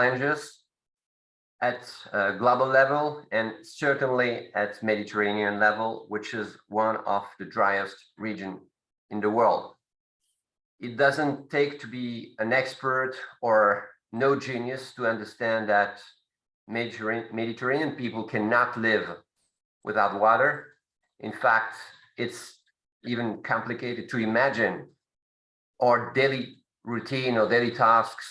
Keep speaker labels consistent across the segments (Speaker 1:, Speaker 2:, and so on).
Speaker 1: challenges at global level and certainly at Mediterranean level, which is one of the driest regions in the world. It doesn't take to be an expert or no genius to understand that Mediterranean people cannot live without water. In fact, it's even complicated to imagine our daily routine or daily tasks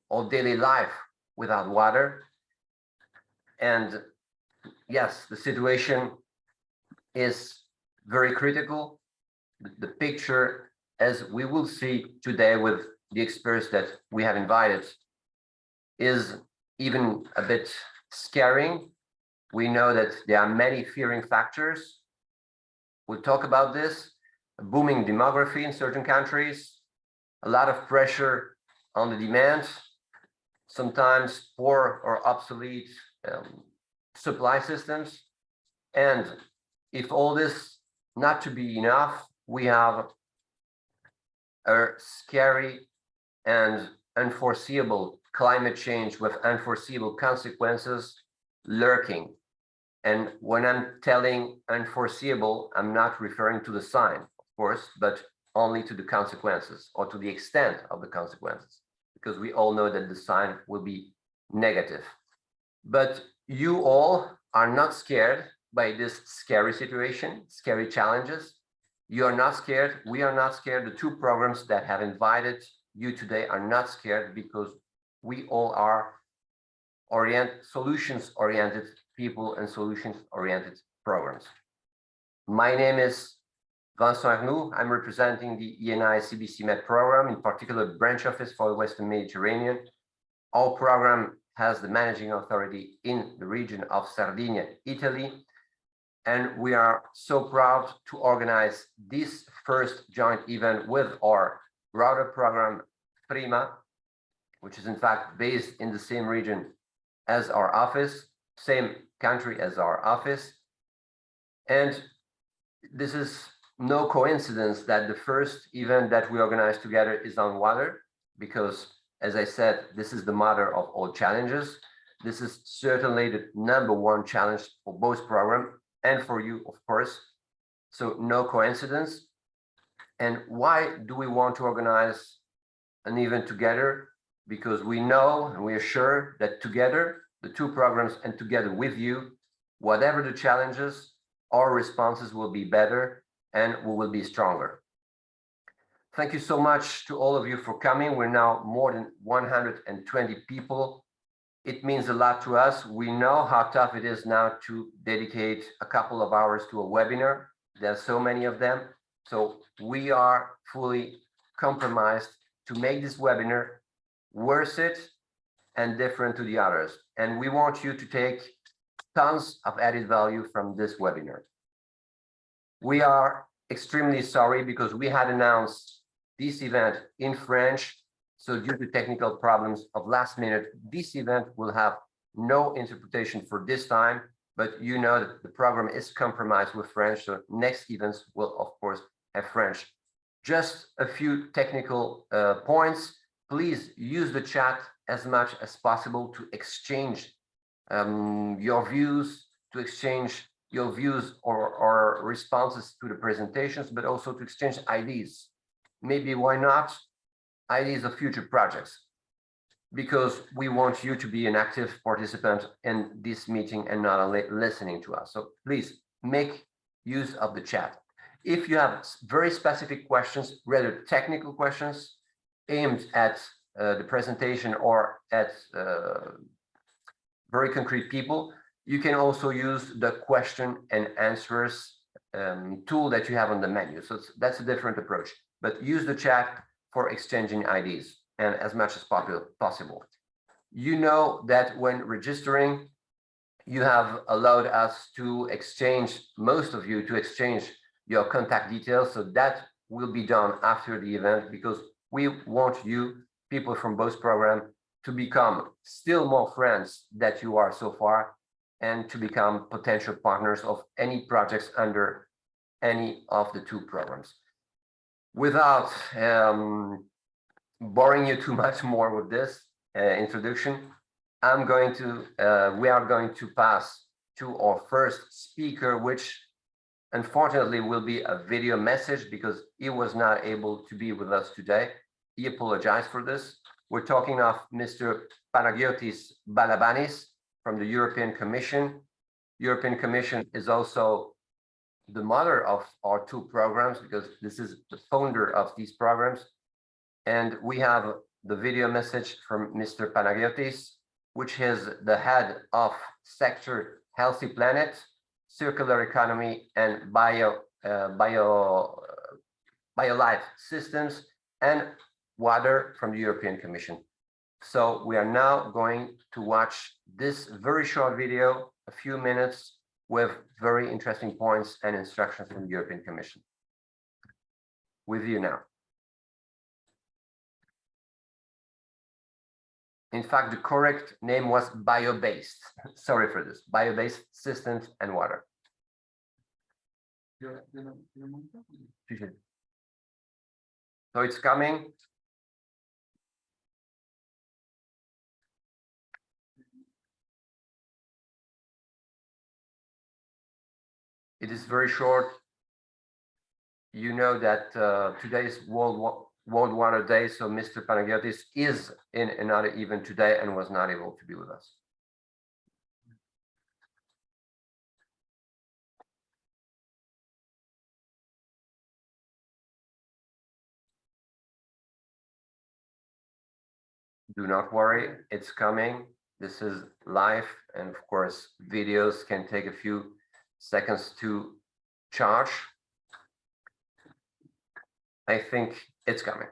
Speaker 1: or daily life without water. And yes, the situation is very critical. The picture, as we will see today with the experts that we have invited, is even a bit scaring. We know that there are many fearing factors. We'll talk about this. A booming demography in certain countries, a lot of pressure on the demand, sometimes poor or obsolete supply systems. And if all this not to be enough, we have a scary and unforeseeable climate change with unforeseeable consequences lurking. And when I'm telling unforeseeable, I'm not referring to the sign, of course, but only to the consequences or to the extent of the consequences, because we all know that the sign will be negative. But you all are not scared by this scary situation, scary challenges. You are not scared. We are not scared. The two programs that have invited you today are not scared, because we all are solutions-oriented people and solutions-oriented programs. My name is Vincent Arnoux. I'm representing the ENI CBC MED program, in particular branch office for the Western Mediterranean. Our program has the managing authority in the region of Sardinia, Italy. And we are so proud to organize this first joint event with our broader program, PRIMA, which is in fact based in the same region as our office, same country as our office. And this is no coincidence that the first event that we organize together is on water, because, as I said, this is the mother of all challenges. This is certainly the #1 challenge for both programs and for you, of course. So no coincidence. And why do we want to organize an event together? Because we know and we are sure that together, the two programs and together with you, whatever the challenges, our responses will be better and we will be stronger. Thank you so much to all of you for coming. We're now more than 120 people. It means a lot to us. We know how tough it is now to dedicate a couple of hours to a webinar. There are so many of them. So we are fully compromised to make this webinar worth it and different to the others. And we want you to take tons of added value from this webinar. We are extremely sorry because we had announced this event in French. So due to technical problems of last minute, this event will have no interpretation for this time, but you know that the program is compromised with French. So next events will of course have French. Just a few technical points. Please use the chat as much as possible to exchange your views, or responses to the presentations, but also to exchange ideas. Maybe why not ideas of future projects, because we want you to be an active participant in this meeting and not only listening to us. So please make use of the chat. If you have very specific questions, rather technical questions aimed at the presentation or at very concrete people, you can also use the question and answers tool that you have on the menu. So that's a different approach, but use the chat for exchanging ideas and as much as possible. You know that when registering, you have allowed us to exchange, most of you to exchange your contact details. So that will be done after the event, because we want you, people from both programs, to become still more friends that you are so far, and to become potential partners of any projects under any of the two programs. Without boring you too much more with this, introduction. We are going to pass to our first speaker, which unfortunately will be a video message because he was not able to be with us today. He apologized for this. We're talking of Mr. Panagiotis Balabanis from the European Commission. European Commission is also the mother of our two programs because this is the founder of these programs. And we have the video message from Mr. Panagiotis, which is the head of sector Healthy Planet, Circular Economy, and BioLife Systems, and Water from the European Commission. So we are now going to watch this very short video, a few minutes, with very interesting points and instructions from the European Commission. With you now. In fact, the correct name was bio-based. Sorry for this. Bio-based systems and water. So it's coming. It is very short. You know that today is World Water Day, so Mr. Panagiotis is in another event today and was not able to be with us. Do not worry, it's coming. This is live, and of course, videos can take a few seconds to charge. I think it's coming.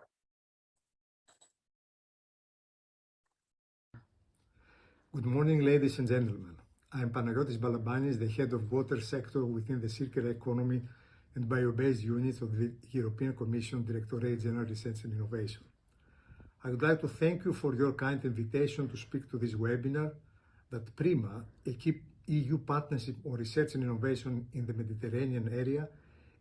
Speaker 2: Good morning, ladies and gentlemen. I am Panagiotis Balabanis, the head of water sector within the Circular Economy and Bio-based units of the European Commission Directorate General Research and Innovation. I would like to thank you for your kind invitation to speak to this webinar that PRIMA, a key EU partnership on research and innovation in the Mediterranean area,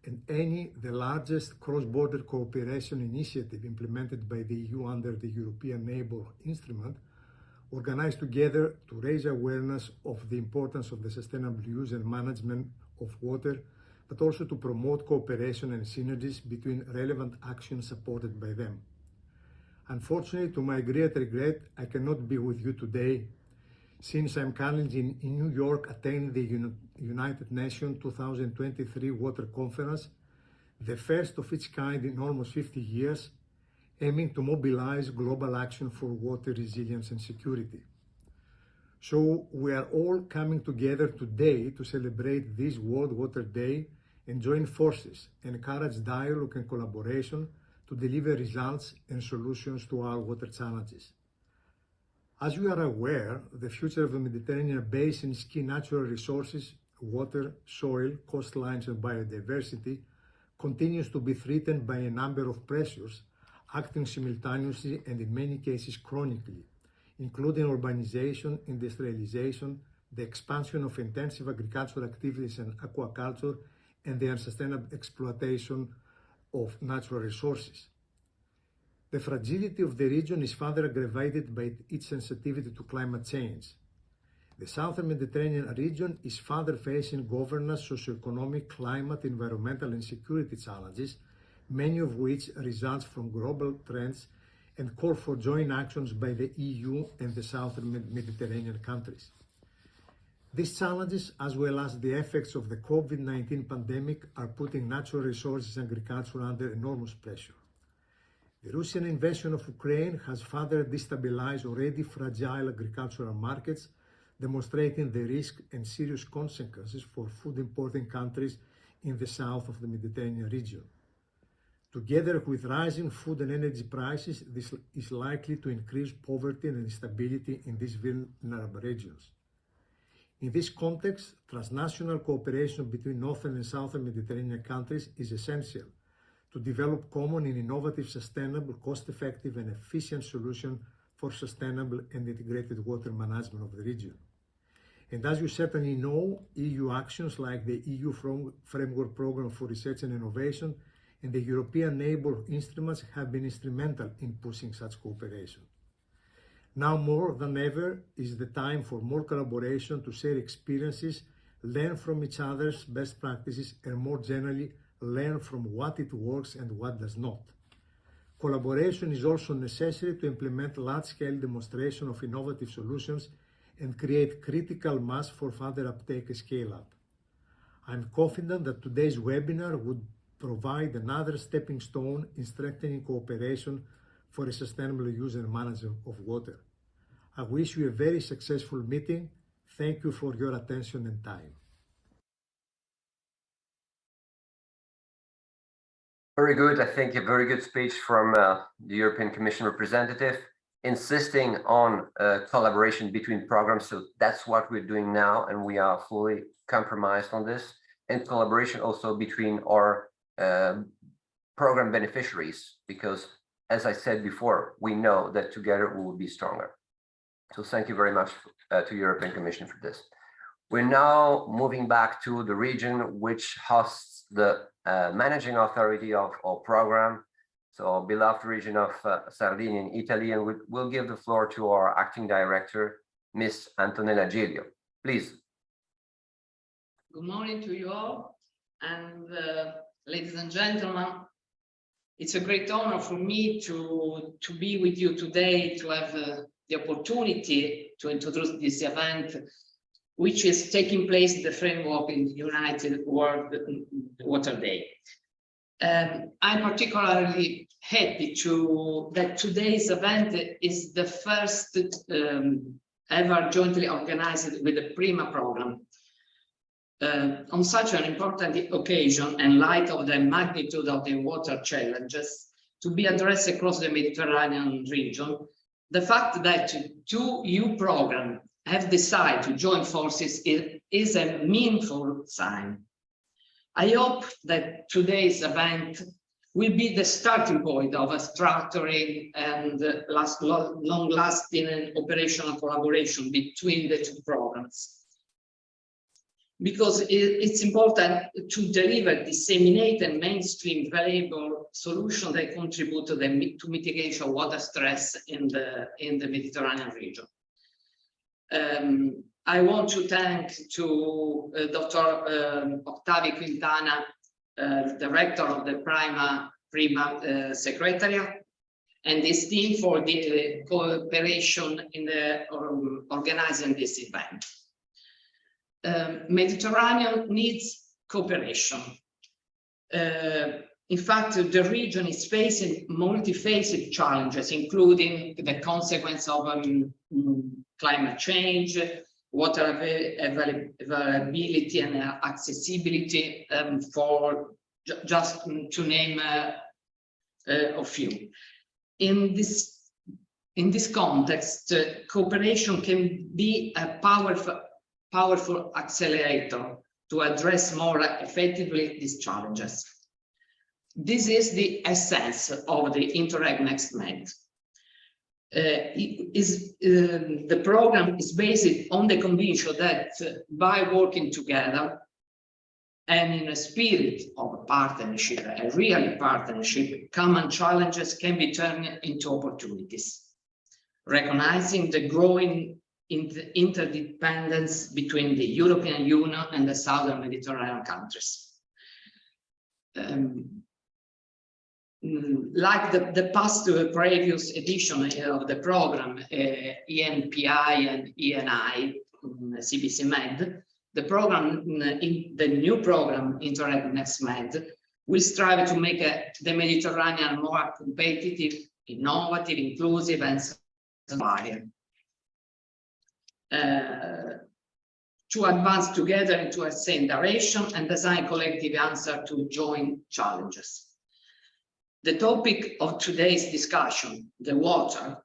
Speaker 2: and ENI, the largest cross-border cooperation initiative implemented by the EU under the European Neighbourhood Instrument, organized together to raise awareness of the importance of the sustainable use and management of water, but also to promote cooperation and synergies between relevant actions supported by them. Unfortunately, to my great regret, I cannot be with you today, since I'm currently in New York attending the United Nations 2023 Water Conference, the first of its kind in almost 50 years, aiming to mobilize global action for water resilience and security. So we are all coming together today to celebrate this World Water Day and join forces, encourage dialogue and collaboration to deliver results and solutions to our water challenges. As you are aware, the future of the Mediterranean basin's key natural resources, water, soil, coastlines, and biodiversity, continues to be threatened by a number of pressures acting simultaneously and in many cases chronically, including urbanization, industrialization, the expansion of intensive agricultural activities and aquaculture, and the unsustainable exploitation of natural resources. The fragility of the region is further aggravated by its sensitivity to climate change. The southern Mediterranean region is further facing governance, socioeconomic, climate, environmental, and security challenges, many of which result from global trends and call for joint actions by the EU and the southern Mediterranean countries. These challenges, as well as the effects of the COVID-19 pandemic, are putting natural resources and agriculture under enormous pressure. The Russian invasion of Ukraine has further destabilized already fragile agricultural markets, demonstrating the risk and serious consequences for food importing countries in the south of the Mediterranean region. Together with rising food and energy prices, this is likely to increase poverty and instability in these vulnerable regions. In this context, transnational cooperation between northern and southern Mediterranean countries is essential to develop common and innovative, sustainable, cost-effective, and efficient solutions for sustainable and integrated water management of the region. And as you certainly know, EU actions like the EU Framework Programme for Research and Innovation and the European Neighbourhood Instruments have been instrumental in pushing such cooperation. Now more than ever is the time for more collaboration to share experiences, learn from each other's best practices, and more generally, learn from what it works and what does not. Collaboration is also necessary to implement large-scale demonstration of innovative solutions and create critical mass for further uptake and scale-up. I'm confident that today's webinar would provide another stepping stone in strengthening cooperation for a sustainable use and management of water. I wish you a very successful meeting. Thank you for your attention and time.
Speaker 1: Very good. I think a very good speech from the European Commission representative, insisting on collaboration between programs. So that's what we're doing now, and we are fully compromised on this. And collaboration also between our program beneficiaries, because as I said before, we know that together we will be stronger. So thank you very much to European Commission for this. We're now moving back to the region which hosts the managing authority of our program, so beloved region of Sardinia in Italy, and we'll give the floor to our acting director, Ms. Antonella Giglio. Please.
Speaker 3: Good morning to you all, and ladies and gentlemen, it's a great honor for me to be with you today, to have the opportunity to introduce this event, which is taking place in the framework in the United World Water Day. I'm particularly happy that today's event is the first ever jointly organized with the PRIMA program. On such an important occasion, in light of the magnitude of the water challenges to be addressed across the Mediterranean region, the fact that two EU programs have decided to join forces is a meaningful sign. I hope that today's event will be the starting point of a structuring and long-lasting and operational collaboration between the two programs. Because it's important to deliver disseminated and mainstream valuable solutions that contribute to mitigation of water stress in the Mediterranean region. I want to thank Dr. Octavio Quintana, director of the PRIMA Secretariat, and his team for the cooperation in organizing this event. Mediterranean needs cooperation. In fact, the region is facing multifaceted challenges, including the consequence of climate change, water availability and accessibility, for just to name a few. In this context, cooperation can be a powerful accelerator to address more effectively these challenges. This is the essence of the Interreg Next Med. The program is based on the conviction that by working together and in a spirit of partnership, a real partnership, common challenges can be turned into opportunities, recognizing the growing interdependence between the European Union and the Southern Mediterranean countries. Like the past previous edition of the program, ENPI and ENI CBC MED, the new program, Interreg Next Med, will strive to make the Mediterranean more competitive, innovative, inclusive, and sustainable. To advance together into a same direction and design collective answer to joint challenges. The topic of today's discussion, the water,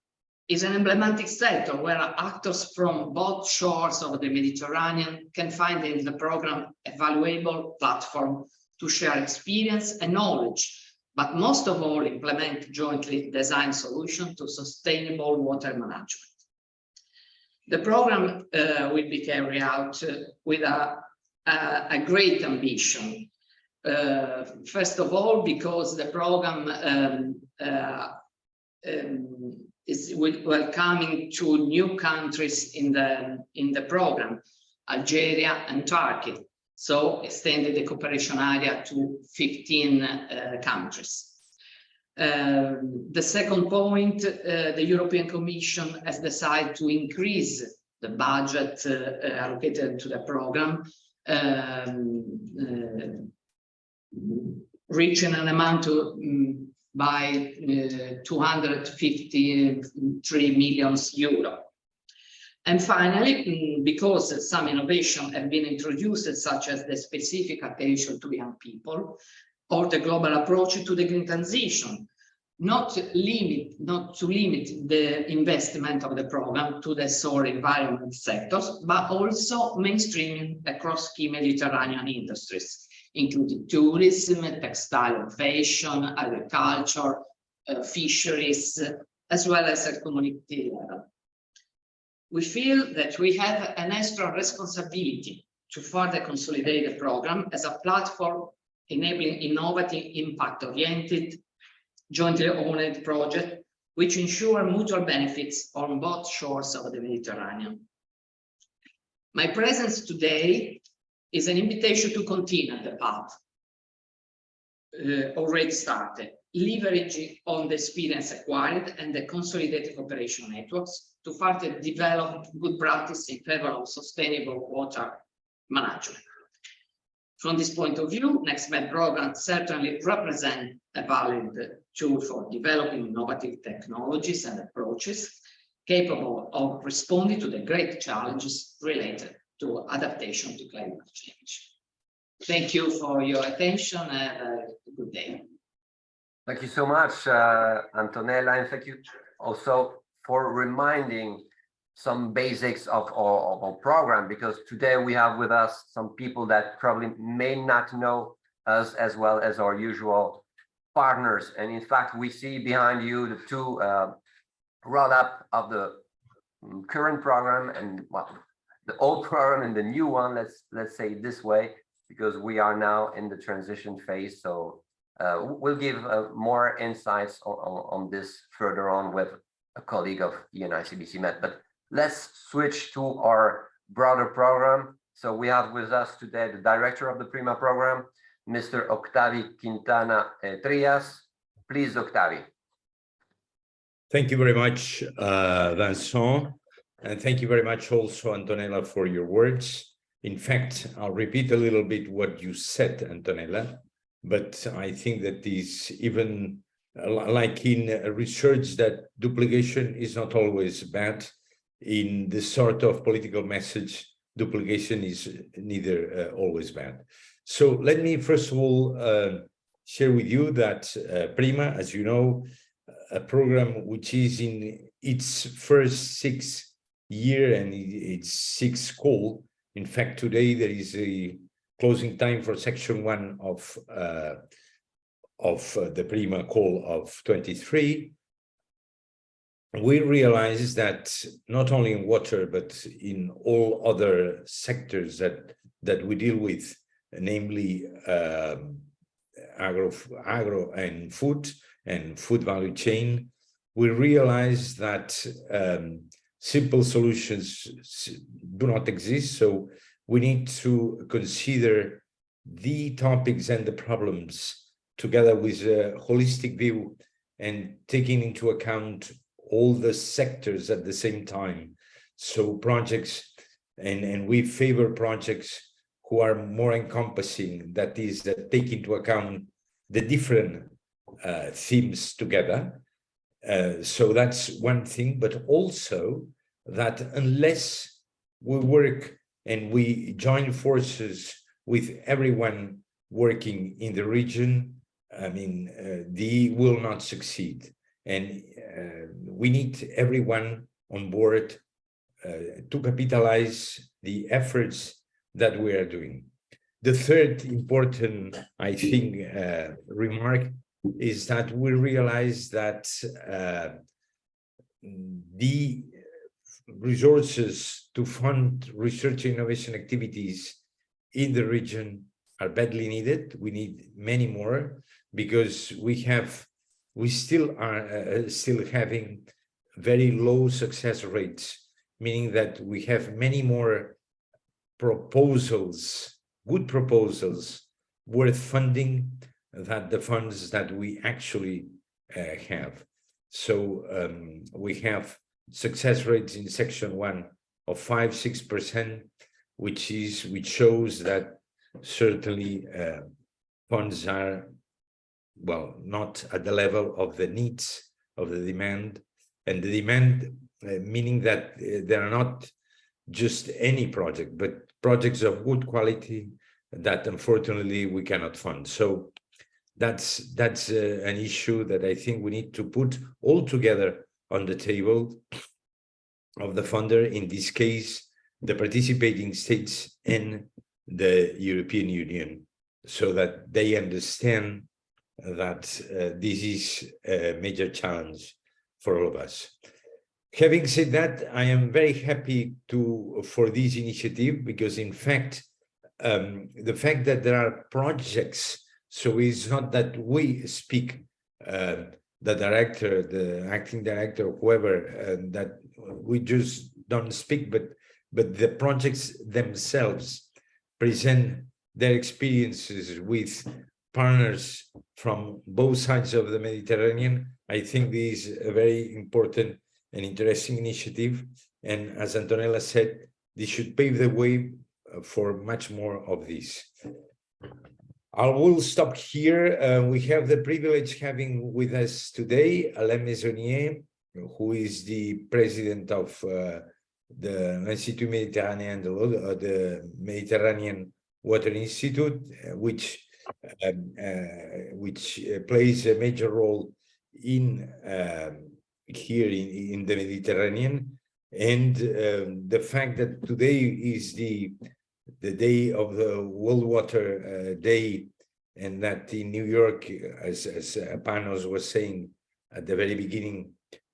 Speaker 3: is an emblematic sector where actors from both shores of the Mediterranean can find in the program a valuable platform to share experience and knowledge, but most of all implement jointly designed solutions to sustainable water management. The program will be carried out with a great ambition. First of all, because the program is welcoming 2 new countries in the program, Algeria and Turkey. So extended the cooperation area to 15 countries. The second point, the European Commission has decided to increase the budget allocated to the program, reaching an amount by 253 million euro. And finally, because some innovation have been introduced, such as the specific attention to young people, or the global approach to the green transition, not to limit the investment of the program to the solar environment sectors, but also mainstreaming across key Mediterranean industries, including tourism, textile and fashion, agriculture, fisheries, as well as at community level. We feel that we have an extra responsibility to further consolidate the program as a platform enabling innovative, impact-oriented, jointly owned projects which ensure mutual benefits on both shores of the Mediterranean. My presence today is an invitation to continue the path already started, leveraging on the experience acquired and the consolidated cooperation networks to further develop good practice in favor of sustainable water management. From this point of view, NextMed program certainly represents a valid tool for developing innovative technologies and approaches capable of responding to the great challenges related to adaptation to climate change. Thank you for your attention and have a good day.
Speaker 1: Thank you so much, Antonella, and thank you also for reminding some basics of our program, because today we have with us some people that probably may not know us as well as our usual partners. And in fact, we see behind you the 2 roll-up of the current program and the old program and the new one, let's say it this way, because we are now in the transition phase. So we'll give more insights on this further on with a colleague of ENI CBC MED. But let's switch to our broader program. So we have with us today the director of the PRIMA program, Mr. Octavi Quintana Trias. Please, Octavi.
Speaker 4: Thank you very much, Vincent. And thank you very much also, Antonella, for your words. In fact, I'll repeat a little bit what you said, Antonella, but I think that is even like in research that duplication is not always bad. In this sort of political message, duplication is neither always bad. So let me first of all share with you that PRIMA, as you know, a program which is in its first 6th year and its 6th call. In fact, today there is a closing time for section 1 of the PRIMA call of 23. We realize that not only in water, but in all other sectors that we deal with, namely agro and food value chain, we realize that simple solutions do not exist. So we need to consider the topics and the problems together with a holistic view and taking into account all the sectors at the same time. So projects, and we favor projects who are more encompassing, that is, that take into account the different themes together. So that's one thing, but also that unless we work and we join forces with everyone working in the region, I mean, they will not succeed. And we need everyone on board to capitalize the efforts that we are doing. The third important, I think, remark is that we realize that the resources to fund research and innovation activities in the region are badly needed. We need many more, because we still are having very low success rates, meaning that we have many more proposals, good proposals, worth funding than the funds that we actually have. So we have success rates in section 1 of 5–6%, which shows that certainly funds are, well, not at the level of the needs of the demand, and the demand meaning that there are not just any project, but projects of good quality that unfortunately we cannot fund. So that's an issue that I think we need to put all together on the table of the funder, in this case, the participating states and the European Union, so that they understand that this is a major challenge for all of us. Having said that, I am very happy for this initiative, because in fact, the fact that there are projects, so it's not that we speak, the director, the acting director, whoever, that we just don't speak, but the projects themselves present their experiences with partners from both sides of the Mediterranean. I think this is a very important and interesting initiative. And as Antonella said, this should pave the way for much more of this. I will stop here. We have the privilege having with us today Alain Maisonnier, who is the president of the Institut Méditerranéen, the Mediterranean Water Institute, which plays a major role in here in the Mediterranean. And the fact that today is the day of the World Water Day, and that in New York, as Panos was saying at the very beginning,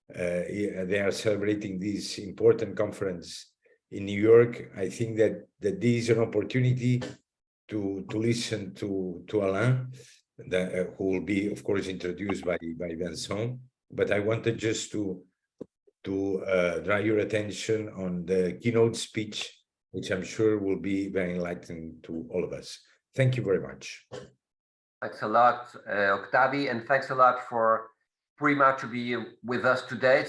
Speaker 4: they are celebrating this important conference in New York. I think that this is an opportunity to listen to Alain, who will be, of course, introduced by Vincent. But I wanted just to draw your attention on the keynote speech, which I'm sure will be very enlightening to all of us. Thank you very much.
Speaker 1: Thanks a lot, Octavi, and thanks a lot for PRIMA to be with us today.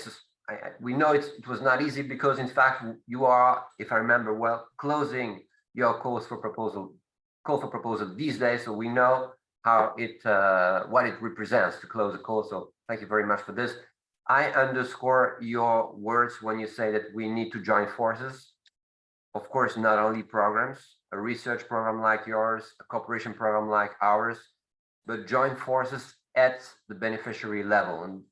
Speaker 1: We know it was not easy, because in fact you are, if I remember well, closing your call for proposal these days. So we know how what it represents to close a call. So thank you very much for this. I underscore your words when you say that we need to join forces. Of course, not only programs, a research program like yours, a cooperation program like ours, but join forces at the beneficiary level. And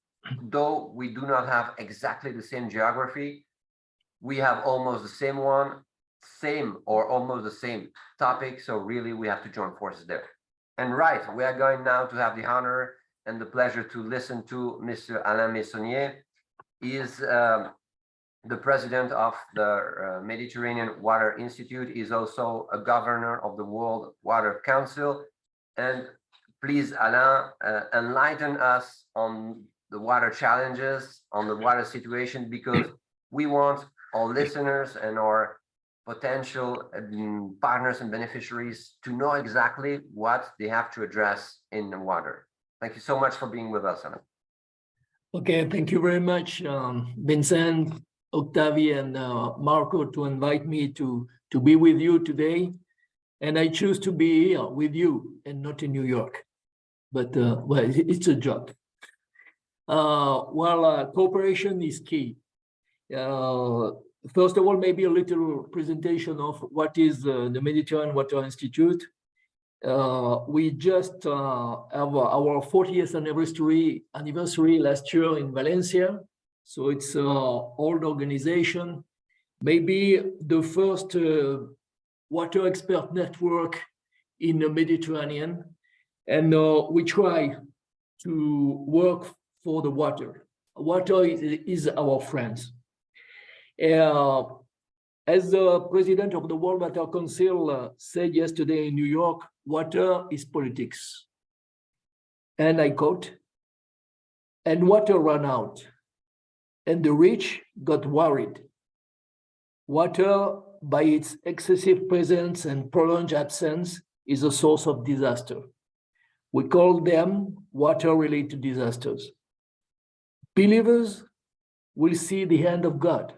Speaker 1: though we do not have exactly the same geography, we have almost the same one, same or almost the same topic. So really, we have to join forces there. And right, we are going now to have the honor and the pleasure to listen to Mr. Alain Maisonnier. He is the president of the Mediterranean Water Institute. He is also a governor of the World Water Council. And please, Alain, enlighten us on the water challenges, on the water situation, because we want our listeners and our potential partners and beneficiaries to know exactly what they have to address in the water. Thank you so much for being with us, Alain.
Speaker 5: Okay, thank you very much, Vincent, Octavi, and Marco, to invite me to be with you today. And I choose to be here with you and not in New York. But well, it's a job. Cooperation is key. First of all, maybe a little presentation of what is the Mediterranean Water Institute. We just have our 40th anniversary last year in Valencia. So it's an old organization, maybe the first water expert network in the Mediterranean. And we try to work for the water. Water is our friend. As the president of the World Water Council said yesterday in New York, water is politics. And I quote, and water run out. and the rich got worried. Water, by its excessive presence and prolonged absence, is a source of disaster. We call them water-related disasters. Believers will see the hand of God.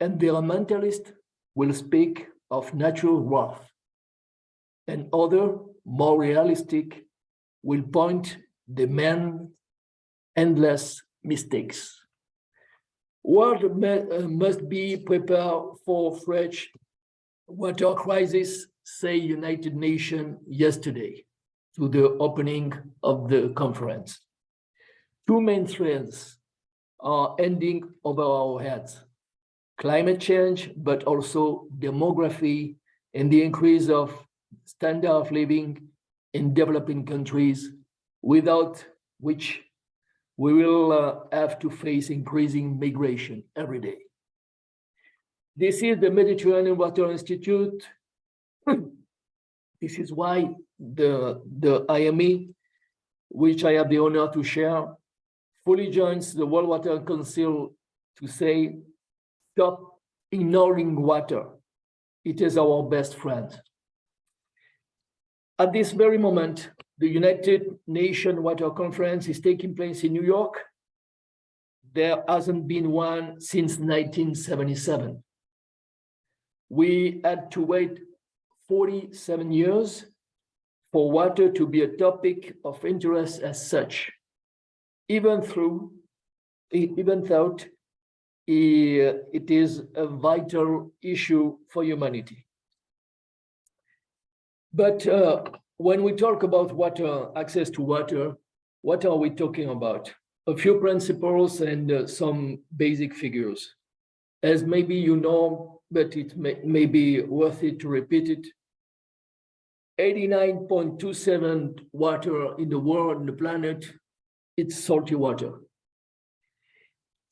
Speaker 5: Environmentalists will speak of natural wrath. And other, more realistic, will point the man's endless mistakes. World must be prepared for fresh water crisis, say United Nations yesterday, to the opening of the conference. Two main threats are ending over our heads: climate change, but also demography and the increase of standard of living in developing countries, without which we will have to face increasing migration every day. This is the Mediterranean Water Institute. This is why the IME, which I have the honor to share, fully joins the World Water Council to say, stop ignoring water. It is our best friend. At this very moment, the United Nations Water Conference is taking place in New York. There hasn't been one since 1977. We had to wait 47 years for water to be a topic of interest as such, even though it is a vital issue for humanity. But when we talk about water, access to water, what are we talking about? A few principles and some basic figures. As maybe you know, but it may be worth it to repeat it. 89.27 water in the world, on the planet, it's salty water.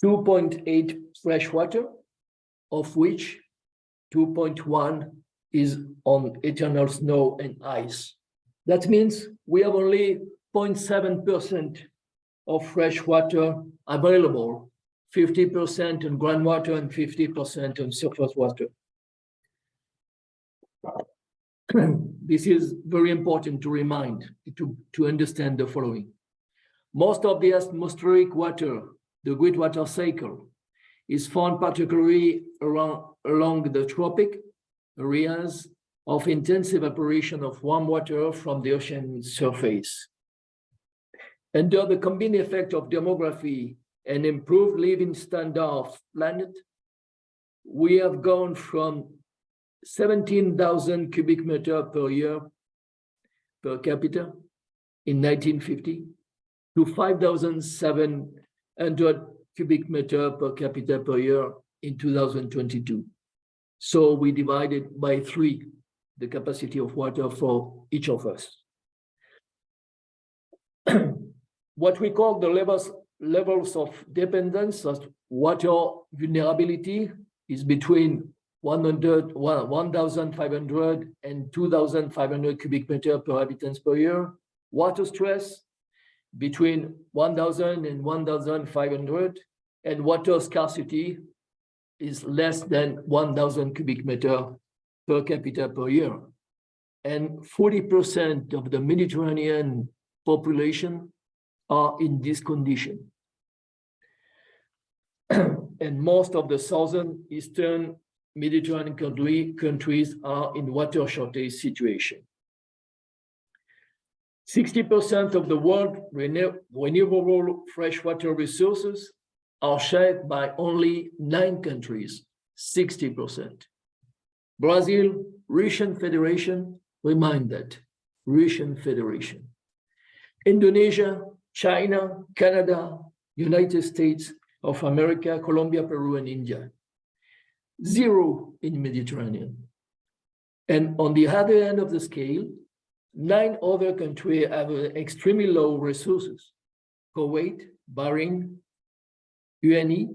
Speaker 5: 2.8 fresh water, of which 2.1 is on eternal snow and ice. That means we have only 0.7% of fresh water available, 50% on groundwater and 50% on surface water. This is very important to remind, to understand the following. Most of the atmospheric water, the great water cycle, is found particularly along the tropic areas of intensive evaporation of warm water from the ocean surface. Under the combined effect of demography and improved living standard of planet, we have gone from 17,000 cubic meter per year per capita in 1950 to 5,700 cubic meter per capita per year in 2022. So we divided by 3 the capacity of water for each of us. What we call the levels of dependence of water vulnerability is between 1,500 and 2,500 cubic meter per habitants per year. Water stress between 1,000 and 1,500, and water scarcity is less than 1,000 cubic meter per capita per year. And 40% of the Mediterranean population are in this condition. And most of the southern eastern Mediterranean countries are in water shortage situation. 60% of the world renewable freshwater resources are shared by only 9 countries, 60%. Brazil, Russian Federation, remind that, Russian Federation. Indonesia, China, Canada, United States of America, Colombia, Peru, and India. 0 in Mediterranean. And on the other end of the scale, 9 other countries have extremely low resources: Kuwait, Bahrain, ENI,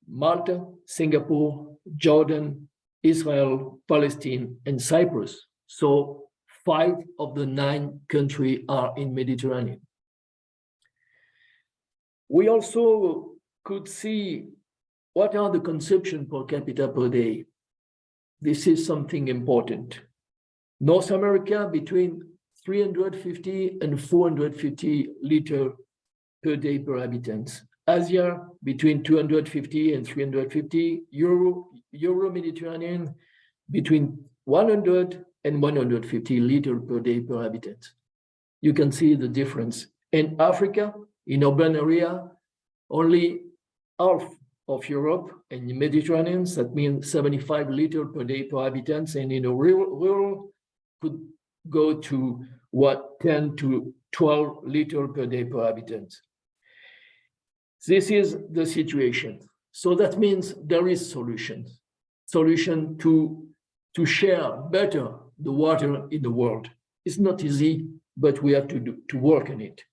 Speaker 5: Malta, Singapore, Jordan, Israel, Palestine, and Cyprus. So 5 of the 9 countries are in Mediterranean. We also could see what are the consumption per capita per day. This is something important. North America between 350 and 450 liters per day per habitant. Asia between 250 and 350, Euro-Mediterranean between 100 and 150 liters per day per habitant. You can see the difference. In Africa, in urban area, only half of Europe and the Mediterranean, that means 75 liters per day per habitant, and in a rural could go to 10 to 12 liters per day per habitant. This is the situation. So that means there is solution to share better the water in the world. It's not easy, but we have to work on it.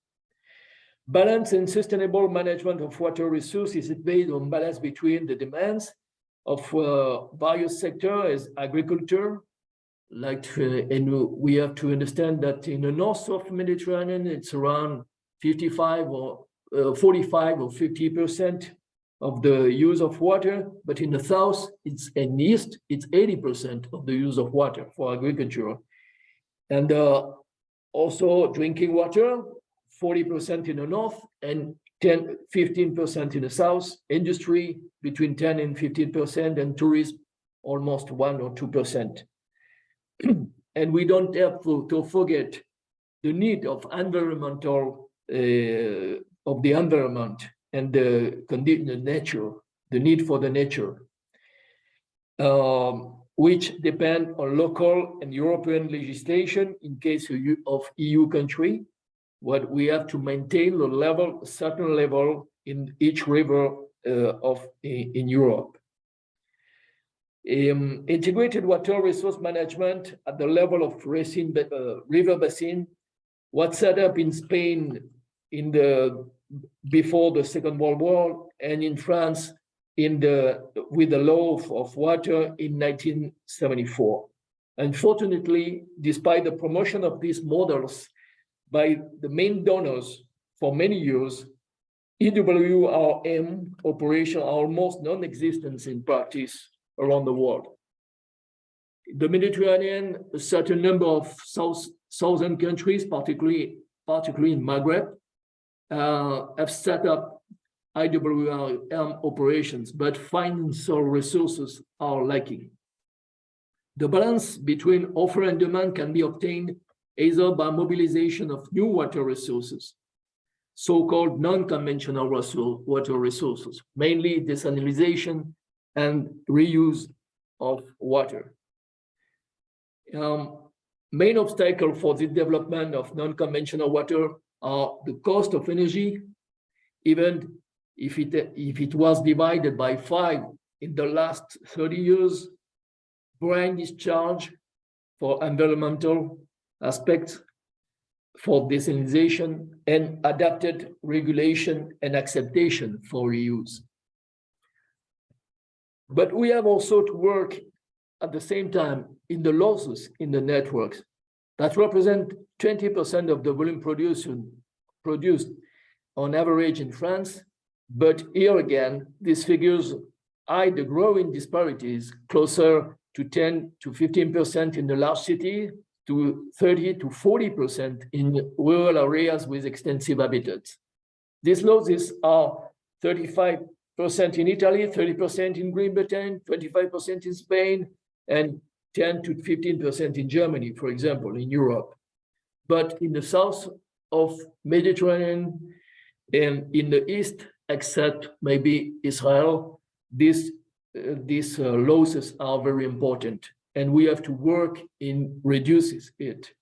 Speaker 5: Balance and sustainable management of water resources is based on balance between the demands of various sectors, as agriculture, and we have to understand that in the north of Mediterranean, it's around 45 or 45 or 50% of the use of water, but in the south, and east, it's 80% of the use of water for agriculture. And also drinking water, 40% in the north and 15% in the south, industry between 10 and 15%, and tourism almost 1 or 2%. And we don't have to forget the need of environmental, of the environment and the nature, the need for the nature, which depend on local and European legislation in case of EU country. What we have to maintain the level, a certain level in each river in Europe. Integrated water resource management at the level of river basin was set up in Spain before the Second World War, and in France with the law of water in 1974. Unfortunately, despite the promotion of these models by the main donors for many years, EWRM operations are almost non-existent in practice around the world. The Mediterranean, a certain number of southern countries, particularly in Maghreb, have set up EWRM operations, but financial resources are lacking. The balance between offer and demand can be obtained either by mobilization of new water resources, so-called non-conventional water resources, mainly desalination and reuse of water. Main obstacle for the development of non-conventional water are the cost of energy. Even if it was divided by 5 in the last 30 years, brine discharge for environmental aspects, for desalination, and adapted regulation and acceptation for reuse. But we have also to work at the same time in the losses in the networks that represent 20% of the volume produced on average in France. But here again, these figures hide the growing disparities, closer to 10 to 15% in the large city, to 30 to 40% in rural areas with extensive habitats. These losses are 35% in Italy, 30% in Great Britain, 25% in Spain, and 10 to 15% in Germany, for example, in Europe. But in the south of Mediterranean and in the east, except maybe Israel, these losses are very important. And we have to work in reducing it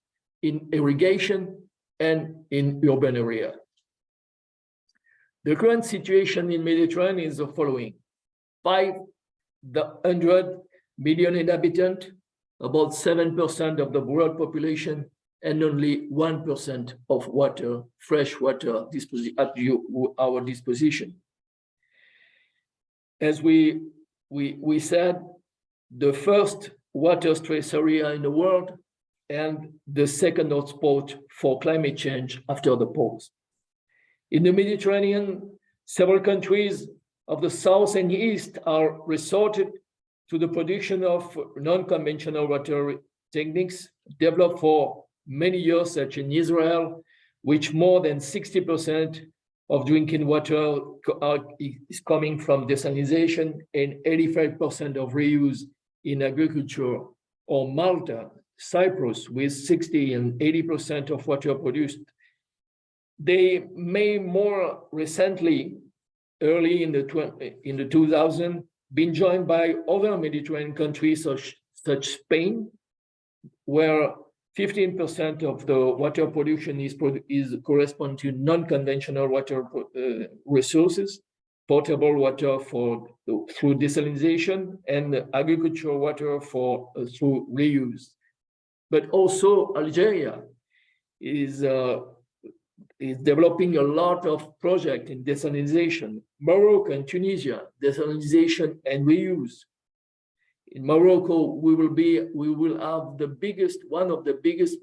Speaker 5: in irrigation and in urban area. The current situation in Mediterranean is the following: 500 million inhabitants, about 7% of the world population, and only 1% of water, fresh water at our disposition. As we said, the first water stress area in the world and the second hotspot for climate change after the poles. In the Mediterranean, several countries of the south and east are resorted to the production of non-conventional water techniques developed for many years, such in Israel, which more than 60% of drinking water is coming from desalination and 85% of reuse in agriculture, or Malta, Cyprus, with 60 and 80% of water produced. They may more recently, early in the 2000s, been joined by other Mediterranean countries such Spain, where 15% of the water production is correspond to non-conventional water resources, potable water through desalination, and agricultural water through reuse. But also Algeria is developing a lot of projects in desalination. Morocco and Tunisia, desalination and reuse. In Morocco, we will have one of the biggest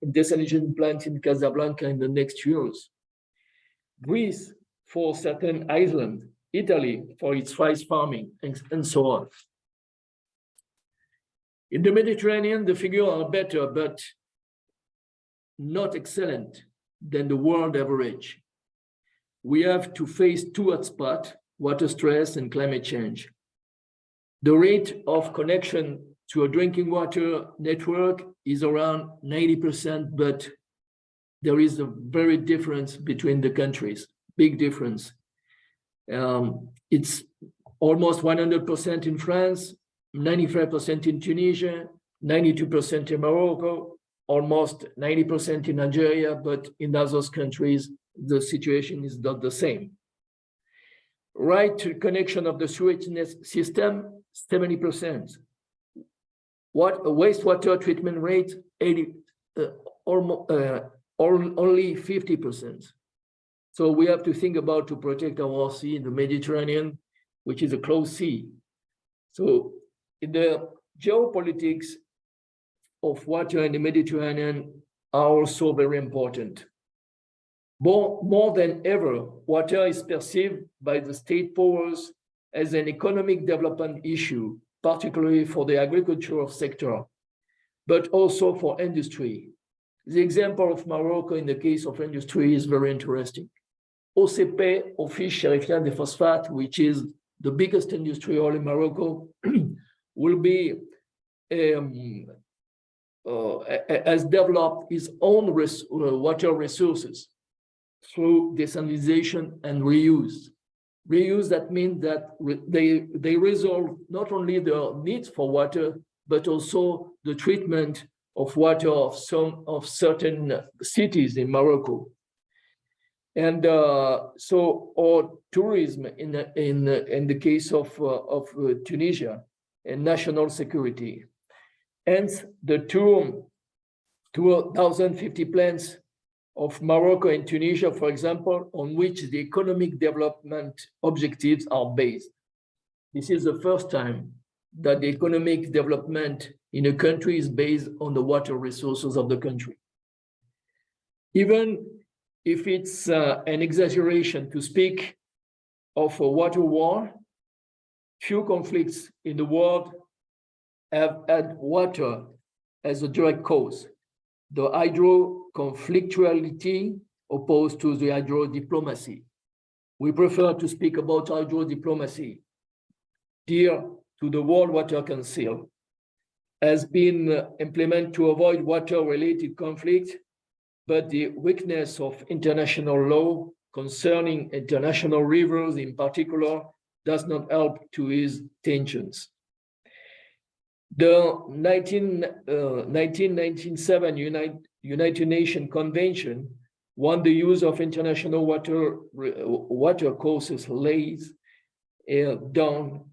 Speaker 5: desalination plants in Casablanca in the next years. Greece for certain islands, Italy for its rice farming, and so on. In the Mediterranean, the figures are better, but not excellent than the world average. We have to face two hotspots: water stress and climate change. The rate of connection to a drinking water network is around 90%, but there is a very difference between the countries, big difference. It's almost 100% in France, 95% in Tunisia, 92% in Morocco, almost 90% in Algeria, but in other countries, the situation is not the same. Right to connection of the sewage system, 70%. Wastewater treatment rate, only 50%. So we have to think about to protect our sea in the Mediterranean, which is a closed sea. So in the geopolitics of water in the Mediterranean are also very important. More than ever, water is perceived by the state powers as an economic development issue, particularly for the agricultural sector, but also for industry. The example of Morocco in the case of industry is very interesting. OCP, Office Chérifien des Phosphates, which is the biggest industry oil in Morocco, will be has developed its own water resources through desalination and reuse. Reuse, that means that they resolve not only the needs for water, but also the treatment of water of certain cities in Morocco. And so, or tourism in the case of Tunisia, and national security. Hence, the 2050 plans of Morocco and Tunisia, for example, on which the economic development objectives are based. This is the first time that the economic development in a country is based on the water resources of the country. Even if it's an exaggeration to speak of a water war, few conflicts in the world have had water as a direct cause. The hydro-conflictuality opposed to the hydro-diplomacy. We prefer to speak about hydro-diplomacy. Dear to the World Water Council, has been implemented to avoid water-related conflict, but the weakness of international law concerning international rivers in particular does not help to ease tensions. The 1997 United Nations Convention, when the use of international water courses lays down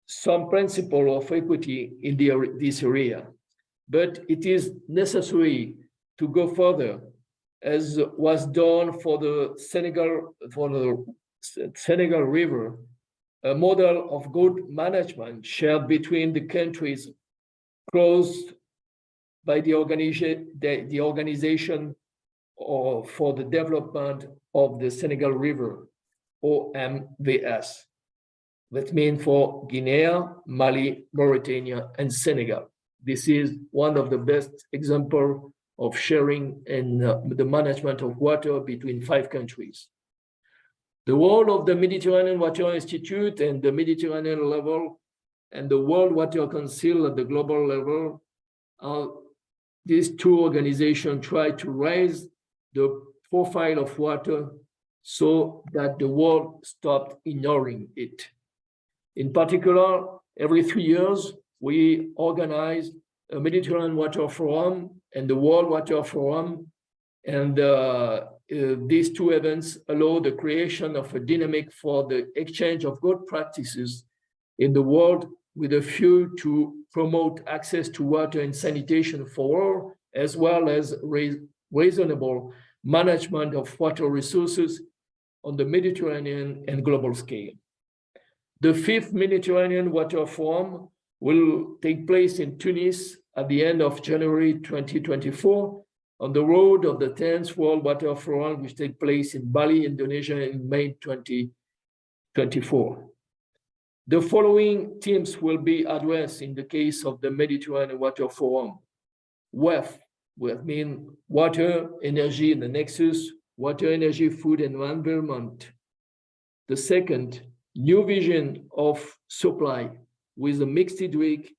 Speaker 5: some principle of equity in this area, but it is necessary to go further, as was done for the Senegal River, a model of good management shared between the countries closed by the Organization for the Development of the Senegal River, OMVS. That means for Guinea, Mali, Mauritania, and Senegal. This is one of the best examples of sharing and the management of water between 5 countries. The role of the Mediterranean Water Institute and the Mediterranean level and the World Water Council at the global level, these 2 organizations try to raise the profile of water so that the world stopped ignoring it. In particular, every 3 years, we organize a Mediterranean Water Forum and the World Water Forum, and these 2 events allow the creation of a dynamic for the exchange of good practices in the world, with a view to promote access to water and sanitation for all, as well as reasonable management of water resources on the Mediterranean and global scale. The 5th Mediterranean Water Forum will take place in Tunis at the end of January 2024, on the road of the 10th World Water Forum, which takes place in Bali, Indonesia in May 2024. The following themes will be addressed in the case of the Mediterranean Water Forum. WEF, which means water, energy, and the nexus, water, energy, food, and environment. The second, new vision of supply with a mixed hydric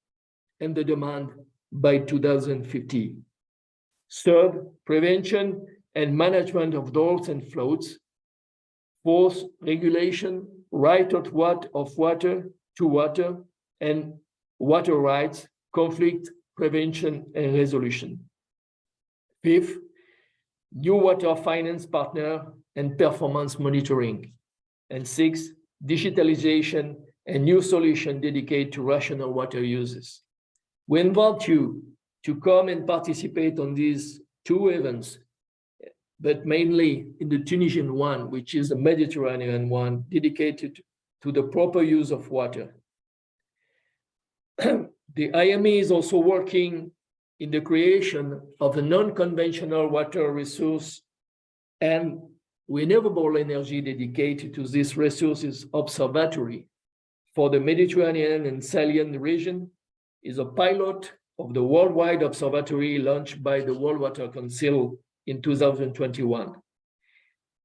Speaker 5: and the demand by 2050. Third, prevention and management of droughts and floods. Fourth, regulation, right of water to water, and water rights, conflict prevention and resolution. Fifth, new water finance partner and performance monitoring. And sixth, digitalization and new solution dedicated to rational water uses. We invite you to come and participate on these 2 events, but mainly in the Tunisian one, which is the Mediterranean one, dedicated to the proper use of water. The IME is also working in the creation of a non-conventional water resource and renewable energy dedicated to this resources observatory for the Mediterranean and Sahelian region. Is a pilot of the worldwide observatory launched by the World Water Council in 2021.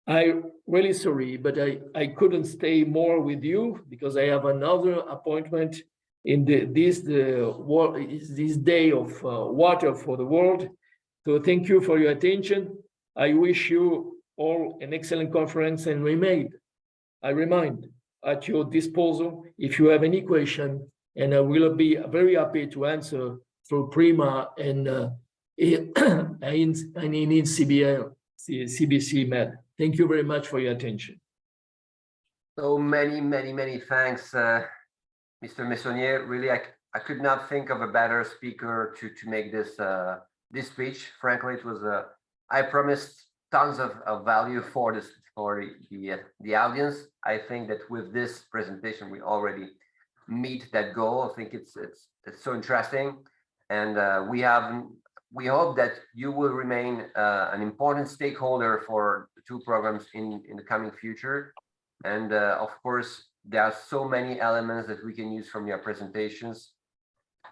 Speaker 5: I'm really sorry, but I couldn't stay more with you because I have another appointment in this day of water for the world. So thank you for your attention. I wish you all an excellent conference and I remind at your disposal if you have any question, and I will be very happy to answer through PRIMA and ENI CBC MED. Thank you very much for your attention.
Speaker 1: So many thanks, Mr. Messonnier. Really, I could not think of a better speaker to make this this speech. Frankly, it was I promised tons of value for the audience. I think that with this presentation, we already meet that goal. I think it's so interesting, and we hope that you will remain an important stakeholder for the 2 programs in the coming future. And of course, there are so many elements that we can use from your presentations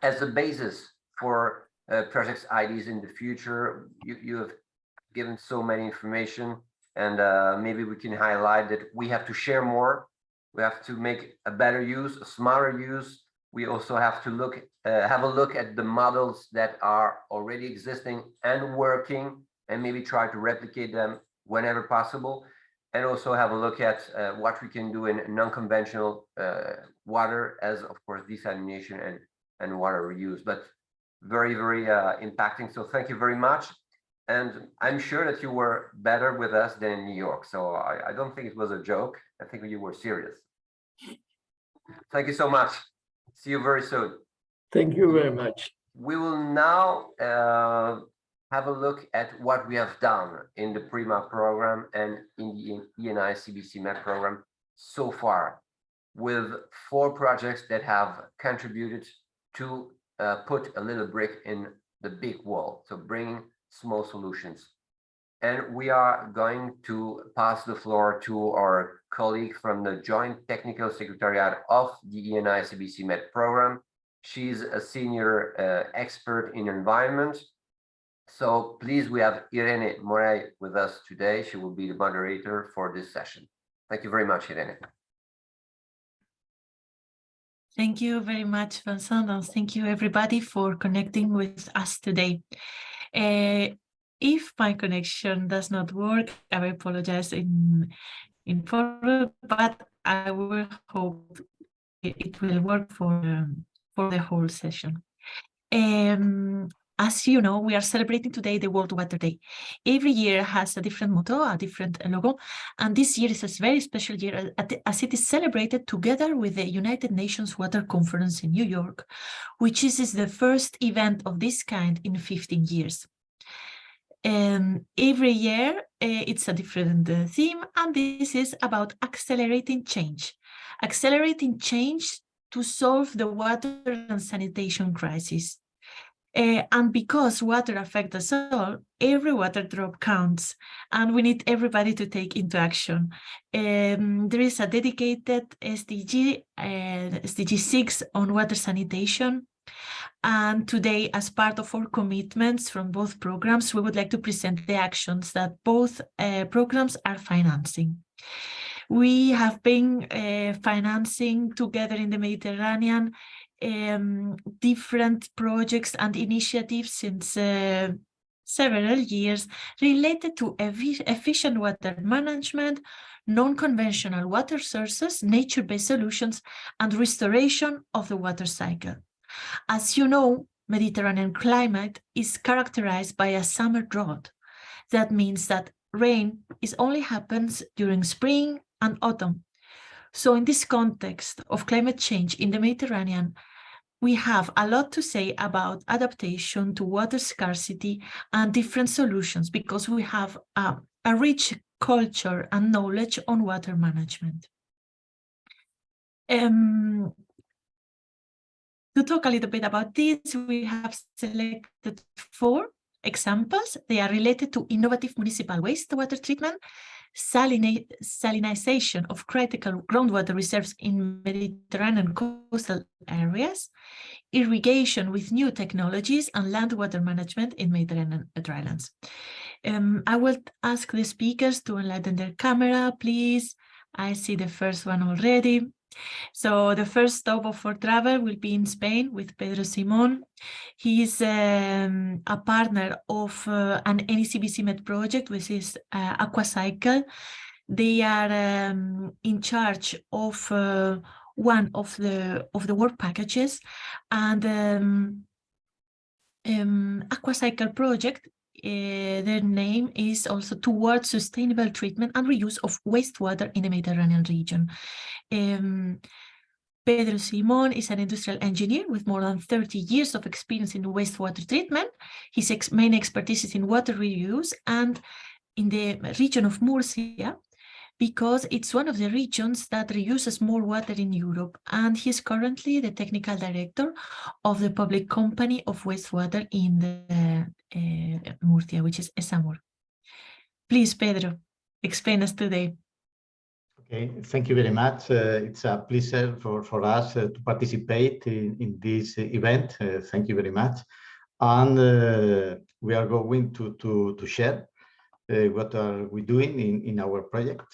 Speaker 1: as a basis for projects ideas in the future. You have given so many information, and maybe we can highlight that we have to share more. We have to make a better use, a smarter use. We also have to have a look at the models that are already existing and working, and maybe try to replicate them whenever possible. And also have a look at what we can do in non-conventional water, as of course desalination and water reuse. But very impacting. So thank you very much. And I'm sure that you were better with us than in New York. So I don't think it was a joke. I think you were serious. Thank you so much. See you very soon.
Speaker 5: Thank you very much.
Speaker 1: We will now have a look at what we have done in the PRIMA program and in the ENI CBC MED program so far, with 4 projects that have contributed to put a little brick in the big wall, so bringing small solutions. And we are going to pass the floor to our colleague from the Joint Technical Secretariat of the ENI CBC MED program. She's a senior expert in environment. So please, we have Irene Morey with us today. She will be the moderator for this session. Thank you very much, Irene.
Speaker 6: Thank you very much, Vincent, and thank you everybody for connecting with us today. If my connection does not work, I will apologize in forward, but I will hope it will work for the whole session. As you know, we are celebrating today the World Water Day. Every year has a different motto, a different logo, and this year is a very special year as it is celebrated together with the United Nations Water Conference in New York, which is the first event of this kind in 15 years. Every year it's a different theme, and this is about accelerating change to solve the water and sanitation crisis. And because water affects us all, every water drop counts, and we need everybody to take into action. There is a dedicated SDG 6 on water sanitation. And today, as part of our commitments from both programs, we would like to present the actions that both programs are financing. We have been financing together in the Mediterranean different projects and initiatives since several years related to efficient water management, non-conventional water sources, nature-based solutions, and restoration of the water cycle. As you know, Mediterranean climate is characterized by a summer drought. That means that rain only happens during spring and autumn. So in this context of climate change in the Mediterranean, we have a lot to say about adaptation to water scarcity and different solutions because we have a rich culture and knowledge on water management. To talk a little bit about this, we have selected 4 examples. They are related to innovative municipal wastewater treatment, salinization of critical groundwater reserves in Mediterranean coastal areas, irrigation with new technologies, and land water management in Mediterranean drylands. I will ask the speakers to enlighten their camera, please. I see the first one already. So the first stop of our travel will be in Spain with Pedro Simón. He is a partner of an ENI CBC MED project, which is AQUACYCLE. They are in charge of one of the work packages, and AQUACYCLE project. Their name is also towards sustainable treatment and reuse of wastewater in the Mediterranean region. Pedro Simón is an industrial engineer with more than 30 years of experience in wastewater treatment. His main expertise is in water reuse and in the region of Murcia, because it's one of the regions that reuses more water in Europe. And he's currently the technical director of the public company of wastewater in the Murcia, which is ESAMUR. Please, Pedro, explain us today.
Speaker 7: Okay, thank you very much. It's a pleasure for us to participate in this event. Thank you very much. And we are going to share what are we doing in our project.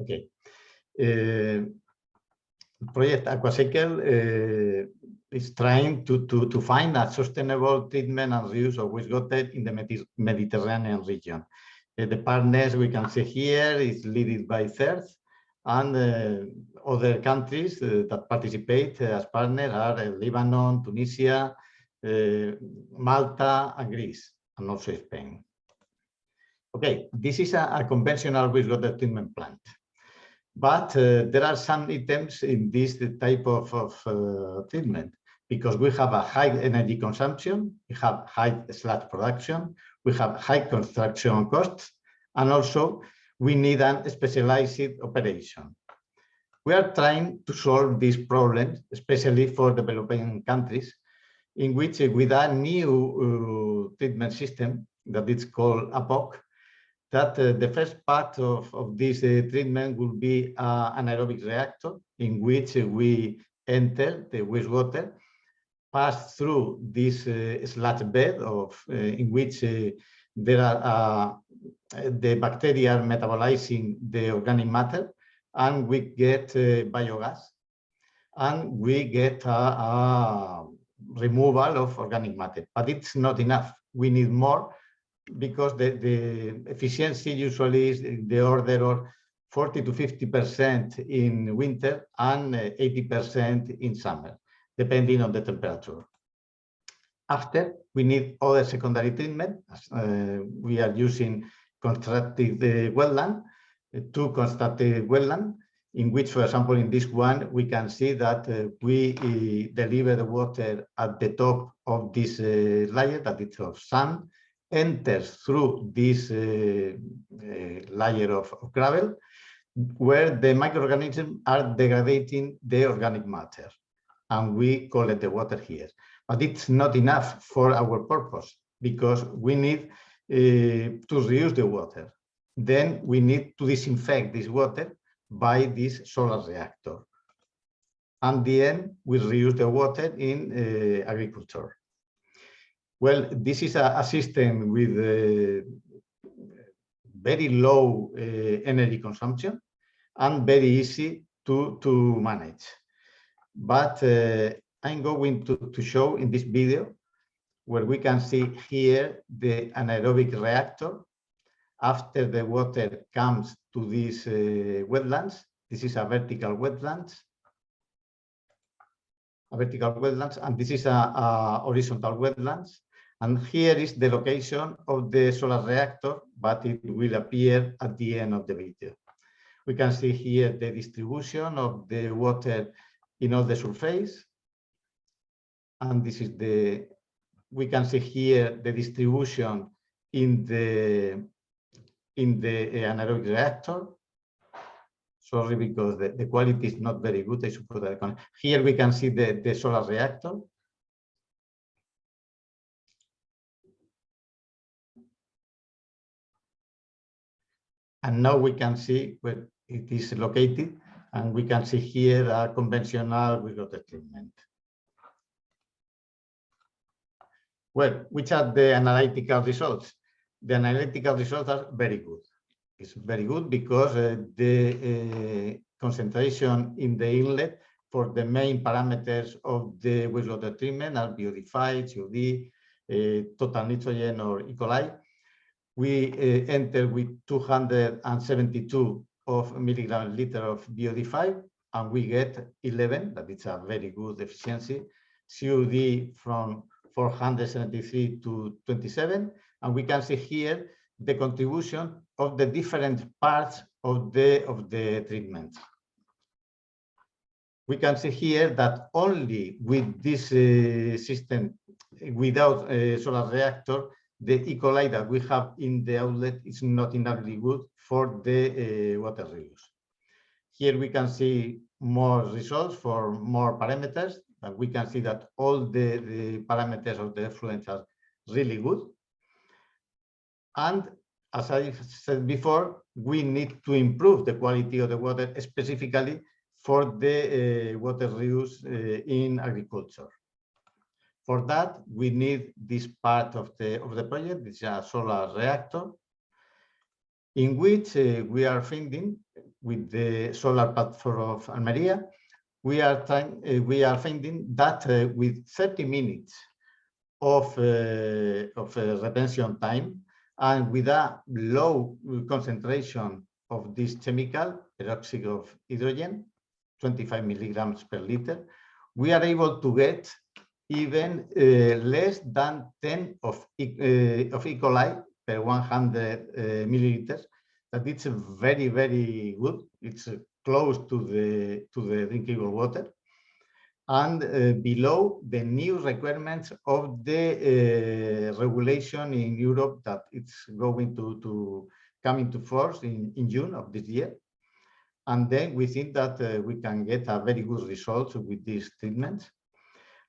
Speaker 7: Okay. Project AQUACYCLE is trying to find a sustainable treatment and reuse of wastewater in the Mediterranean region. The partners we can see here is led by CERT, and other countries that participate as partners are Lebanon, Tunisia, Malta, and Greece, and also Spain. Okay, this is a conventional wastewater treatment plant. But there are some items in this type of treatment, because we have a high energy consumption, we have high sludge production, we have high construction costs, and also we need a specialized operation. We are trying to solve these problems, especially for developing countries, in which with a new treatment system that is called APOC, that the first part of this treatment will be an anaerobic reactor in which we enter the wastewater, pass through this sludge bed in which there are the bacteria are metabolizing the organic matter, and we get biogas, and we get a removal of organic matter. But it's not enough. We need more, because the efficiency usually is the order of 40 to 50% in winter and 80% in summer, depending on the temperature. After, we need other secondary treatment. We are using constructed wetland, two constructed wetland, in which, for example, in this one, we can see that we deliver the water at the top of this layer, that is of sand, enters through this layer of gravel, where the microorganisms are degrading the organic matter, and we collect the water here. But it's not enough for our purpose, because we need to reuse the water. Then we need to disinfect this water by this solar reactor. And then we reuse the water in agriculture. Well, this is a system with very low energy consumption and very easy to manage. But I'm going to show in this video where we can see here the anaerobic reactor. After the water comes to these wetlands, this is a vertical wetlands, and this is a horizontal wetlands. And here is the location of the solar reactor, but it will appear at the end of the video. We can see here the distribution of the water in all the surface. And this is we can see here the distribution in the anaerobic reactor. Sorry, because the quality is not very good. I should put that on. Here we can see the solar reactor. And now we can see where it is located, and we can see here a conventional wastewater treatment. Well, which are the analytical results? The analytical results are very good. It's very good because the concentration in the inlet for the main parameters of the wastewater treatment are BOD5, COD, total nitrogen or E. coli. We enter with 272 milligrams per liter of BOD5, and we get 11. That is a very good efficiency. COD from 473 to 27, and we can see here the contribution of the different parts of the treatment. We can see here that only with this system, without a solar reactor, the E. coli that we have in the outlet is not entirely good for the water reuse. Here we can see more results for more parameters, and we can see that all the parameters of the effluent are really good. And as I said before, we need to improve the quality of the water, specifically for the water reuse in agriculture. For that, we need this part of the project. This is a solar reactor, in which we are finding, with the solar platform of Almeria, we are finding that with 30 minutes of retention time, and with a low concentration of this chemical, peroxide of hydrogen, 25 milligrams per liter, we are able to get even less than 10 of E. coli per 100 milliliters. That it's very, very good. It's close to the drinkable water, and below the new requirements of the regulation in Europe that it's going to come into force in June of this year. And then we think that we can get a very good result with these treatments.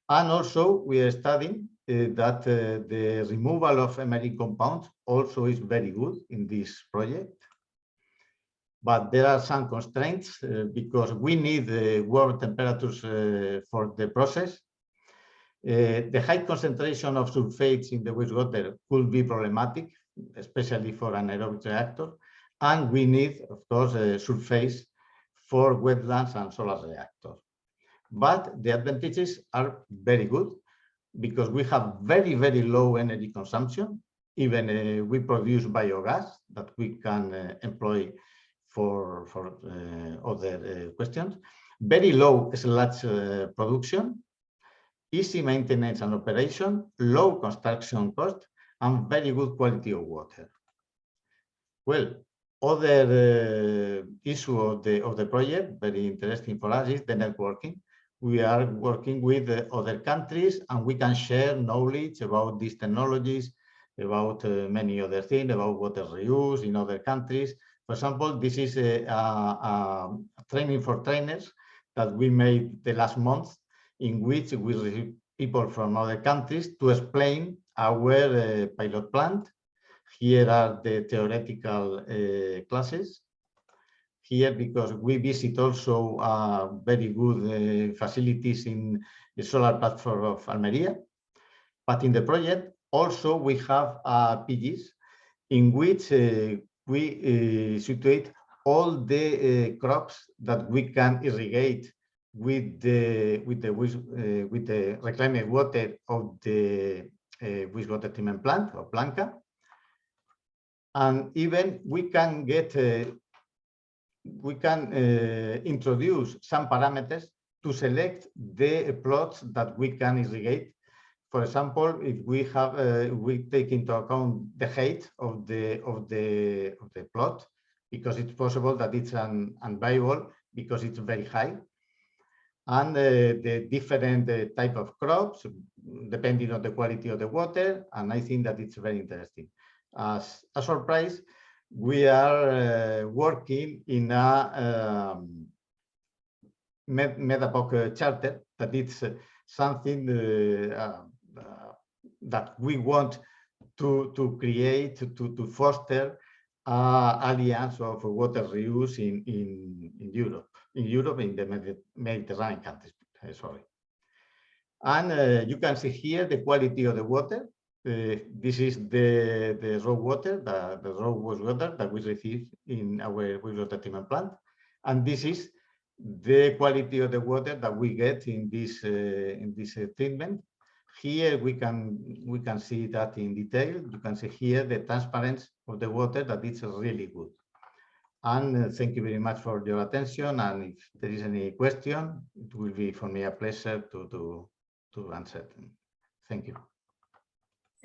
Speaker 7: And also we are studying that the removal of emerging compounds also is very good in this project. But there are some constraints because we need warm temperatures for the process. The high concentration of sulfates in the wastewater could be problematic, especially for an anaerobic reactor. And we need, of course, sulfates for wetlands and solar reactors. But the advantages are very good because we have very, very low energy consumption. Even we produce biogas that we can employ for other questions. Very low sludge production, easy maintenance and operation, low construction cost, and very good quality of water. Well, other issue of the project, very interesting for us, is the networking. We are working with other countries and we can share knowledge about these technologies, about many other things, about water reuse in other countries. For example, this is a training for trainers that we made the last month, in which we receive people from other countries to explain our pilot plant. Here are the theoretical classes. Here, because we visit also very good facilities in the solar platform of Almeria. But in the project, also we have PGs in which we situate all the crops that we can irrigate with the reclaimed water of the wastewater treatment plant or Blanca. And even we can get introduce some parameters to select the plots that we can irrigate. For example, if we have we take into account the height of the plot, because it's possible that it's unviable because it's very high, and the different type of crops depending on the quality of the water. And I think that it's very interesting. As a surprise, we are working in a MEDAPOC charter, that it's something that we want to create, to foster alliance of water reuse in Europe, in the Mediterranean countries, sorry. And you can see here the quality of the water. This is the raw water, the raw wastewater that we receive in our wastewater treatment plant. And this is the quality of the water that we get in this treatment. Here we can see that in detail. You can see here the transparency of the water, that it's really good. And thank you very much for your attention. And if there is any question, it will be for me a pleasure to answer them. Thank you.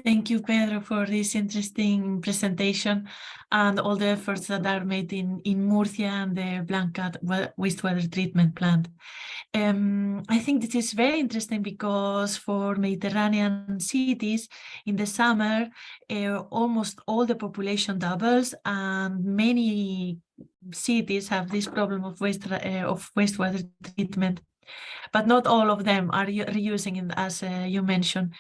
Speaker 6: Thank you, Pedro, for this interesting presentation and all the efforts that are made in Murcia and the Blanca wastewater treatment plant. I think this is very interesting because for Mediterranean cities in the summer, almost all the population doubles, and many cities have this problem of wastewater treatment, but not all of them are reusing it, as you mentioned.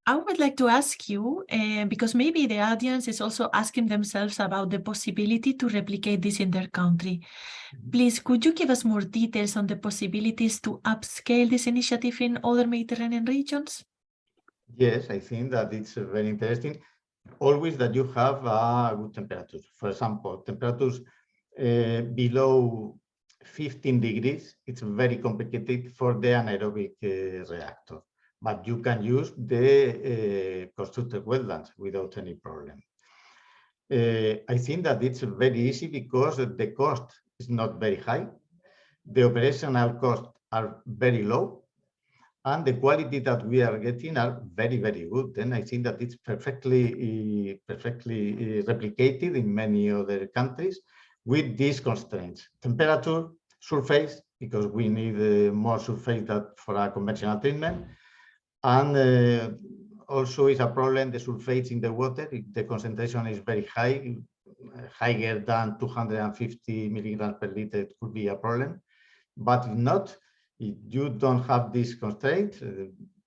Speaker 6: I would like to ask you, because maybe the audience is also asking themselves about the possibility to replicate this in their country. Please, could you give us more details on the possibilities to upscale this initiative in other Mediterranean regions?
Speaker 7: Yes, I think that it's very interesting. Always that you have good temperatures. For example, temperatures below 15 degrees, it's very complicated for the anaerobic reactor. But you can use the constructed wetlands without any problem. I think that it's very easy because the cost is not very high. The operational costs are very low, and the quality that we are getting are very, very good. Then I think that it's perfectly replicated in many other countries with these constraints: temperature, surface, because we need more surface than for a conventional treatment. And also is a problem, the sulfates in the water. If the concentration is very high, higher than 250 milligrams per liter, it could be a problem. But if not, if you don't have this constraint,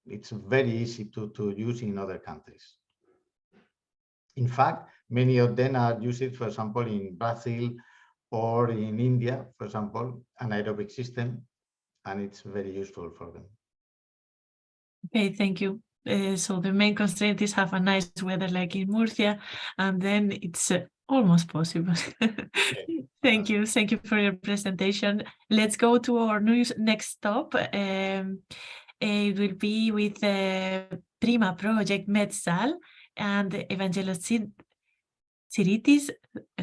Speaker 7: it's very easy to use in other countries. In fact, many of them are used, for example, in Brazil or in India, for example, anaerobic system, and it's very useful for them.
Speaker 6: Okay, thank you. So the main constraint is have a nice weather like in Murcia, and then it's almost possible. Thank you for your presentation. Let's go to our next stop. It will be with the PRIMA project MEDSAL and Evangelos Tsiritis.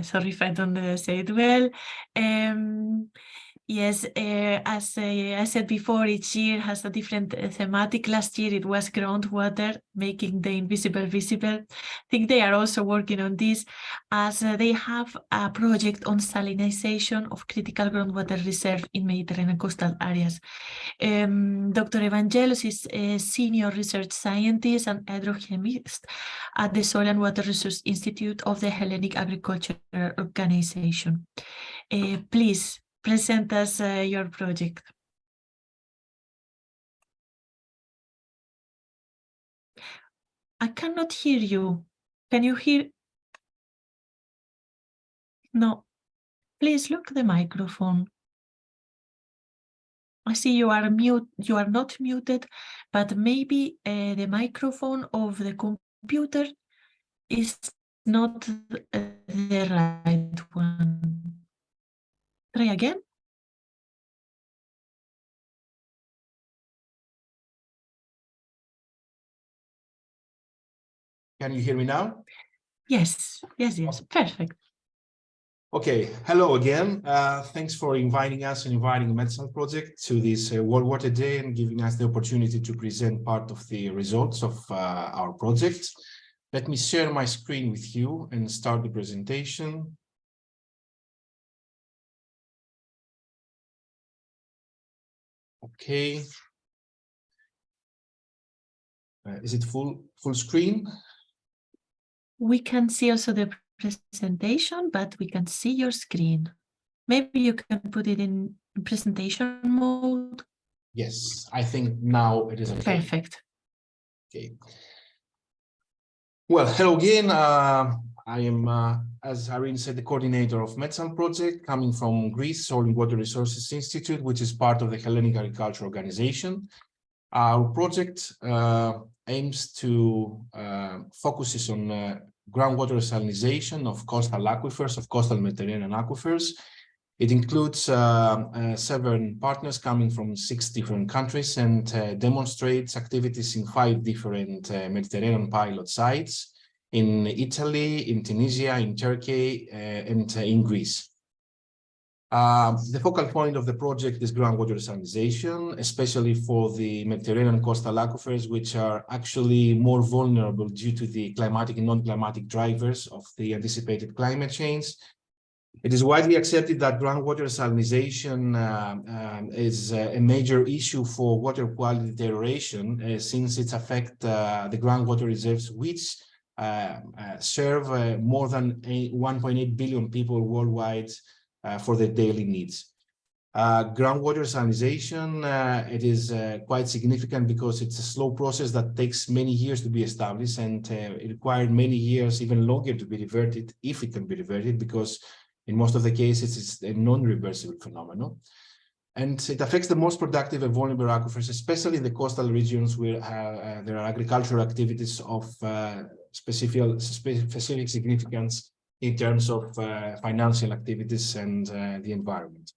Speaker 6: Sorry if I don't say it well. Yes, as I said before, each year has a different thematic. Last year it was groundwater, making the invisible visible. I think they are also working on this as they have a project on salinization of critical groundwater reserve in Mediterranean coastal areas. Dr. Evangelos is a senior research scientist and hydrochemist at the Soil and Water Resource Institute of the Hellenic Agricultural Organization. Please present us your project. I cannot hear you. Can you hear? No. Please look at the microphone. I see you are mute. You are not muted, but maybe the microphone of the computer is not the right one. Try again.
Speaker 8: Can you hear me now?
Speaker 6: Yes, perfect.
Speaker 8: Okay, hello again. Thanks for inviting us and inviting the MEDSAL project to this World Water Day and giving us the opportunity to present part of the results of our project. Let me share my screen with you and start the presentation. Okay. Is it full screen?
Speaker 6: We can see also the presentation, but we can see your screen. Maybe you can put it in presentation mode.
Speaker 8: Yes, I think now it is okay.
Speaker 6: Perfect.
Speaker 8: Okay. Well, hello again. I am, as Irene said, the coordinator of MEDSAL project coming from Greece, Soil and Water Resources Institute, which is part of the Hellenic Agriculture Organization. Our project aims to focuses on groundwater salinization of coastal aquifers, of coastal Mediterranean aquifers. It includes 7 partners coming from 6 different countries and demonstrates activities in 5 different Mediterranean pilot sites in Italy, in Tunisia, in Turkey, and in Greece. The focal point of the project is groundwater salinization, especially for the Mediterranean coastal aquifers, which are actually more vulnerable due to the climatic and non-climatic drivers of the anticipated climate change. It is widely accepted that groundwater salinization is a major issue for water quality deterioration, since it affects the groundwater reserves, which serve more than 1.8 billion people worldwide for their daily needs. Groundwater salinization, it is quite significant because it's a slow process that takes many years to be established, and it required many years, even longer, to be reverted, if it can be reverted, because in most of the cases it's a non-reversible phenomenon. And it affects the most productive and vulnerable aquifers, especially in the coastal regions where there are agricultural activities of specific significance in terms of financial activities and the environment.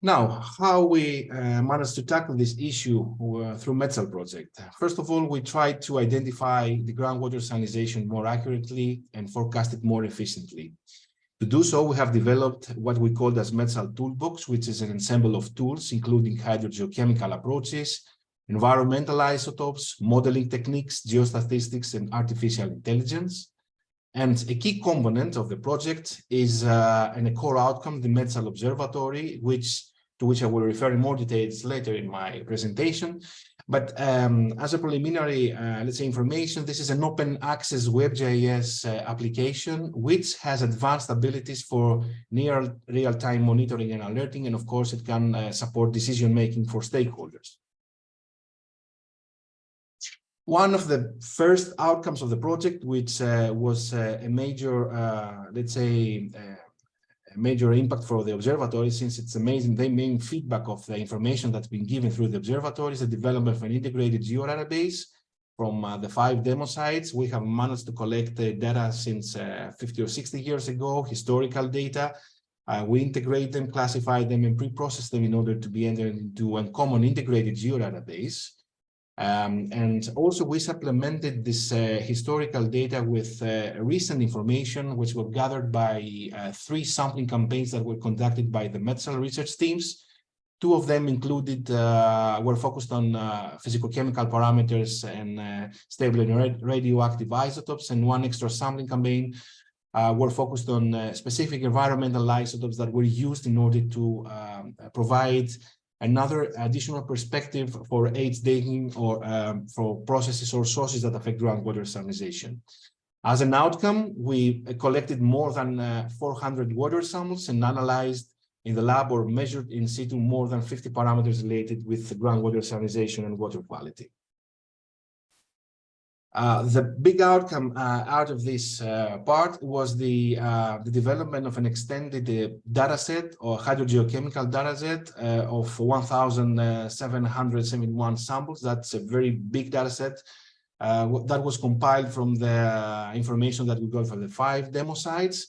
Speaker 8: Now, how we managed to tackle this issue through MEDSAL project. First of all, we tried to identify the groundwater salinization more accurately and forecast it more efficiently. To do so, we have developed what we call as MEDSAL Toolbox, which is an ensemble of tools, including hydrogeochemical approaches, environmental isotopes, modeling techniques, geostatistics, and artificial intelligence. And a key component of the project is and a core outcome, the MEDSAL Observatory, to which I will refer in more details later in my presentation, But as a preliminary, let's say, information, this is an open access WebGIS application, which has advanced abilities for near real-time monitoring and alerting. And of course, it can support decision-making for stakeholders. One of the first outcomes of the project, which was a major, let's say, a major impact for the observatory, since it's amazing, the main feedback of the information that's been given through the observatory is the development of an integrated geo-database from the 5 demo sites. We have managed to collect data since 50 or 60 years ago, historical data. We integrate them, classify them, and pre-process them in order to be entered into a common integrated geo-database. And also we supplemented this historical data with recent information, which were gathered by 3 sampling campaigns that were conducted by the MEDSAL research teams. 2 of them included, were focused on physicochemical parameters and stable and radioactive isotopes, and 1 extra sampling campaign were focused on specific environmental isotopes that were used in order to provide another additional perspective for age dating or for processes or sources that affect groundwater salinization. As an outcome, we collected more than 400 water samples and analyzed in the lab or measured in situ more than 50 parameters related with groundwater salinization and water quality. The big outcome out of this part was the development of an extended data set or hydrogeochemical data set of 1,771 samples. That's a very big data set that was compiled from the information that we got from the 5 demo sites.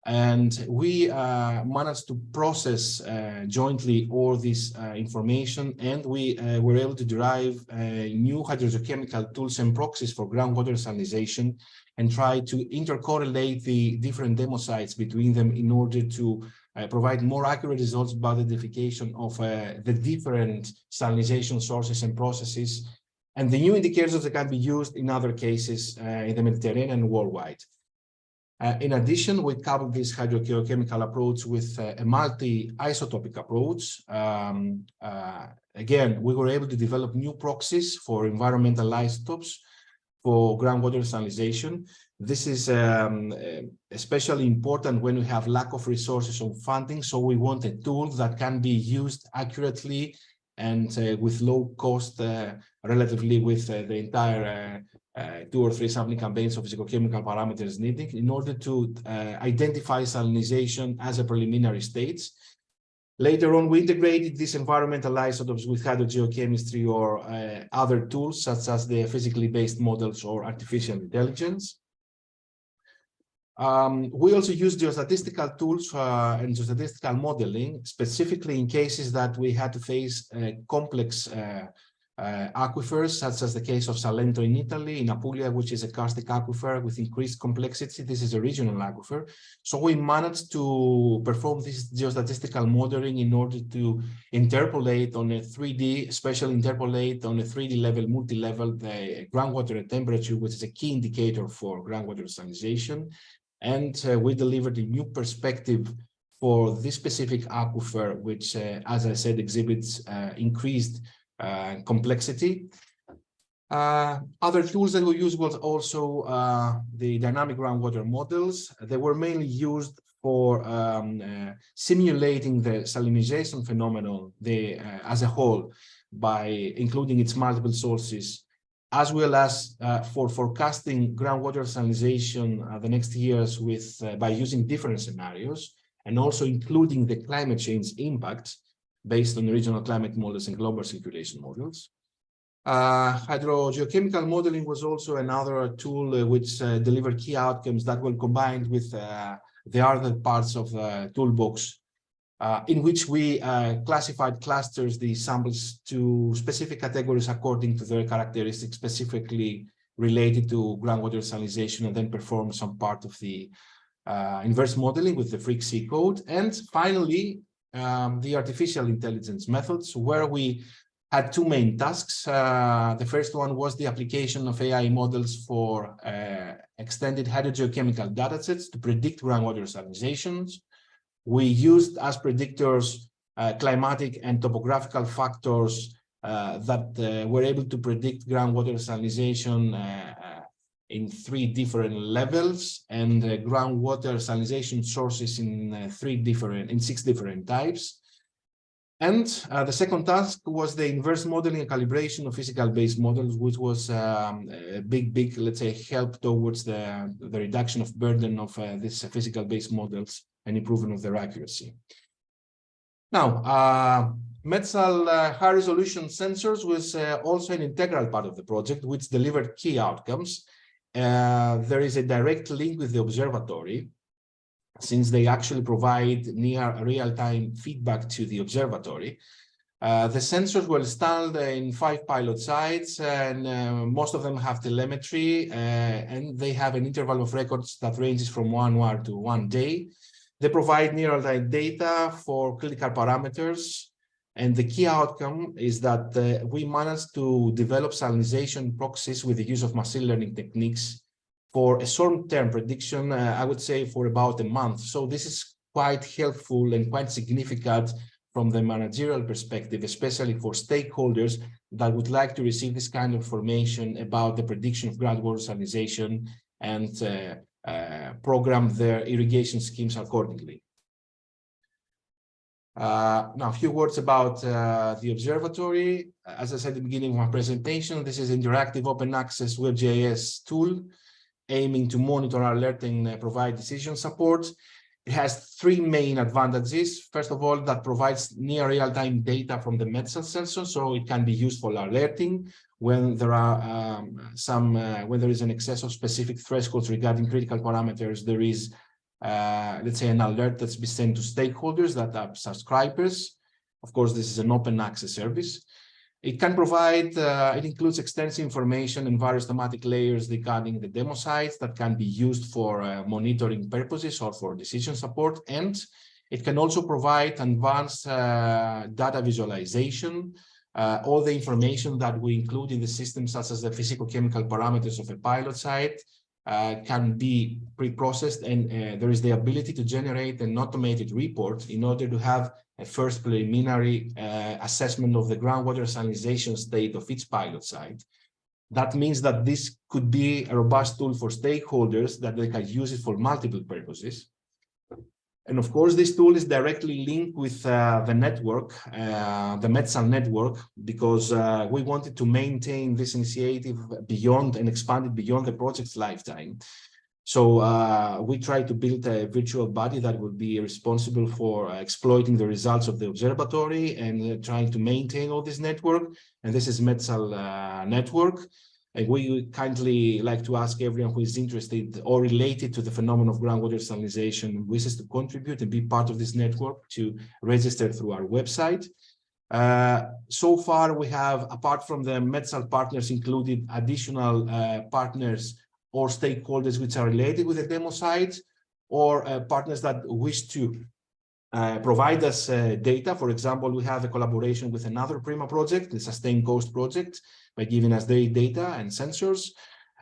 Speaker 8: And we managed to process jointly all this information, and we were able to derive new hydrogeochemical tools and proxies for groundwater salinization and try to intercorrelate the different demo sites between them in order to provide more accurate results about the identification of the different salinization sources and processes and the new indicators that can be used in other cases in the Mediterranean and worldwide. In addition, we coupled this hydrogeochemical approach with a multi-isotopic approach. Again, we were able to develop new proxies for environmental isotopes for groundwater salinization. This is especially important when we have lack of resources or funding. So we want a tool that can be used accurately and with low cost relatively with the entire 2 or 3 sampling campaigns of physicochemical parameters needed in order to identify salinization as a preliminary stage. Later on, we integrated these environmental isotopes with hydrogeochemistry or other tools, such as the physically based models or artificial intelligence. We also use geostatistical tools and geostatistical modeling, specifically in cases that we had to face complex aquifers, such as the case of Salento in Italy, in Apulia, which is a karstic aquifer with increased complexity. This is a regional aquifer. So we managed to perform this geostatistical modeling in order to interpolate on a 3D, especially interpolate on a 3D level, multi-level, the groundwater temperature, which is a key indicator for groundwater salinization. And we delivered a new perspective for this specific aquifer, which, as I said, exhibits increased complexity. Other tools that we used was also the dynamic groundwater models. They were mainly used for simulating the salinization phenomenon as a whole by including its multiple sources, as well as for forecasting groundwater salinization the next years with by using different scenarios, and also including the climate change impact based on regional climate models and global circulation models. Hydrogeochemical modeling was also another tool which delivered key outcomes that were combined with the other parts of the toolbox, in which we classified clusters, the samples, to specific categories according to their characteristics specifically related to groundwater salinization, and then performed some part of the inverse modeling with the Freak-C code. And finally, the artificial intelligence methods, where we had 2 main tasks. The first one was the application of AI models for extended hydrogeochemical datasets to predict groundwater salinizations. We used as predictors climatic and topographical factors that were able to predict groundwater salinization in 3 different levels and groundwater salinization sources in 6 different types. And the second task was the inverse modeling and calibration of physical-based models, which was a big, let's say, help towards the reduction of burden of these physical-based models and improvement of their accuracy. Now, MEDSAL high-resolution sensors was also an integral part of the project, which delivered key outcomes. There is a direct link with the observatory, since they actually provide near real-time feedback to the observatory. The sensors were installed in 5 pilot sites, and most of them have telemetry, and they have an interval of records that ranges from 1 hour to 1 day. They provide near real-time data for critical parameters. And the key outcome is that we managed to develop salinization proxies with the use of machine learning techniques for a short-term prediction, I would say for about a month. So this is quite helpful and quite significant from the managerial perspective, especially for stakeholders that would like to receive this kind of information about the prediction of groundwater salinization and program their irrigation schemes accordingly. Now, a few words about the observatory. As I said at the beginning of my presentation, this is an interactive open access WebGIS tool aiming to monitor, alert, and provide decision support. It has 3 main advantages. First of all, that provides near real-time data from the MEDSAL sensor, so it can be used for alerting when there are when there is an excess of specific thresholds regarding critical parameters. There is let's say an alert that's been sent to stakeholders that are subscribers. Of course, this is an open access service. It can provide, it includes extensive information and various thematic layers regarding the demo sites that can be used for monitoring purposes or for decision support. And it can also provide advanced data visualization. All the information that we include in the system, such as the physical-chemical parameters of a pilot site, can be pre-processed, and there is the ability to generate an automated report in order to have a first preliminary assessment of the groundwater salinization state of each pilot site. That means that this could be a robust tool for stakeholders that they can use it for multiple purposes. And of course, this tool is directly linked with the network, the MEDSAL network, because we wanted to maintain this initiative beyond and expand it beyond the project's lifetime. So we try to build a virtual body that will be responsible for exploiting the results of the observatory and trying to maintain all this network. And this is MEDSAL network. And we kindly like to ask everyone who is interested or related to the phenomenon of groundwater salinization and wishes to contribute and be part of this network to register through our website. So far, we have, apart from the MEDSAL partners, included additional partners or stakeholders which are related with the demo site, or partners that wish to provide us data. For example, we have a collaboration with another PRIMA project, the Sustained Coast project, by giving us their data and sensors.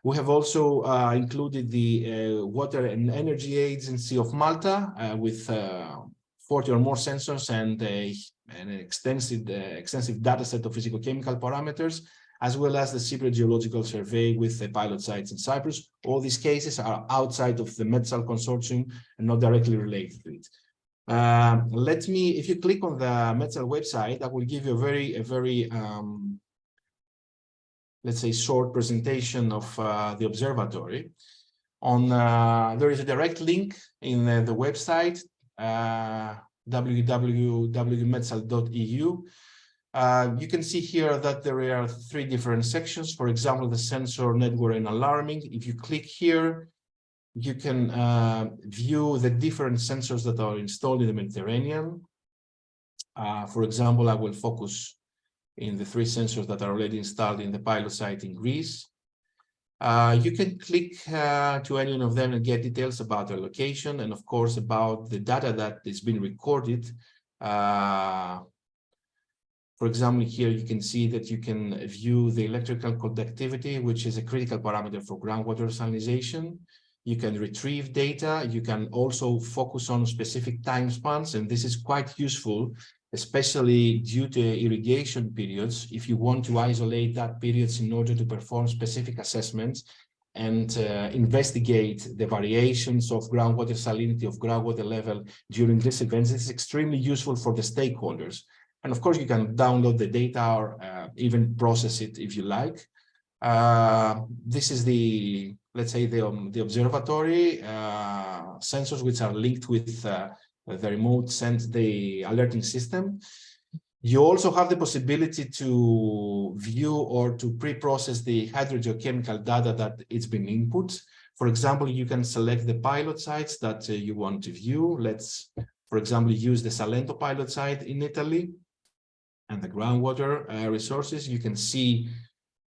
Speaker 8: We have also included the Water and Energy Agency of Malta with 40 or more sensors and an extensive data set of physical-chemical parameters, as well as the Cypriot Geological Survey with the pilot sites in Cyprus. All these cases are outside of the MEDSAL consortium and not directly related to it. If you click on the MEDSAL website, I will give you a very let's say, short presentation of the observatory. There is a direct link in the website, www.medsal.eu. You can see here that there are 3 different sections. For example, the sensor, network, and alarming. If you click here, you can view the different sensors that are installed in the Mediterranean. For example, I will focus in the 3 sensors that are already installed in the pilot site in Greece. You can click to any one of them and get details about their location and, of course, about the data that is being recorded. For example, here you can see that you can view the electrical conductivity, which is a critical parameter for groundwater salinization. You can retrieve data. You can also focus on specific time spans, and this is quite useful especially due to irrigation periods, if you want to isolate that periods in order to perform specific assessments and investigate the variations of groundwater salinity, of groundwater level during these events, it's extremely useful for the stakeholders. And of course, you can download the data or even process it if you like. This is the, let's say, the observatory sensors, which are linked with the remote the alerting system. You also have the possibility to view or to pre-process the hydrogeochemical data that it's been input. For example, you can select the pilot sites that you want to view. Let's, for example, use the Salento pilot site in Italy and the groundwater resources. You can see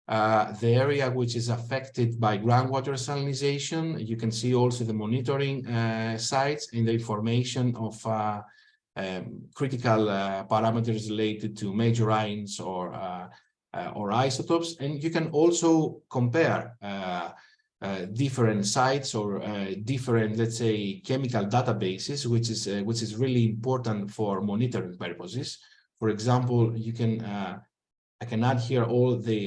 Speaker 8: the area which is affected by groundwater salinization. You can see also the monitoring sites and the information of critical parameters related to major ions or isotopes. And you can also compare different sites or different, let's say, chemical databases, which is really important for monitoring purposes. For example, you can I can add here all the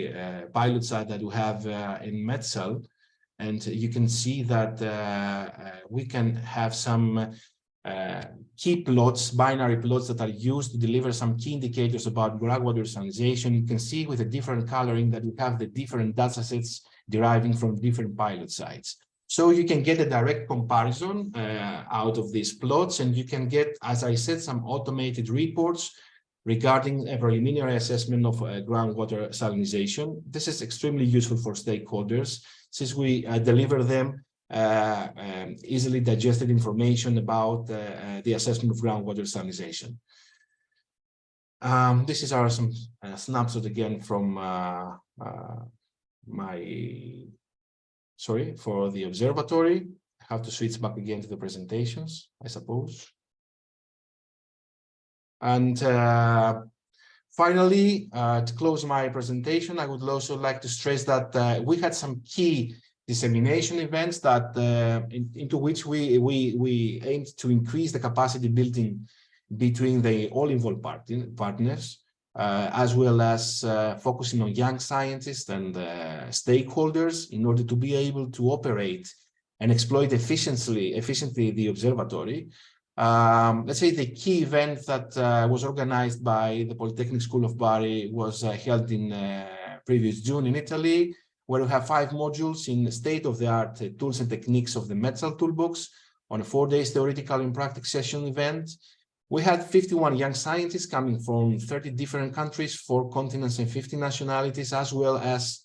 Speaker 8: pilot sites that we have in MEDSAL, and you can see that we can have some key plots, binary plots that are used to deliver some key indicators about groundwater salinization. You can see with a different coloring that we have the different data sets deriving from different pilot sites. So you can get a direct comparison out of these plots, and you can get, as I said, some automated reports regarding a preliminary assessment of groundwater salinization. This is extremely useful for stakeholders since we deliver them easily digested information about the assessment of groundwater salinization. This is some snapshot again from for the observatory. I have to switch back again to the presentations, I suppose. And finally, to close my presentation, I would also like to stress that we had some key dissemination events that into which we aimed to increase the capacity building between the all involved partners, as well as focusing on young scientists and stakeholders in order to be able to operate and exploit efficiently the observatory. Let's say the key event that was organized by the Polytechnic School of Bari was held in previous June in Italy, where we have 5 modules in state-of-the-art tools and techniques of the MEDSAL toolbox on a 4-day theoretical and practical session event. We had 51 young scientists coming from 30 different countries, 4 continents and 50 nationalities, as well as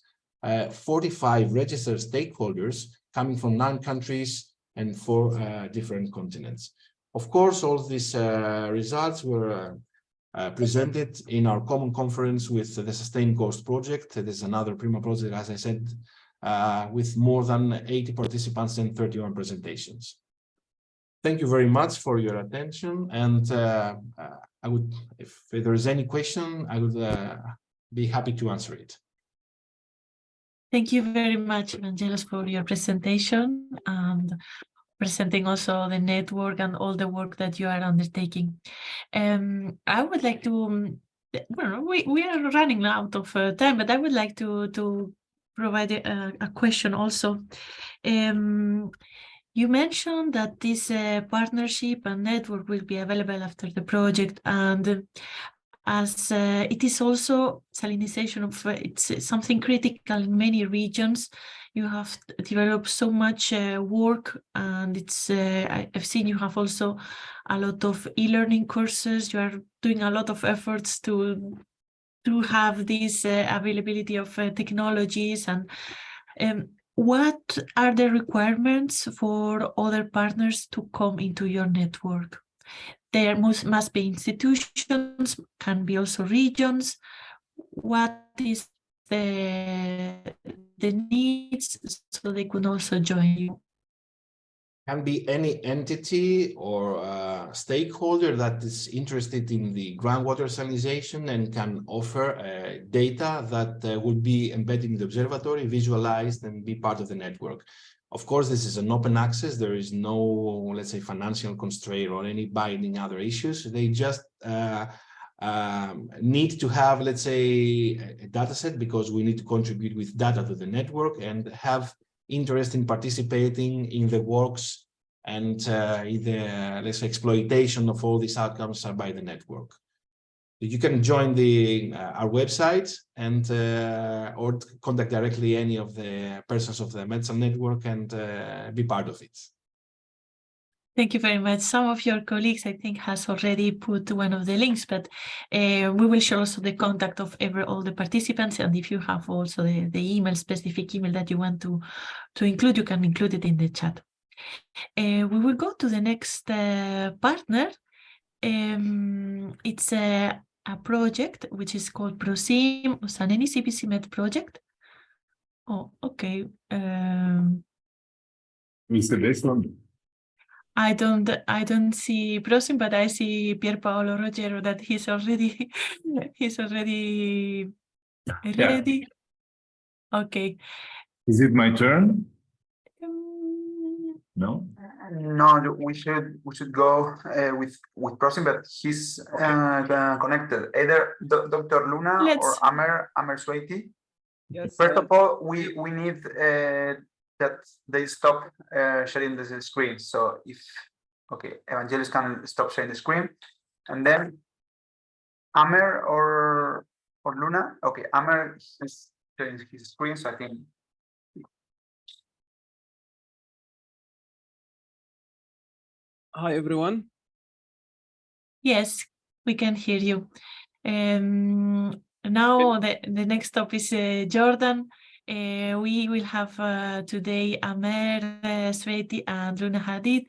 Speaker 8: 45 registered stakeholders coming from 9 countries and 4 different continents. Of course, all these results were presented in our common conference with the Sustained Coast project. There's another PRIMA project, as I said, with more than 80 participants and 31 presentations. Thank you very much for your attention. And I would, if there is any question, I would be happy to answer it.
Speaker 6: Thank you very much, Evangelos, for your presentation and presenting also the network and all the work that you are undertaking. I would like to, well, we are running out of time, but I would like to provide a question also. You mentioned that this partnership and network will be available after the project, and as it is also salinization of it's something critical in many regions. You have developed so much work, and it's I've seen you have also a lot of e-learning courses. You are doing a lot of efforts to have this availability of technologies. And what are the requirements for other partners to come into your network? There must be institutions, can be also regions. What is the needs so they could also join you?
Speaker 8: Can be any entity or stakeholder that is interested in the groundwater salinization and can offer data that will be embedded in the observatory, visualized, and be part of the network. Of course, this is an open access. There is no, let's say, financial constraint or any binding other issues. They just need to have, let's say, a data set because we need to contribute with data to the network and have interest in participating in the works and in the, let's say, exploitation of all these outcomes by the network. You can join our website and or contact directly any of the persons of the MEDSAL network and be part of it.
Speaker 6: Thank you very much. Some of your colleagues, I think, has already put one of the links, but we will share also the contact of all the participants. And if you have also the email, specific email that you want to include, you can include it in the chat. We will go to the next partner. It's a project which is called PROSIM. It's an ENI CBC MED project. Oh, okay.
Speaker 9: Is the best one?
Speaker 6: I don't see PROSIM, but I see Pier Paolo Rogero that he's already ready. Okay.
Speaker 9: Is it my turn? No.
Speaker 10: No, we should go with PROSIM, but he's connected. Either Dr. Luna or Amer Sweiti.
Speaker 11: Yes.
Speaker 10: First of all, we need that they stop sharing the screen. So if Evangelos can stop sharing the screen, and then Amer or Luna. Okay, Amer is sharing his screen, so I think.
Speaker 11: Hi, everyone.
Speaker 6: Yes, we can hear you. Now the next stop is Jordan. We will have today Amer Sweiti and Luna Hadid.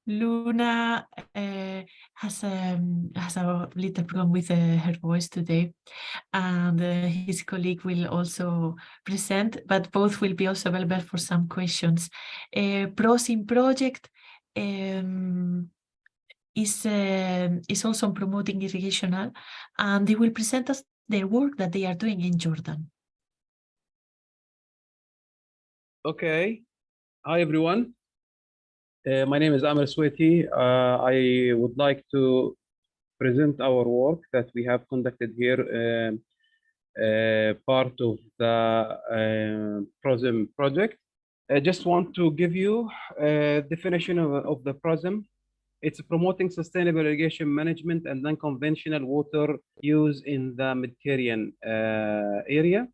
Speaker 6: Luna has a little problem with her voice today, and his colleague will also present, but both will be also available for some questions. PROSIM project is also promoting irrigational, and they will present us their work that they are doing in Jordan.
Speaker 11: Okay. Hi, everyone. My name is Amer Sweiti. I would like to present our work that we have conducted here, part of the PROSIM project. I just want to give you a definition of the PROSIM. It's promoting sustainable irrigation management and non-conventional water use in the Mediterranean area.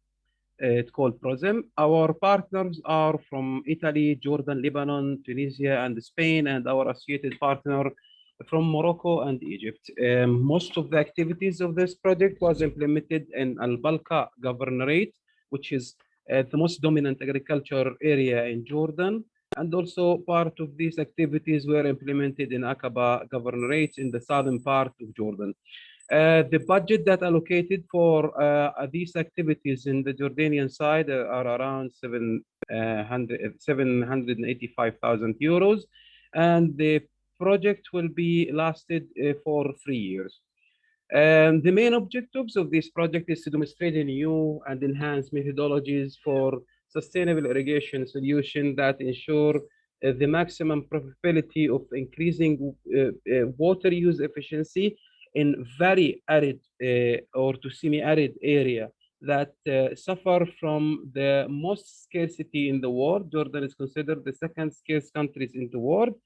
Speaker 11: It's called PROSIM. Our partners are from Italy, Jordan, Lebanon, Tunisia, and Spain, and our associated partner from Morocco and Egypt. Most of the activities of this project was implemented in Al-Balqa governorate, which is the most dominant agriculture area in Jordan. And also part of these activities were implemented in Aqaba governorate in the southern part of Jordan. The budget that allocated for these activities in the Jordanian side are around 785,000 euros, and the project will be lasted for 3 years. The main objectives of this project is to demonstrate new and enhanced methodologies for sustainable irrigation solution that ensure the maximum probability of increasing water use efficiency in very arid or to semi-arid area that suffer from the most scarcity in the world. Jordan is considered the second scarce countries in the world.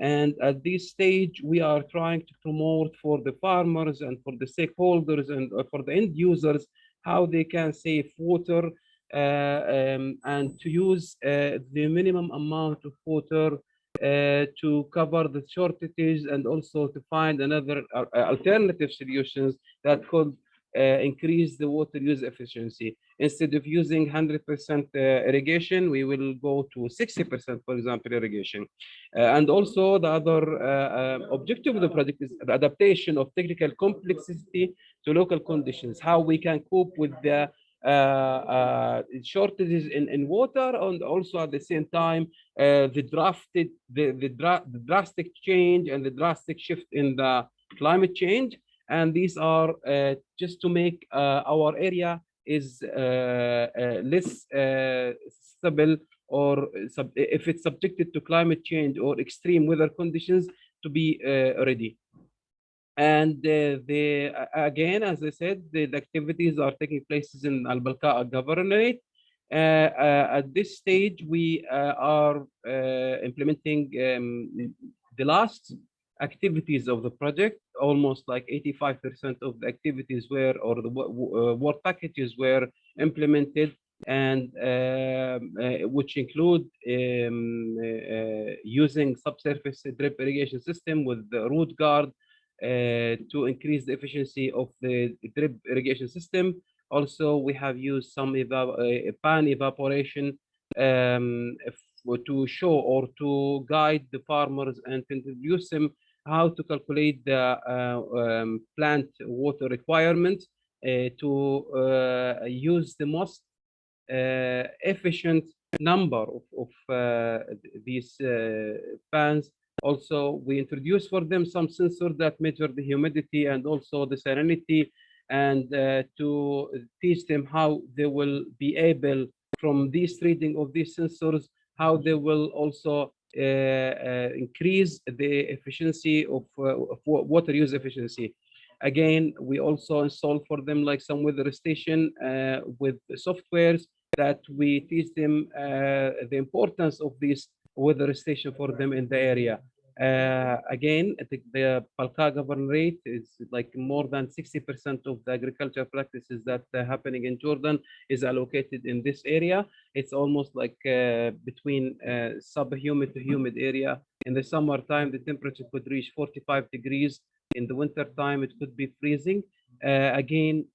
Speaker 11: And at this stage, we are trying to promote for the farmers and for the stakeholders and for the end users how they can save water and to use the minimum amount of water to cover the shortages and also to find another alternative solutions that could increase the water use efficiency. Instead of using 100% irrigation, we will go to 60%, for example, irrigation. And also the other objective of the project is the adaptation of technical complexity to local conditions, how we can cope with the shortages in water, and also at the same time the drastic change and the drastic shift in the climate change. And these are just to make our area is less stable, or if it's subjected to climate change or extreme weather conditions, to be ready. And again, as I said, the activities are taking place in Al Balqa Governorate. At this stage, we are implementing the last activities of the project. Almost like 85% of the activities were, or the work packages were implemented, and which include using subsurface drip irrigation system with the root guard to increase the efficiency of the drip irrigation system. Also, we have used some pan evaporation to show or to guide the farmers and to introduce them how to calculate the plant water requirement to use the most efficient number of these pans. Also, we introduced for them some sensors that measure the humidity and also the salinity, and to teach them how they will be able, from this reading of these sensors, how they will also increase the efficiency of water use efficiency. Again, we also installed for them like some weather station with softwares that we teach them the importance of this weather station for them in the area. Again, I think the Balqa Governorate is like more than 60% of the agricultural practices that are happening in Jordan is allocated in this area. It's almost like between subhumid to humid area. In the summertime, the temperature could reach 45 degrees. In the winter time, it could be freezing. Again,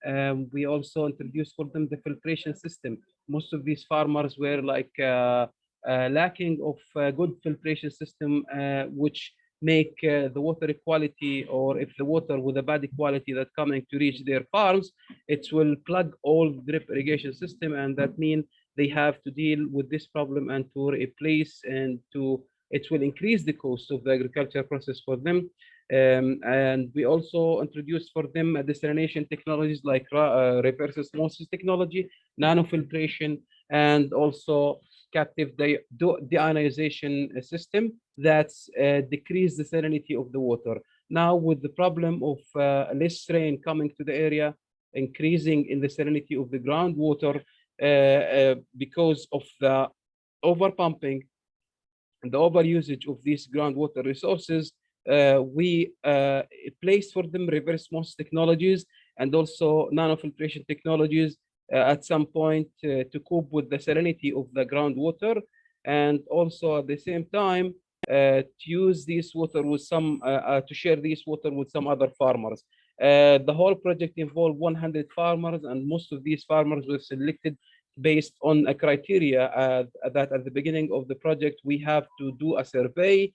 Speaker 11: we also introduced for them the filtration system. Most of these farmers were like lacking of good filtration system, which make the water quality, or if the water with a bad quality that coming to reach their farms, it will plug all drip irrigation system, and that means they have to deal with this problem and to replace, and it will increase the cost of the agriculture process for them. And we also introduced for them desalination technologies like reverse osmosis technology, nanofiltration, and also captive deionization system that's decrease the salinity of the water. Now, with the problem of less rain coming to the area, increasing in the salinity of the groundwater because of the overpumping and the overusage of these groundwater resources, we placed for them reverse osmosis technologies and also nanofiltration technologies at some point to cope with the salinity of the groundwater, and also at the same time to use this water with some to share this water with some other farmers. The whole project involved 100 farmers, and most of these farmers were selected based on a criteria that at the beginning of the project we have to do a survey.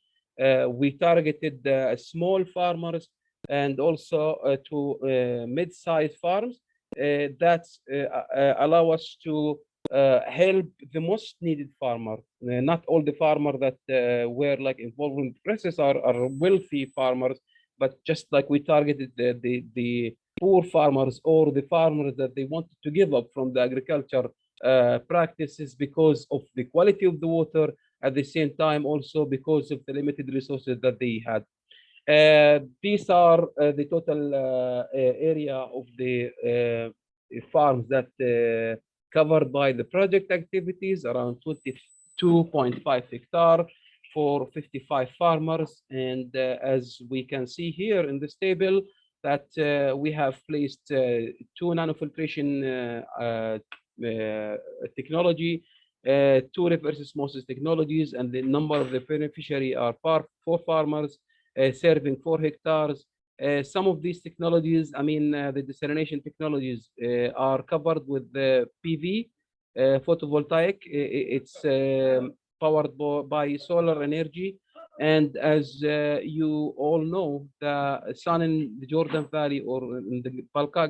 Speaker 11: We targeted small farmers and also to mid-sized farms that allow us to help the most needed farmer. Not all the farmers that were like involved in the process are wealthy farmers, but just like we targeted the poor farmers, or the farmers that they wanted to give up from the agriculture practices because of the quality of the water, at the same time also because of the limited resources that they had. These are the total area of the farms that covered by the project activities, around 22.5 hectares for 55 farmers. And as we can see here in this table, that we have placed 2 nanofiltration technology, 2 reverse osmosis technologies, and the number of the beneficiary are 4 farmers serving 4 hectares. Some of these technologies, I mean, the desalination technologies are covered with the PV, photovoltaic. It's powered by solar energy. And as you all know, the sun in the Jordan Valley or in the Balqa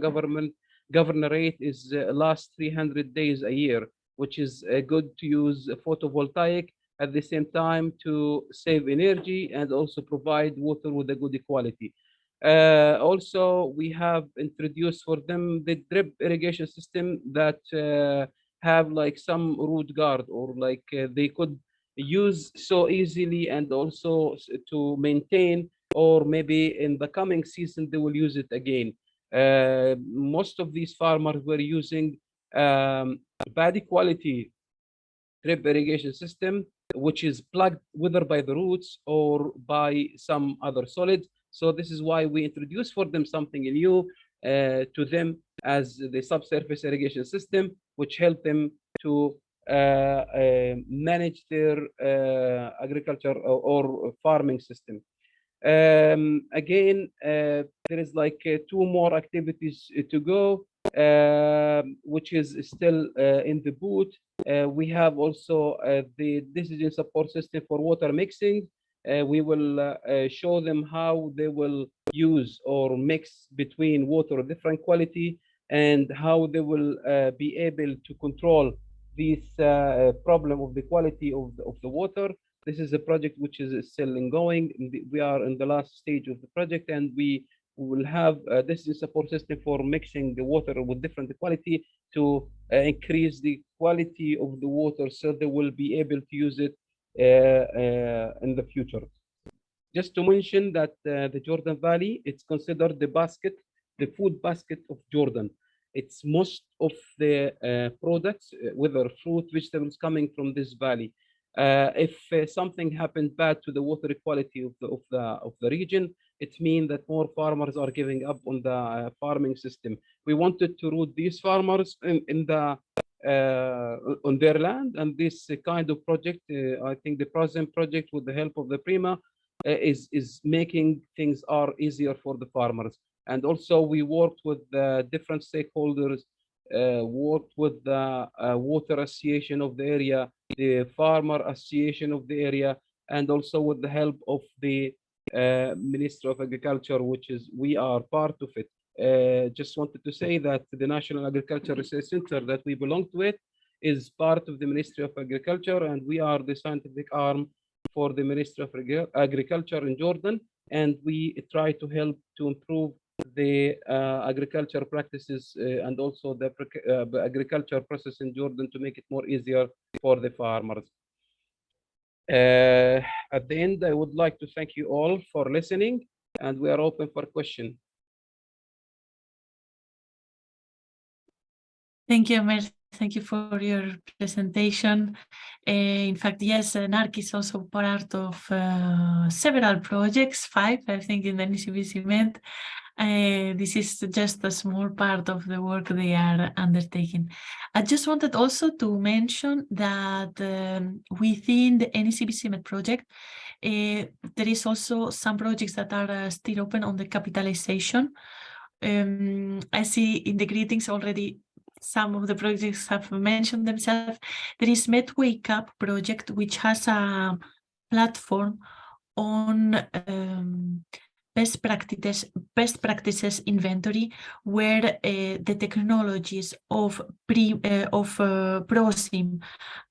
Speaker 11: governorate is last 300 days a year, which is good to use photovoltaic at the same time to save energy and also provide water with a good quality. Also, we have introduced for them the drip irrigation system that have like some root guard, or like they could use so easily, and also to maintain or maybe in the coming season they will use it again. Most of these farmers were using bad quality drip irrigation system, which is plugged whether by the roots or by some other solid. So this is why we introduced for them something new to them as the subsurface irrigation system, which help them to manage their agriculture or farming system. Again, there is like 2 more activities to go, which is still in the boot. We have also the decision support system for water mixing. We will show them how they will use or mix between water of different quality and how they will be able to control this problem of the quality of the water. This is a project which is still ongoing. We are in the last stage of the project, and we will have this is support system for mixing the water with different quality to increase the quality of the water, so they will be able to use it in the future. Just to mention that the Jordan Valley, it's considered the food basket of Jordan. It's most of the products, whether fruit, vegetables, coming from this valley. If something happened bad to the water quality of the region, it means that more farmers are giving up on the farming system. We wanted to root these farmers in the on their land, and this kind of project, I think the PROSIM project, with the help of the PRIMA, is making things are easier for the farmers. And also we worked with different stakeholders, worked with the water association of the area, the farmer association of the area, and also with the help of the Ministry of Agriculture, which is, we are part of it. Just wanted to say that the National Agriculture Research Center that we belong to it is part of the Ministry of Agriculture, and we are the scientific arm for the Ministry of Agriculture in Jordan, and we try to help to improve the agriculture practices and also the agriculture process in Jordan to make it more easier for the farmers. At the end, I would like to thank you all for listening, and we are open for questions.
Speaker 6: Thank you, Amer. Thank you for your presentation. In fact, yes, NARC is also part of several projects, 5, I think, in the ENI CBC MED. This is just a small part of the work they are undertaking. I just wanted also to mention that within the ENI CBC MED project, there is also some projects that are still open on the capitalization. I see in the greetings already some of the projects have mentioned themselves. There is MED-Wake-Up project, which has a platform on best practices inventory, where the technologies of PROSIM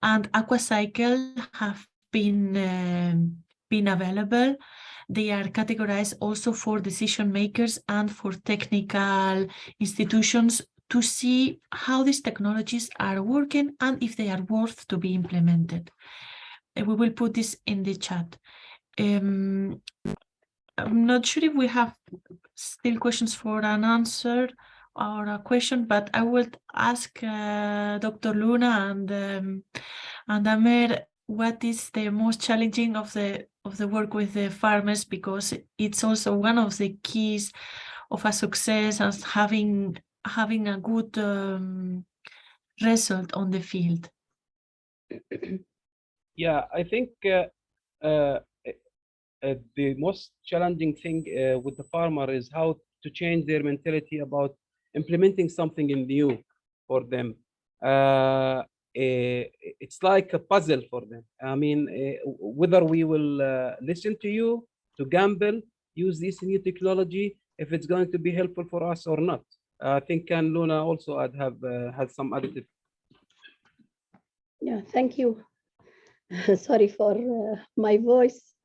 Speaker 6: and AQUACYCLE have been available. They are categorized also for decision makers and for technical institutions to see how these technologies are working and if they are worth to be implemented. We will put this in the chat. I'm not sure if we have still questions for an answer or a question, but I would ask Dr. Luna and Amer, what is the most challenging of the work with the farmers, because it's also one of the keys of a success as having a good result on the field.
Speaker 11: Yeah, I think the most challenging thing with the farmer is how to change their mentality about implementing something new for them. It's like a puzzle for them. I mean, whether we will listen to you, to gamble, use this new technology, if it's going to be helpful for us or not. I think can Luna also had some additive.
Speaker 12: Yeah, thank you. Sorry for my voice,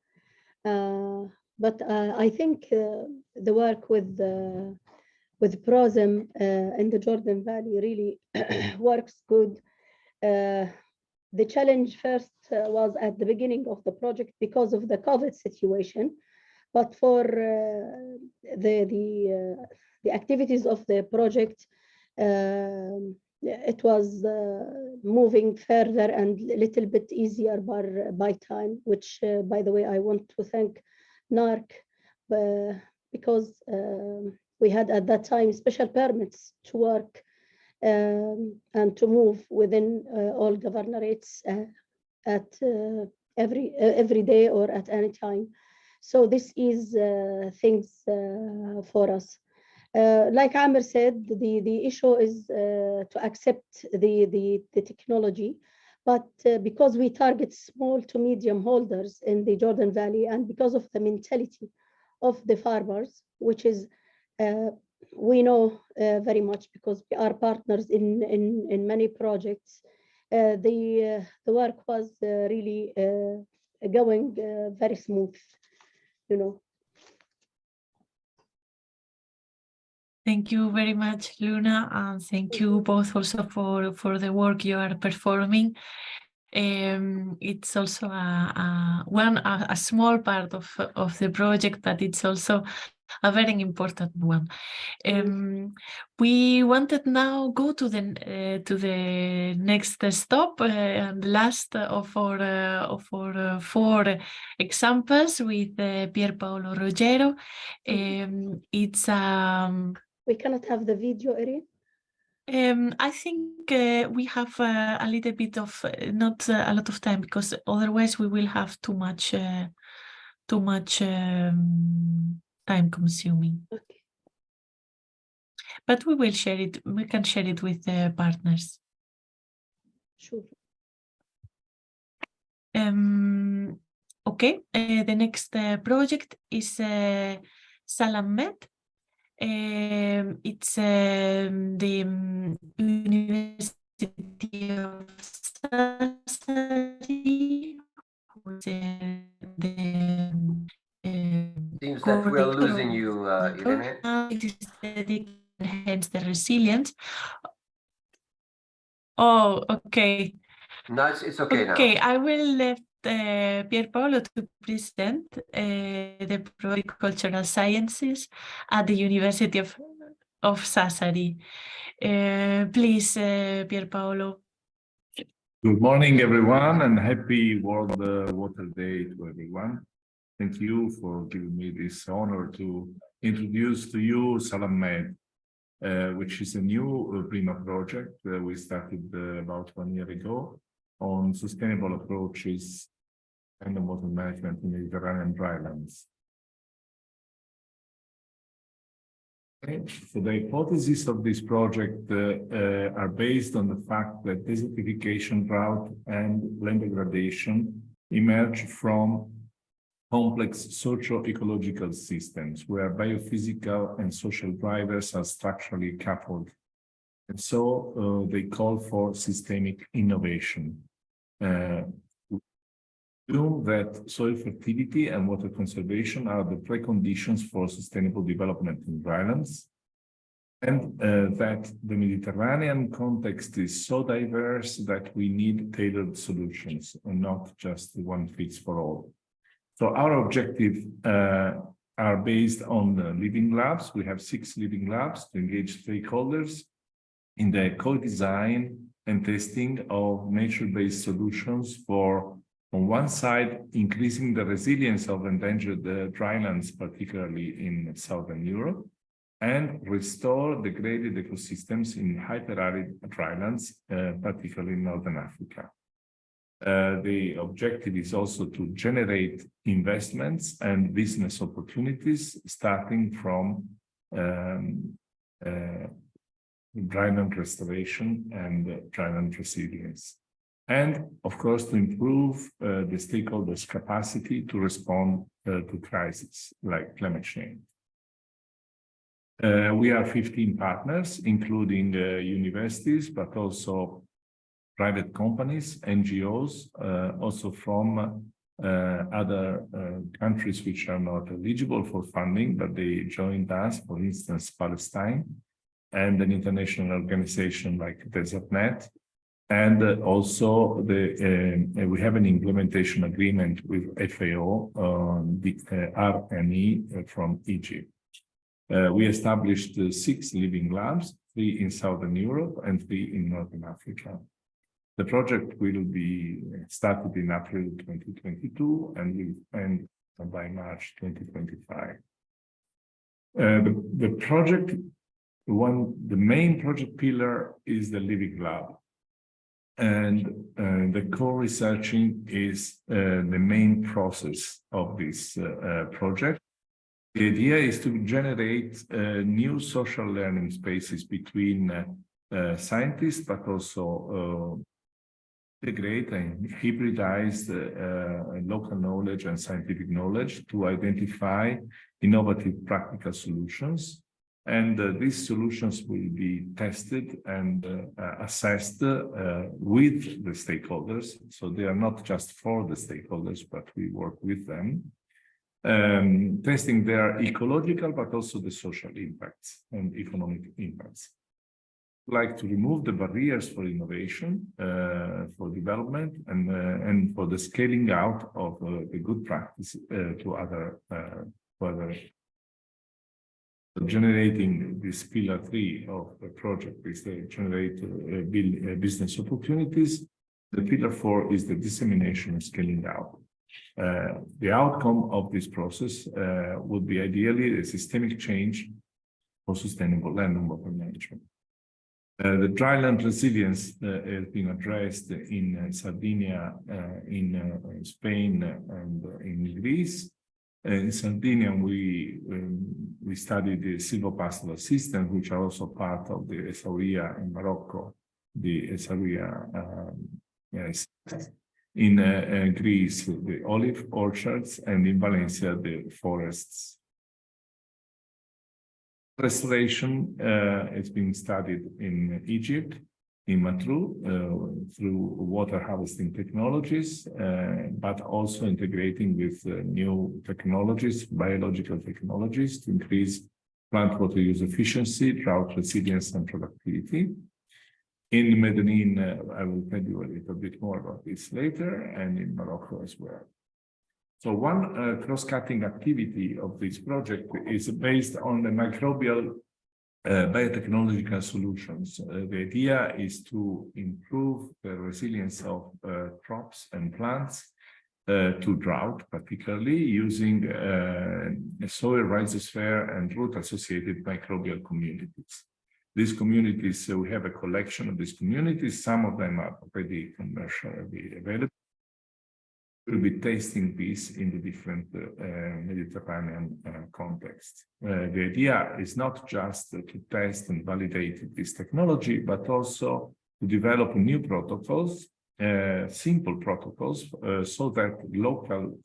Speaker 12: but I think the work with PROSIM in the Jordan Valley really works good. The challenge first was at the beginning of the project because of the COVID situation. but for the activities of the project, it was moving further and a little bit easier by time, which, by the way, I want to thank NARC because we had at that time special permits to work and to move within all governorates at every day or at any time. So this is things for us. Like Amr said, the issue is to accept the technology, but because we target small to medium holders in the Jordan Valley, and because of the mentality of the farmers, which is we know very much because we are partners in many projects. The work was really going very smooth, you know.
Speaker 6: Thank you very much, Luna, and thank you both also for the work you are performing. It's also a small part of the project, but it's also a very important one. We wanted now go to the next stop and last of our 4 examples with Pier Paolo Rogero. It's
Speaker 12: we cannot have the video, Erin.
Speaker 6: I think we have a little bit of not a lot of time, because otherwise we will have too much time consuming.
Speaker 12: Okay.
Speaker 6: But we will share it. We can share it with the partners.
Speaker 12: Sure.
Speaker 6: Okay. The next project is SALAM-Med. It's the University of Sassari.
Speaker 1: Seems that we are losing you, Irene.
Speaker 6: It is hence the resilience. Oh, okay.
Speaker 1: No, it's okay now.
Speaker 6: Okay, I will let Pier Paolo to present the project Cultural Sciences at the University of Sassari. Please, Pier Paolo.
Speaker 9: Good morning, everyone, and happy World Water Day to everyone. Thank you for giving me this honor to introduce to you SALAM-Med, which is a new PRIMA project we started about 1 year ago on sustainable approaches and water management in Mediterranean drylands. So the hypotheses of this project are based on the fact that desertification, drought, and land degradation emerge from complex socio-ecological systems where biophysical and social drivers are structurally coupled. And so they call for systemic innovation. That soil fertility and water conservation are the preconditions for sustainable development in drylands, and that the Mediterranean context is so diverse that we need tailored solutions and not just one fits for all. So our objectives are based on the living labs. We have 6 living labs to engage stakeholders in the co-design and testing of nature-based solutions for, on one side, increasing the resilience of endangered drylands, particularly in Southern Europe, and restore degraded ecosystems in hyper-arid drylands, particularly in Northern Africa. The objective is also to generate investments and business opportunities starting from dryland restoration and dryland resilience. And of course, to improve the stakeholders' capacity to respond to crises like climate change. We are 15 partners, including universities, but also private companies, NGOs, also from other countries which are not eligible for funding, but they joined us, for instance, Palestine, and an international organization like DesertNet, And also we have an implementation agreement with FAO on the RNE from Egypt. We established 6 living labs, 3 in Southern Europe and 3 in Northern Africa. The project will be started in April 2022 and will end by March 2025. The project, the main project pillar is the living lab. And the core researching is the main process of this project. The idea is to generate new social learning spaces between scientists, but also integrate and hybridize local knowledge and scientific knowledge to identify innovative practical solutions. And these solutions will be tested and assessed with the stakeholders. So they are not just for the stakeholders, but we work with them, testing their ecological, but also the social impacts and economic impacts. Like to remove the barriers for innovation, for development, and for the scaling out of the good practice to other. Generating this pillar 3 of the project is to generate business opportunities. The pillar 4 is the dissemination and scaling out. The outcome of this process would be ideally a systemic change for sustainable land and water management. The dryland resilience is being addressed in Sardinia, in Spain, and in Greece. In Sardinia, we studied the silvopastoral systems, which are also part of the Essaouira in Morocco, the Essaouira in Greece, the olive orchards, and in Valencia, the forests. Restoration is being studied in Egypt, in Matru, through water harvesting technologies, but also integrating with new technologies, biological technologies, to increase plant water use efficiency, drought resilience, and productivity. In Medellin, I will tell you a little bit more about this later, and in Morocco as well. So one cross-cutting activity of this project is based on the microbial biotechnological solutions. The idea is to improve the resilience of crops and plants to drought, particularly using soil rhizosphere and root-associated microbial communities. These communities, we have a collection of these communities. Some of them are already commercially available. We'll be testing this in the different Mediterranean contexts. The idea is not just to test and validate this technology, but also to develop new protocols, simple protocols, so that local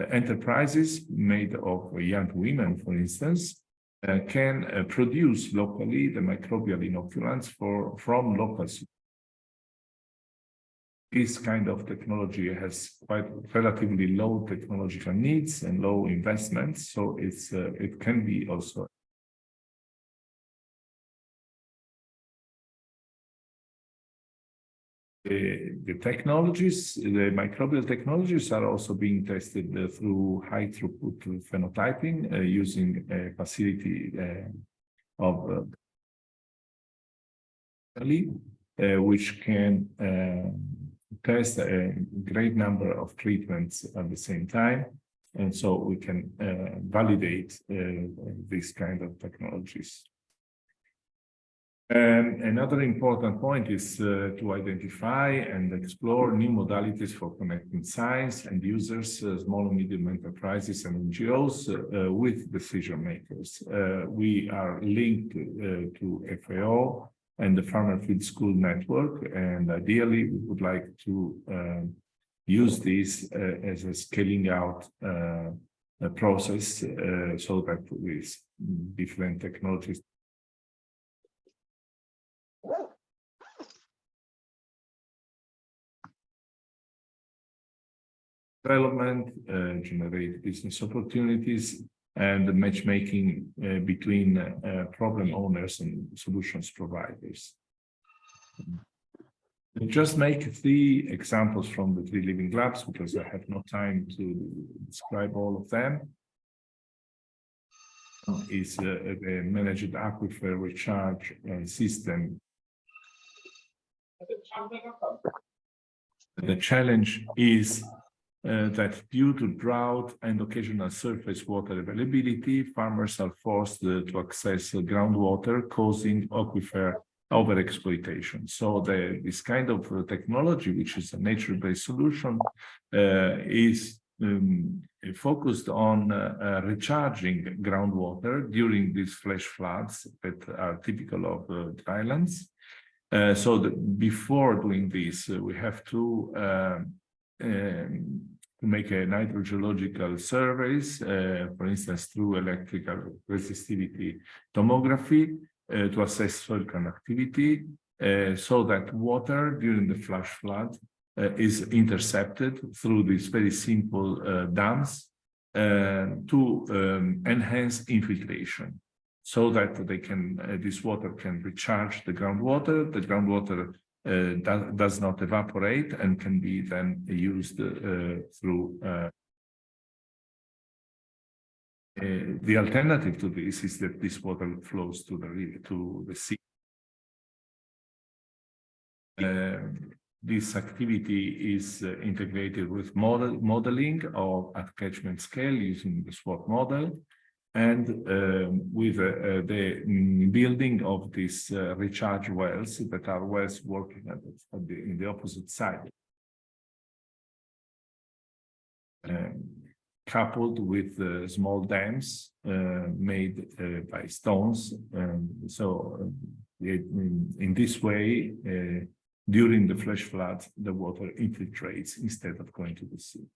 Speaker 9: enterprises made of young women, for instance, can produce locally the microbial inoculants from local. This kind of technology has quite relatively low technological needs and low investments, so it can be also the technologies, the microbial technologies are also being tested through high throughput phenotyping using a facility of which can test a great number of treatments at the same time, and so we can validate this kind of technologies. Another important point is to identify and explore new modalities for connecting science and users, small and medium enterprises and NGOs with decision makers. We are linked to FAO and the Farmer Field School Network, and ideally we would like to use this as a scaling out process so that with different technologies development, generate business opportunities, and the matchmaking between problem owners and solutions providers. I'll just make 3 examples from the 3 living labs because I have no time to describe all of them. Is a managed aquifer recharge system. The challenge is that due to drought and occasional surface water availability, farmers are forced to access groundwater, causing aquifer overexploitation. So this kind of technology, which is a nature-based solution, is focused on recharging groundwater during these flash floods that are typical of drylands. So before doing this, we have to make a hydrogeological surveys, for instance, through electrical resistivity tomography to assess soil conductivity, so that water during the flash flood is intercepted through these very simple dams to enhance infiltration, so that they can this water can recharge the groundwater. The groundwater does not evaporate and can be then used through. The alternative to this is that this water flows to the river, to the sea. This activity is integrated with modeling of at catchment scale using the SWOT model, and with the building of these recharge wells that are wells working in the opposite side, coupled with small dams made by stones. So in this way, during the flash flood, the water infiltrates instead of going to the sea.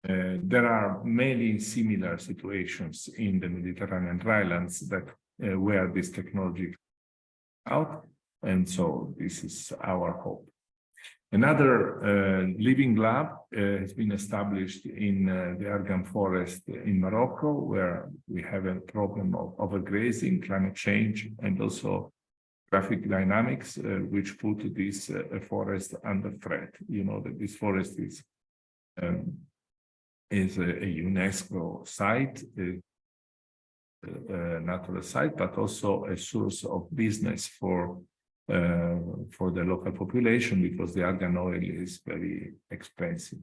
Speaker 9: There are many similar situations in the Mediterranean drylands that where this technology out, and so this is our hope. Another living lab has been established in the Argan forest in Morocco, where we have a problem of overgrazing, climate change, and also traffic dynamics, which put this forest under threat. You know that this forest is a UNESCO site, a natural site, but also a source of business for the local population, because the argan oil is very expensive.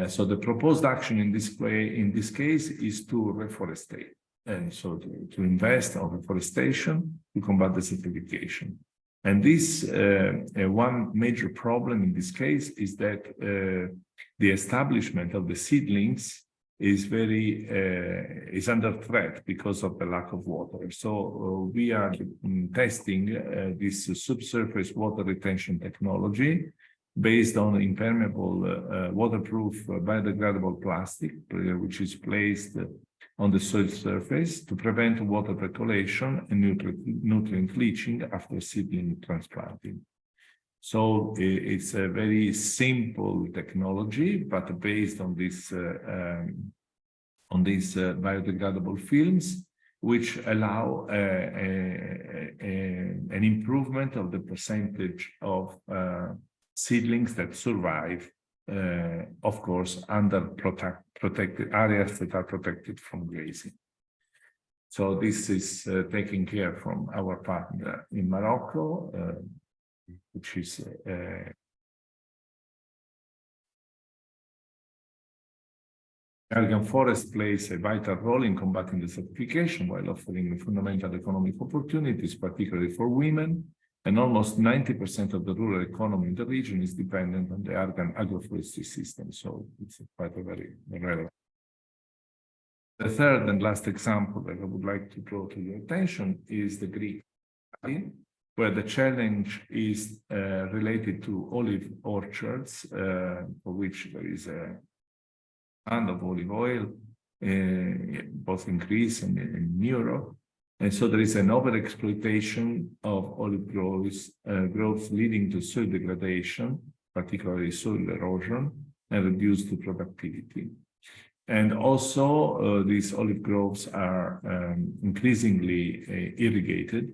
Speaker 9: So the proposed action in this case is to reforestate, and so to invest on reforestation to combat desertification. And this one major problem in this case is that the establishment of the seedlings is under threat because of the lack of water. So we are testing this subsurface water retention technology based on impermeable, waterproof, biodegradable plastic, which is placed on the soil surface to prevent water percolation and nutrient leaching after seedling transplanting. So it's a very simple technology, but based on these biodegradable films, which allow an improvement of the percentage of seedlings that survive, of course, under protected areas that are protected from grazing. So this is taken care from our partner in Morocco, which is Argan forest plays a vital role in combating desertification while offering fundamental economic opportunities, particularly for women. And almost 90% of the rural economy in the region is dependent on the Argan agroforestry system. So it's quite a very relevant. The third and last example that I would like to draw to your attention is the Greek valley, where the challenge is related to olive orchards, for which there is a demand of olive oil, both in Greece and in Europe. And so there is an overexploitation of olive groves leading to soil degradation, particularly soil erosion, and reduced productivity. And also these olive groves are increasingly irrigated,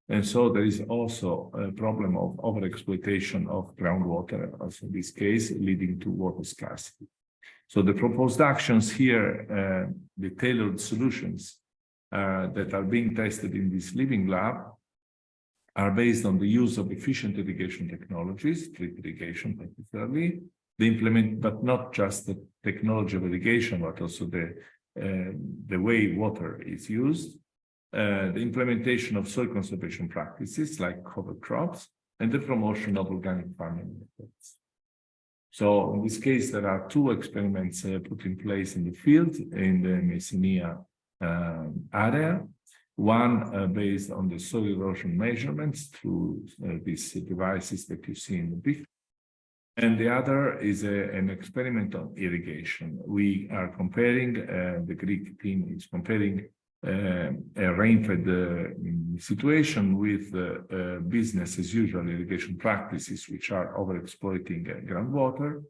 Speaker 9: And so there is also a problem of overexploitation of groundwater, also in this case, leading to water scarcity. So the proposed actions here, the tailored solutions that are being tested in this living lab are based on the use of efficient irrigation technologies, drip irrigation particularly, but not just the technology of irrigation, but also the way water is used, the implementation of soil conservation practices like cover crops, and the promotion of organic farming methods. So in this case, there are two experiments put in place in the field in the Messina area. One based on the soil erosion measurements through these devices that you see in the picture. And the other is an experiment on irrigation. We are comparing, the Greek team is comparing a rain-fed situation with business as usual irrigation practices, which are overexploiting groundwater,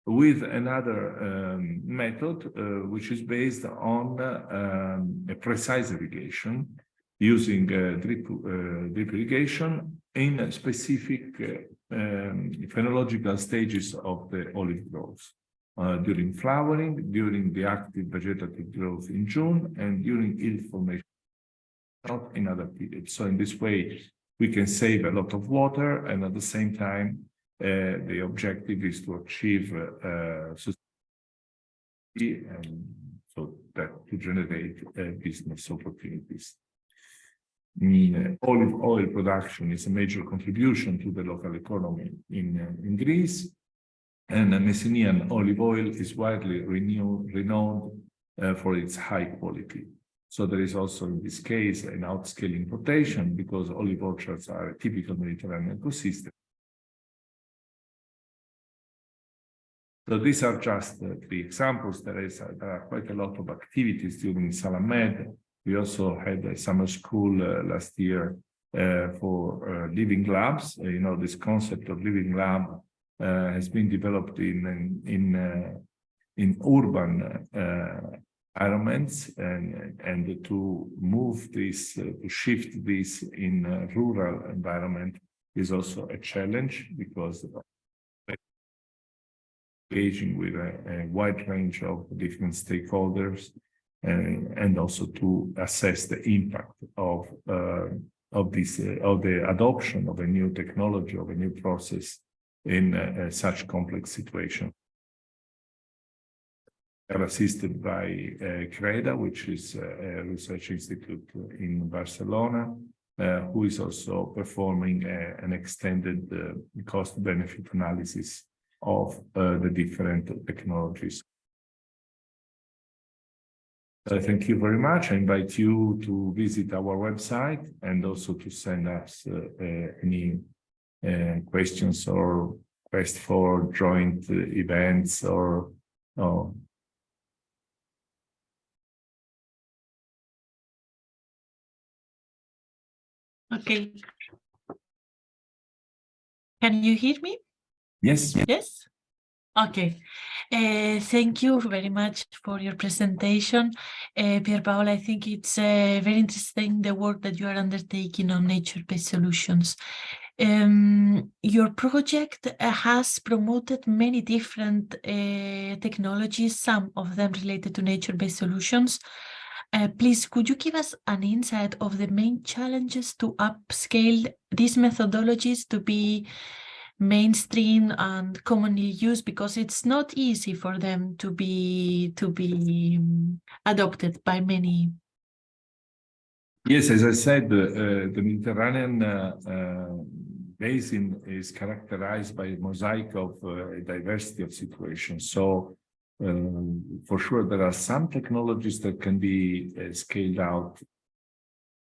Speaker 9: with another method, which is based on a precise irrigation using drip irrigation in specific phenological stages of the olive growth. During flowering, during the active vegetative growth in June, and during yield formation, not in other periods. So in this way, we can save a lot of water, and at the same time, the objective is to achieve sustainability, and so that to generate business opportunities. Olive oil production is a major contribution to the local economy in Greece. And Messinian olive oil is widely renowned for its high quality. So there is also in this case an outscaling potential because olive orchards are a typical Mediterranean ecosystem. So these are just three examples. There are quite a lot of activities during SALAM-Med. We also had a summer school last year for living labs. This concept of living lab has been developed in urban environments, and to move this, to shift this in a rural environment is also a challenge because engaging with a wide range of different stakeholders, and also to assess the impact of the adoption of a new technology, of a new process in such complex situation. We are assisted by CREDA, which is a research institute in Barcelona, who is also performing an extended cost-benefit analysis of the different technologies. Thank you very much. I invite you to visit our website and also to send us any questions or requests for joint events or
Speaker 6: Okay. Can you hear me?
Speaker 9: Yes.
Speaker 6: Yes. Okay. Thank you very much for your presentation. Pier Paolo, I think it's very interesting the work that you are undertaking on nature-based solutions. Your project has promoted many different technologies, some of them related to nature-based solutions. Please, could you give us an insight of the main challenges to upscale these methodologies to be mainstream and commonly used, because it's not easy for them to be adopted by many?
Speaker 9: Yes, as I said, the Mediterranean basin is characterized by a mosaic of a diversity of situations. So for sure, there are some technologies that can be scaled out.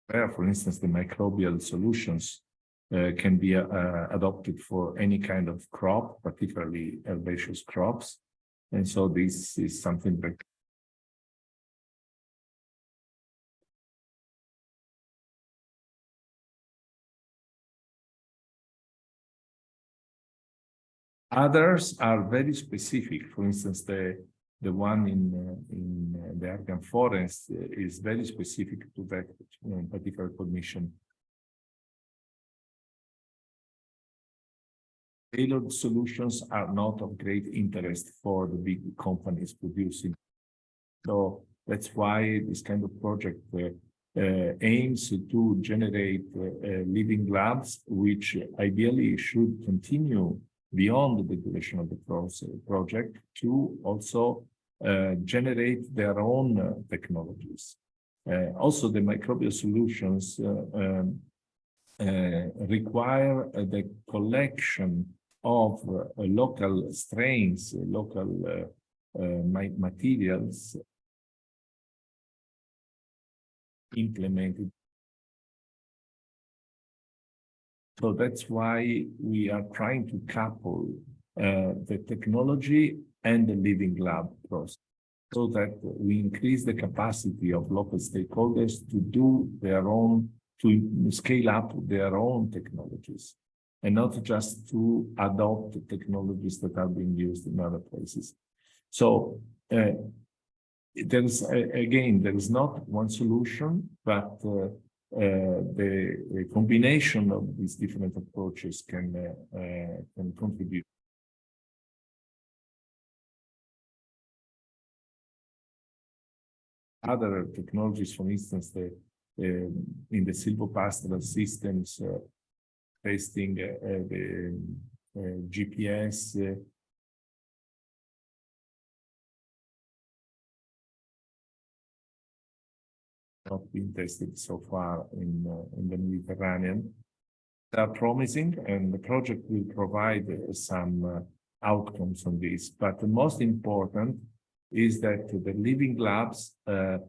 Speaker 9: For instance, the microbial solutions can be adopted for any kind of crop, particularly herbaceous crops. And so this is something that others are very specific. For instance, the one in the Argan forest is very specific to that particular condition. Tailored solutions are not of great interest for the big companies producing. So that's why this kind of project aims to generate living labs, which ideally should continue beyond the duration of the project to also generate their own technologies. Also, the microbial solutions require the collection of local strains, local materials implemented. So that's why we are trying to couple the technology and the living lab process, so that we increase the capacity of local stakeholders to do their own, to scale up their own technologies, and not just to adopt technologies that are being used in other places. So there is, again, there is not one solution, but the combination of these different approaches can contribute. Other technologies, for instance, in the silvopastoral systems, testing the GPS, not been tested so far in the Mediterranean. They are promising, and the project will provide some outcomes on this. But the most important is that the living labs, the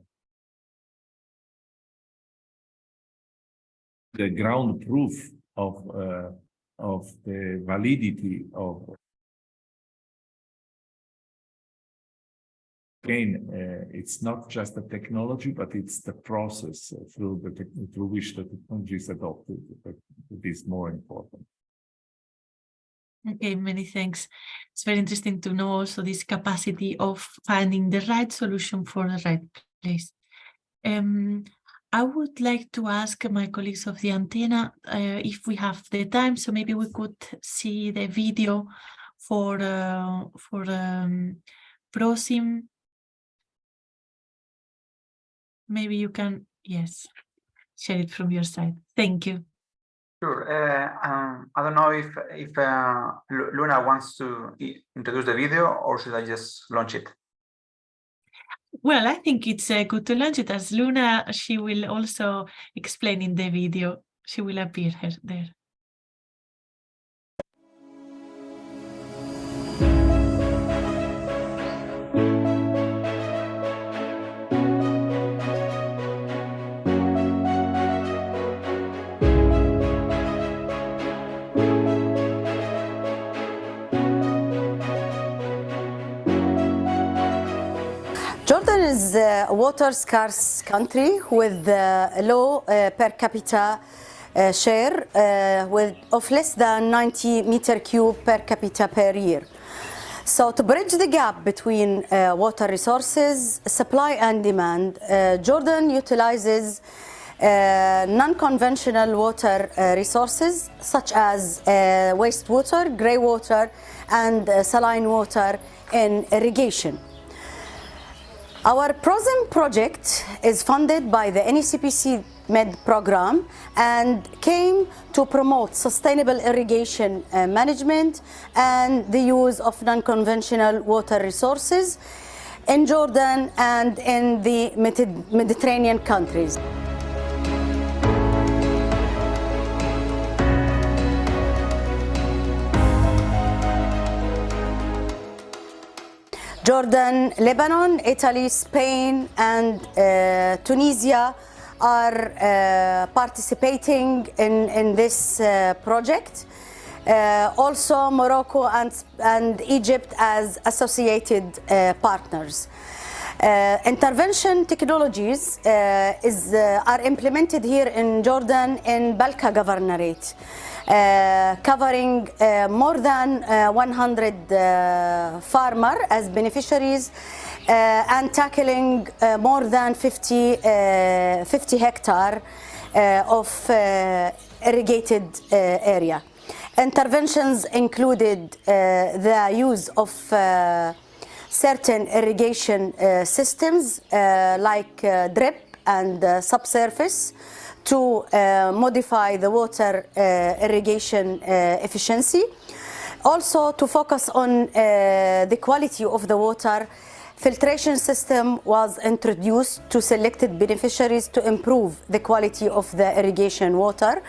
Speaker 9: ground proof of the validity of. Again, it's not just the technology, but it's the process through which the technology is adopted that is more important.
Speaker 6: Okay, many thanks. It's very interesting to know also this capacity of finding the right solution for the right place. I would like to ask my colleagues of the antenna if we have the time, so maybe we could see the video for PROSIM. Maybe you can, yes, share it from your side. Thank you.
Speaker 10: Sure. I don't know if Luna wants to introduce the video, or should I just launch it?
Speaker 6: Well, I think it's good to launch it, as Luna, she will also explain in the video. She will appear there.
Speaker 13: Jordan is a water-scarce country with a low per capita share of less than 90 meter cube per capita per year. So to bridge the gap between water resources, supply and demand, Jordan utilizes non-conventional water resources such as wastewater, grey water and saline water in irrigation. Our PROSIM project is funded by the ENI CBC MED program and came to promote sustainable irrigation management and the use of non-conventional water resources in Jordan and in the Mediterranean countries. Jordan, Lebanon, Italy, Spain, and Tunisia are participating in this project. Also, Morocco and Egypt as associated partners. Intervention technologies are implemented here in Jordan in Balka Governorate. Covering more than 100 farmers as beneficiaries and tackling more than 50 hectares of irrigated area. Interventions included the use of certain irrigation systems like drip and subsurface to modify the water irrigation efficiency. Also to focus on the quality of the water, filtration system was introduced to selected beneficiaries to improve the quality of the irrigation water.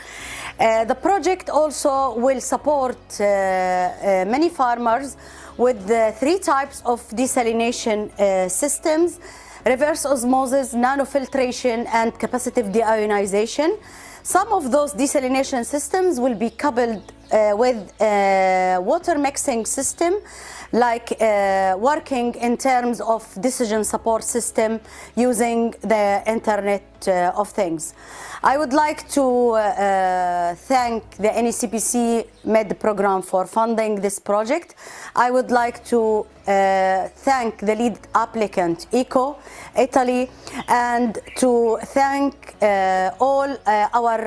Speaker 13: The project also will support many farmers with 3 types of desalination systems: reverse osmosis, nanofiltration, and capacitive deionization. Some of those desalination systems will be coupled with a water mixing system, like working in terms of decision support system using the Internet of Things. I would like to thank the ENI CBC MED program for funding this project. I would like to thank the lead applicant, ECO, Italy, and to thank all our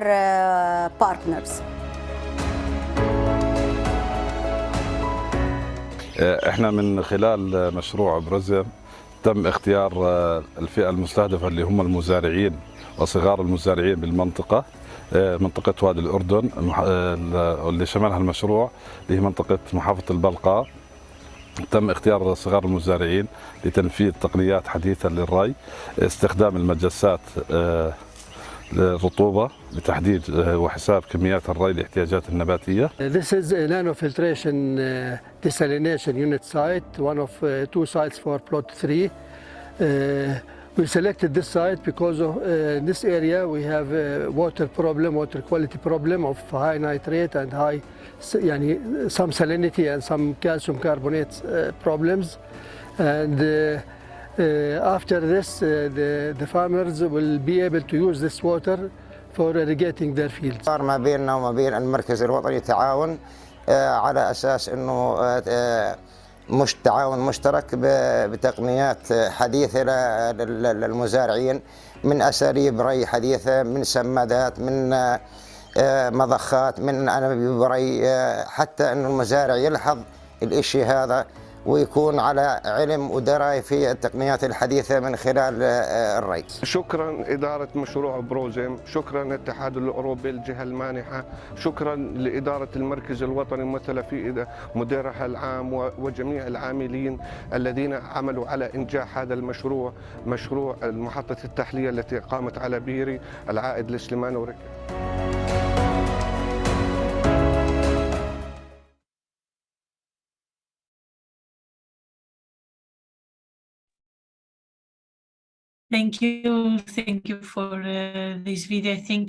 Speaker 13: partners.
Speaker 14: احنا من خلال مشروع بروزيم تم اختيار الفئة المستهدفة اللي هم المزارعين وصغار المزارعين بالمنطقة، منطقة وادي الأردن اللي شملها المشروع اللي هي منطقة محافظة البلقاء. تم اختيار صغار المزارعين لتنفيذ تقنيات حديثة للري، استخدام المجسات للرطوبة لتحديد وحساب كميات الري لاحتياجات النباتية.
Speaker 15: This is a nanofiltration desalination unit site, one of 2 sites for plot 3. We selected this site because of in this area we have a water problem, water quality problem of high nitrate and high, some salinity and some calcium carbonate problems. And after this, the farmers will be able to use this water for irrigating their fields.
Speaker 16: صار ما بيننا وما بين المركز الوطني تعاون على أساس إنه مش تعاون مشترك بتقنيات حديثة للمزارعين، من أساليب ري حديثة، من سمادات، من مضخات، من أنابيب ري، حتى إنه المزارع يلحظ الإشي هذا ويكون على علم ودراية في التقنيات الحديثة من خلال الري.
Speaker 17: شكرا إدارة مشروع بروزيم، شكرا الاتحاد الأوروبي الجهة المانحة، شكرا لإدارة المركز الوطني الممثلة في مديرها العام وجميع العاملين الذين عملوا على إنجاح هذا المشروع، مشروع محطة التحلية التي قامت على بيري العائد لسليمان وركب.
Speaker 6: Thank you for this video. I think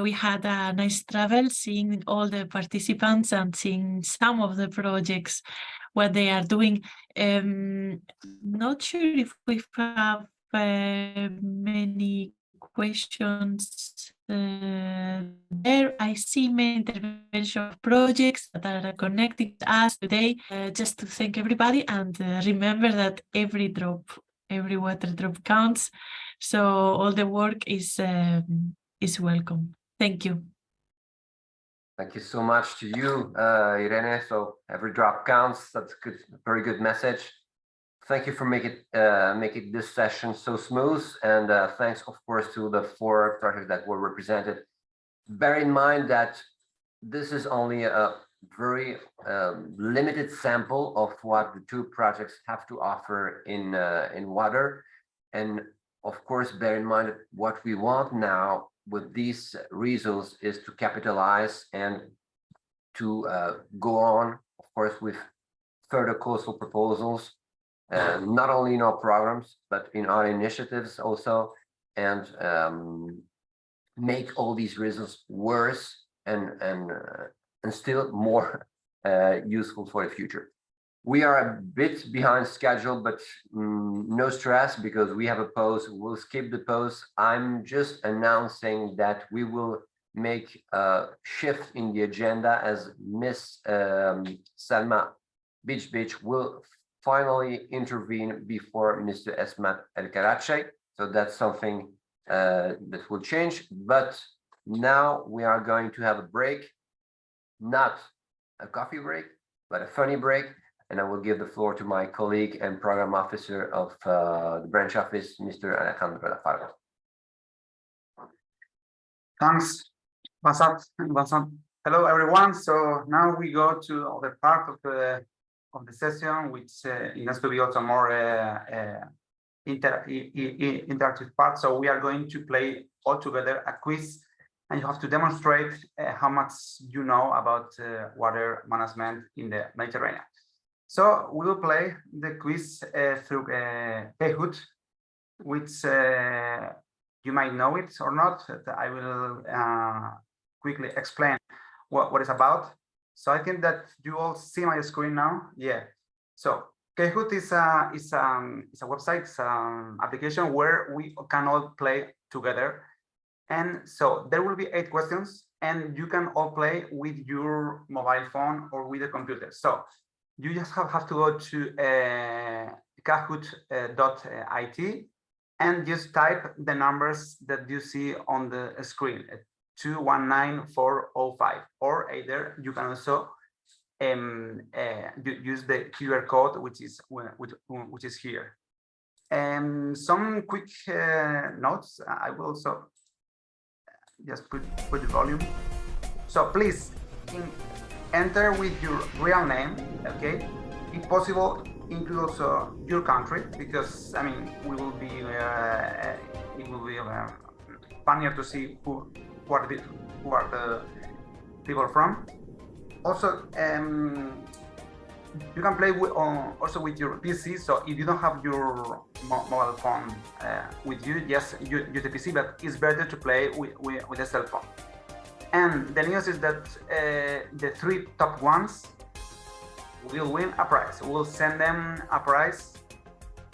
Speaker 6: we had a nice travel, seeing all the participants and seeing some of the projects, what they are doing. Not sure if we have many questions there. I see many intervention projects that are connected to us today. Just to thank everybody and remember that every water drop counts, so all the work is welcome. Thank you.
Speaker 1: Thank you so much to you, Irene. So every drop counts. That's good, very good message. Thank you for making this session so smooth, and thanks, of course, to the 4 projects that were represented. Bear in mind that this is only a very limited sample of what the 2 projects have to offer in water, and of course bear in mind that what we want now with these results is to capitalize and to go on, of course, with further coastal proposals, not only in our programs but in our initiatives also, and make all these results worse and still more useful for the future. We are a bit behind schedule, but no stress, because we have a pause. We'll skip the pause. I'm just announcing that we will make a shift in the agenda, as Miss Salma Beach will finally intervene before Mr. Esmat El-Karachi. So that's something that will change. But now we are going to have a break. not a coffee break, but a funny break. And I will give the floor to my colleague and program officer of the branch office, Mr. Alejandro Lafarga.
Speaker 10: Thanks, Vincent. Hello, everyone. So now we go to the other part of the session, which it has to be also more interactive part. So we are going to play all together a quiz, and you have to demonstrate how much you know about water management in the Mediterranean. So we will play the quiz through Kahoot, which you might know it or not. I will quickly explain what it's about. So I think that you all see my screen now. Yeah. So Kahoot is a website, it's an application where we can all play together. And so there will be 8 questions, and you can all play with your mobile phone or with a computer. So you just have to go to kahoot.it and just type the numbers that you see on the screen, 219405, or either you can also use the QR code, which is here. Some quick notes. I will also just put the volume. So please enter with your real name, okay? If possible, include also your country, because I mean it will be funnier to see who are the people from. Also, you can play also with your PC. So if you don't have your mobile phone with you, just use the PC, but it's better to play with a cell phone. And the news is that the 3 top ones will win a prize. We'll send them a prize,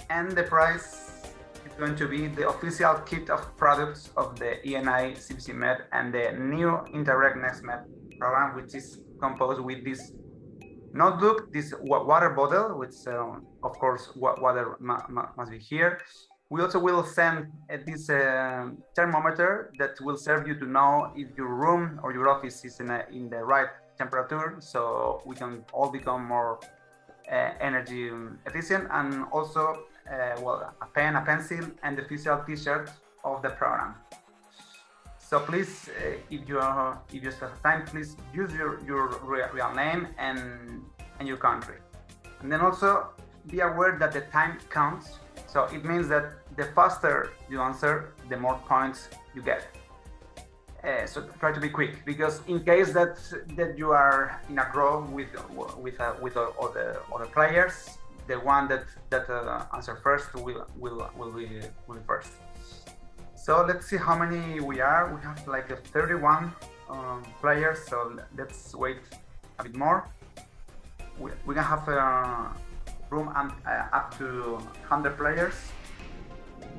Speaker 10: and the prize is going to be the official kit of products of the ENI CBC MED and the new Interreg Next MED program, which is composed with this notebook, this water bottle, which of course water must be here. We also will send this thermometer that will serve you to know if your room or your office is in the right temperature, so we can all become more energy efficient. And also, well, a pen, a pencil, and the official T-shirt of the program. So please, if you have time, please use your real name and your country. And then also be aware that the time counts. So it means that the faster you answer, the more points you get. So try to be quick, because in case that you are in a row with other players, the one that answer first will be first. So let's see how many we are. We have like 31 players. So let's wait a bit more. We can have room up to 100 players.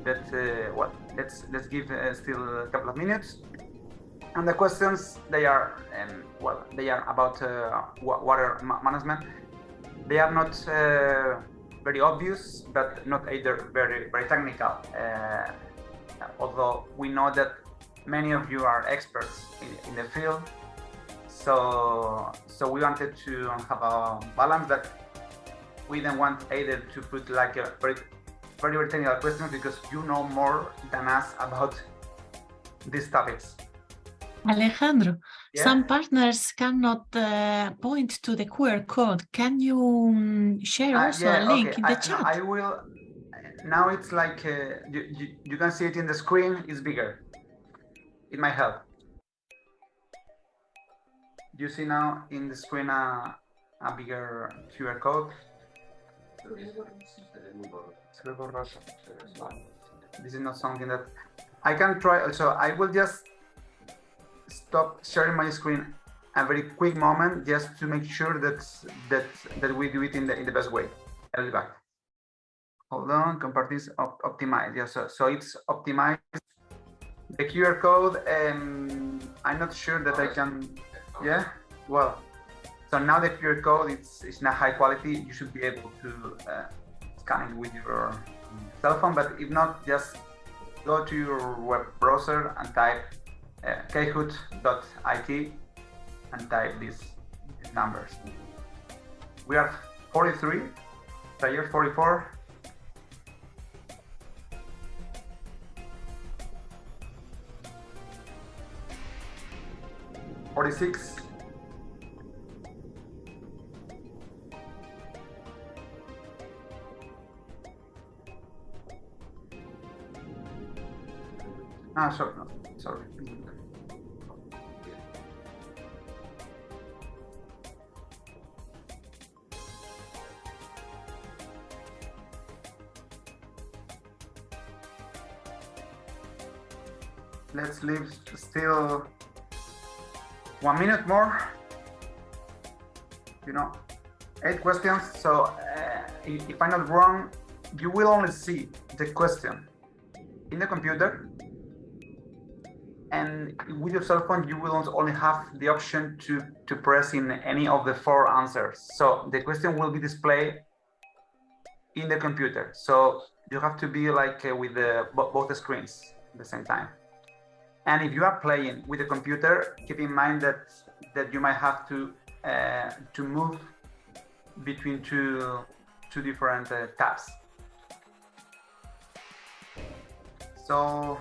Speaker 10: But let's give still a couple of minutes. And the questions, they are about water management. They are not very obvious, but not either very technical. Although we know that many of you are experts in the field, so we wanted to have a balance, but we didn't want either to put like a very technical question, because you know more than us about these topics.
Speaker 6: Alejandro,
Speaker 10: Yeah?
Speaker 6: some partners cannot point to the QR code. Can you share also a link in the chat?
Speaker 10: I will. Now it's like you can see it in the screen. It's bigger. It might help. You see now in the screen a bigger QR code. This is not something that I can try. So I will just stop sharing my screen a very quick moment, just to make sure that we do it in the best way. I'll be back. Hold on, compare this, optimize. Yeah, so it's optimized. The QR code, I'm not sure that I can, yeah, well, so now the QR code is not high quality. You should be able to scan it with your cell phone, but if not, just go to your web browser and type kahoot.it and type this numbers. We are 43, players 44. (46). Sorry, no, sorry. Let's leave still 1 minute more. 8 questions. So if I'm not wrong, you will only see the question in the computer, and with your cell phone you will only have the option to press in any of the 4 answers. So the question will be displayed in the computer, so you have to be like with both the screens at the same time. And if you are playing with the computer, keep in mind that you might have to move between two different tabs. So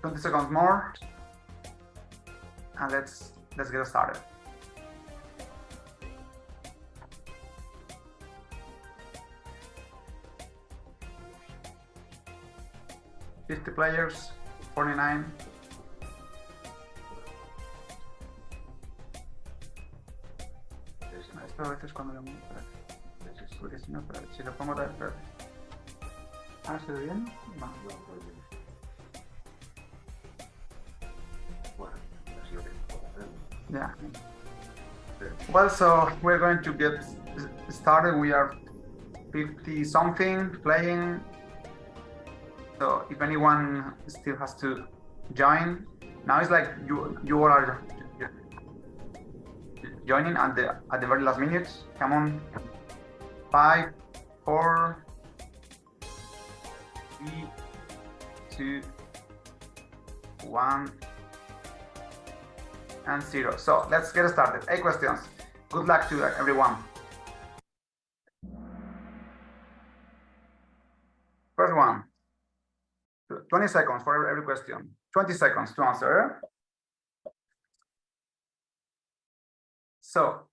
Speaker 10: 20 seconds more, and let's get started. $50 players, 49. Esto a veces cuando lo porque si no, si lo pongo otra vez, ¿ahora se ve bien? No. Yeah. Well, so we're going to get started. We are 50 something playing. So if anyone still has to join, now it's like you all are joining at the very last minute. Come on. 5, 4, 3, 2, 1, and 0. So let's get started. 8 questions. Good luck to everyone. First one. 20 seconds for every question. 20 seconds to answer. So,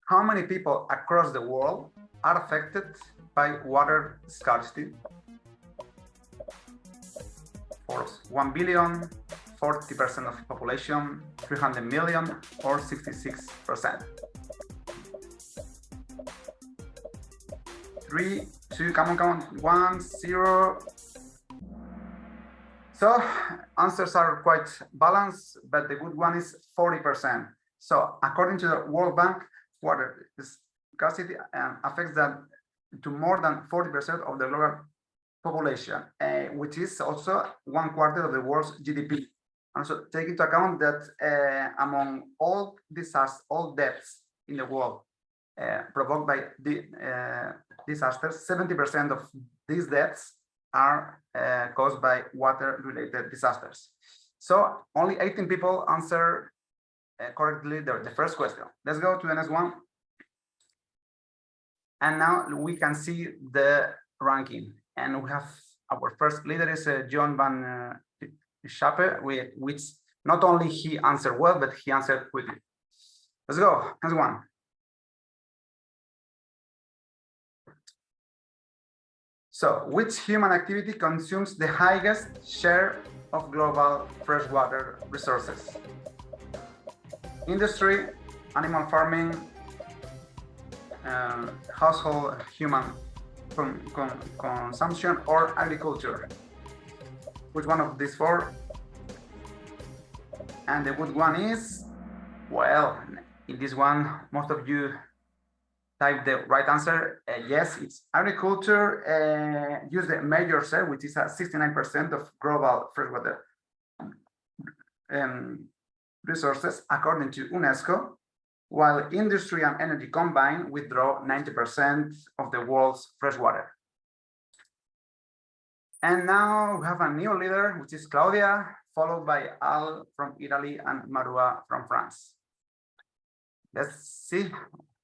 Speaker 10: how many people across the world are affected by water scarcity? For 1 billion, 40% of the population, 300 million, or 66%. 3, 2, come on, 1, 0. So answers are quite balanced, but the good one is 40%. So according to the World Bank, water scarcity affects that to more than 40% of the global population, which is also 1/4 of the world's GDP. And so take into account that among all disasters, all deaths in the world provoked by the disasters, 70% of these deaths are caused by water-related disasters. So only 18 people answer correctly the first question. Let's go to the next one. And now we can see the ranking. And we have our first leader is John Van Schappe, which not only he answered well, but he answered quickly. Let's go, next one. So, which human activity consumes the highest share of global freshwater resources? Industry, animal farming, household human consumption, or agriculture? Which one of these 4? And the good one is, well, in this one, most of you type the right answer. Yes, it's agriculture. Use the major share, which is 69% of global freshwater resources, according to UNESCO, while industry and energy combined withdraw 90% of the world's freshwater. And now we have a new leader, which is Claudia, followed by Al from Italy and Marua from France. Let's see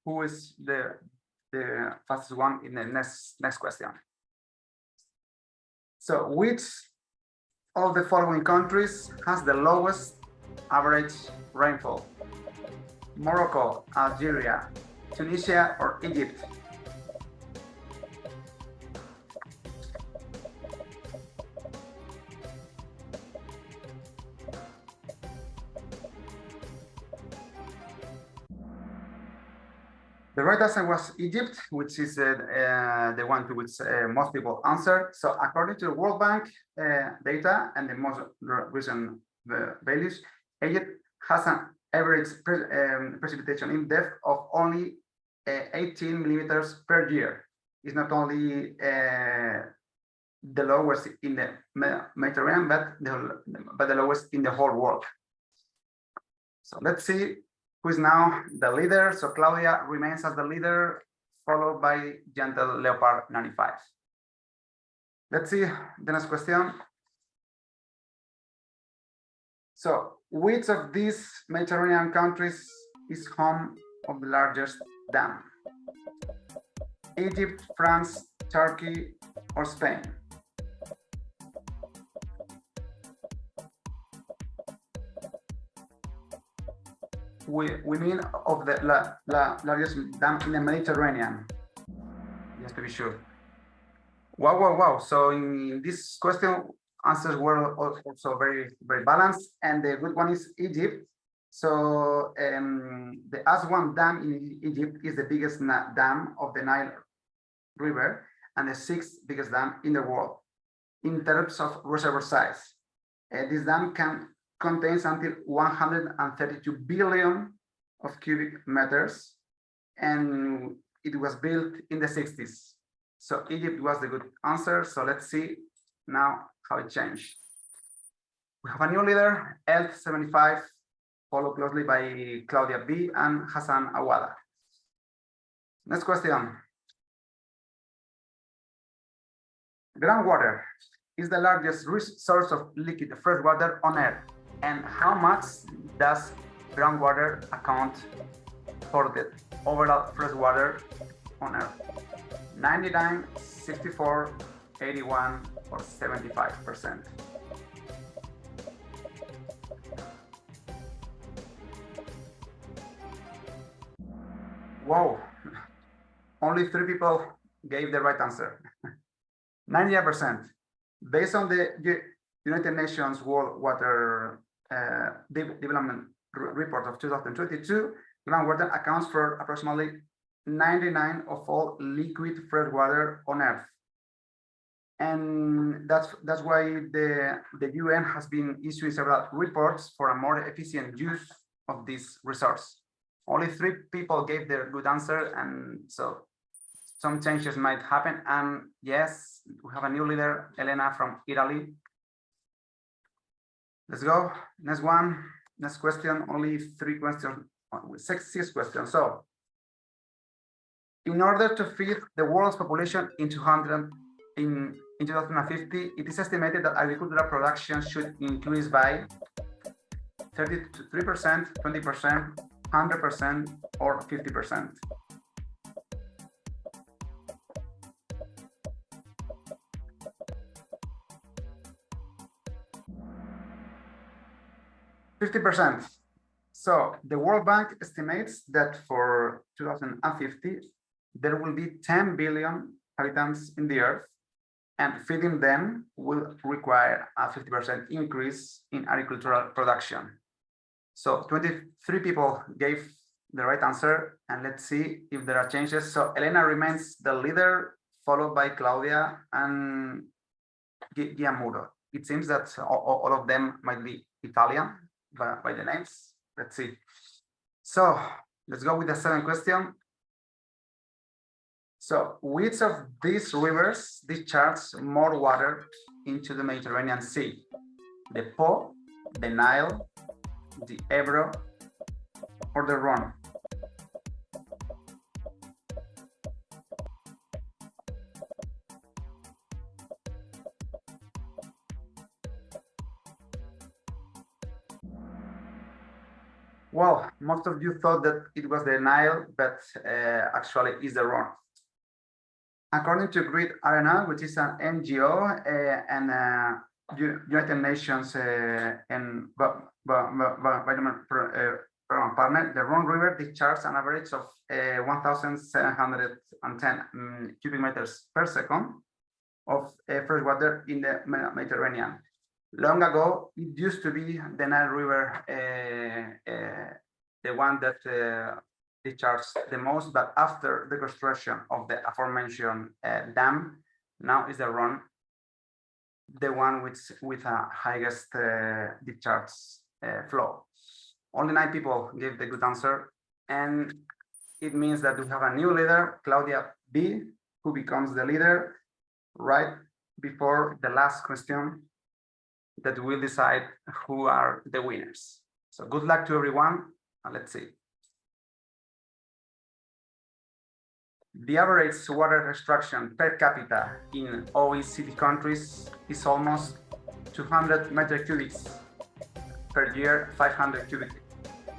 Speaker 10: who is the fastest one in the next question. So which of the following countries has the lowest average rainfall? Morocco, Algeria, Tunisia, or Egypt? The right answer was Egypt, which is the one to which most people answered. So according to the World Bank data and the most recent values, Egypt has an average precipitation in depth of only 18 millimeters per year. It's not only the lowest in the Mediterranean, but the lowest in the whole world. So let's see who is now the leader. So Claudia remains as the leader, followed by Gentle Leopard 95. Let's see the next question. So which of these Mediterranean countries is home of the largest dam? Egypt, France, Turkey, or Spain? We mean of the largest dam in the Mediterranean, just to be sure. Wow. So in this question, answers were also very balanced, and the good one is Egypt. So the Aswan Dam in Egypt is the biggest dam of the Nile River and the 6th biggest dam in the world in terms of reservoir size. This dam contains until 132 billion of cubic meters, and it was built in the 60s. So Egypt was the good answer. So let's see now how it changed. We have a new leader, L75, followed closely by Claudia B and Hassan Awada. Next question. Groundwater is the largest source of liquid freshwater on Earth. And how much does groundwater account for the overall freshwater on Earth? 99, 64, 81, or 75%? Whoa, only 3 people gave the right answer. 90%. Based on the United Nations World Water Development Report of 2022, groundwater accounts for approximately 99% of all liquid fresh water on Earth. And that's why the UN has been issuing several reports for a more efficient use of this resource. Only 3 people gave their good answer, and so some changes might happen. And yes, we have a new leader, Elena from Italy. Let's go. Next one. Next question. Only 3 questions. 6 questions. So, in order to feed the world's population in 2050, it is estimated that agricultural production should increase by 33%, 20%, 100%, or 50%. So the World Bank estimates that for 2050, there will be 10 billion inhabitants in the Earth, and feeding them will require a 50% increase in agricultural production. So 23 people gave the right answer, and let's see if there are changes. So Elena remains the leader, followed by Claudia and Giamuro. It seems that all of them might be Italian by the names. Let's see. So let's go with the 7th question. So which of these rivers discharges more water into the Mediterranean Sea? The Po, the Nile, the Ebro, or the Rhone? Well, most of you thought that it was the Nile, but actually it's the Rhone. According to Grid Arena, which is an NGO and United Nations and environment program partner, the Rhone River discharges an average of 1,710 cubic meters per second of fresh water in the Mediterranean. Long ago, it used to be the Nile River, the one that discharges the most, but after the construction of the aforementioned dam, now is the Rhone, the one with a highest discharge flow. Only 9 people gave the good answer, and it means that we have a new leader, Claudia B, who becomes the leader right before the last question that will decide who are the winners. So good luck to everyone, and let's see. The average water extraction per capita in OECD countries is almost 200 meter cubics per year, 500 cubic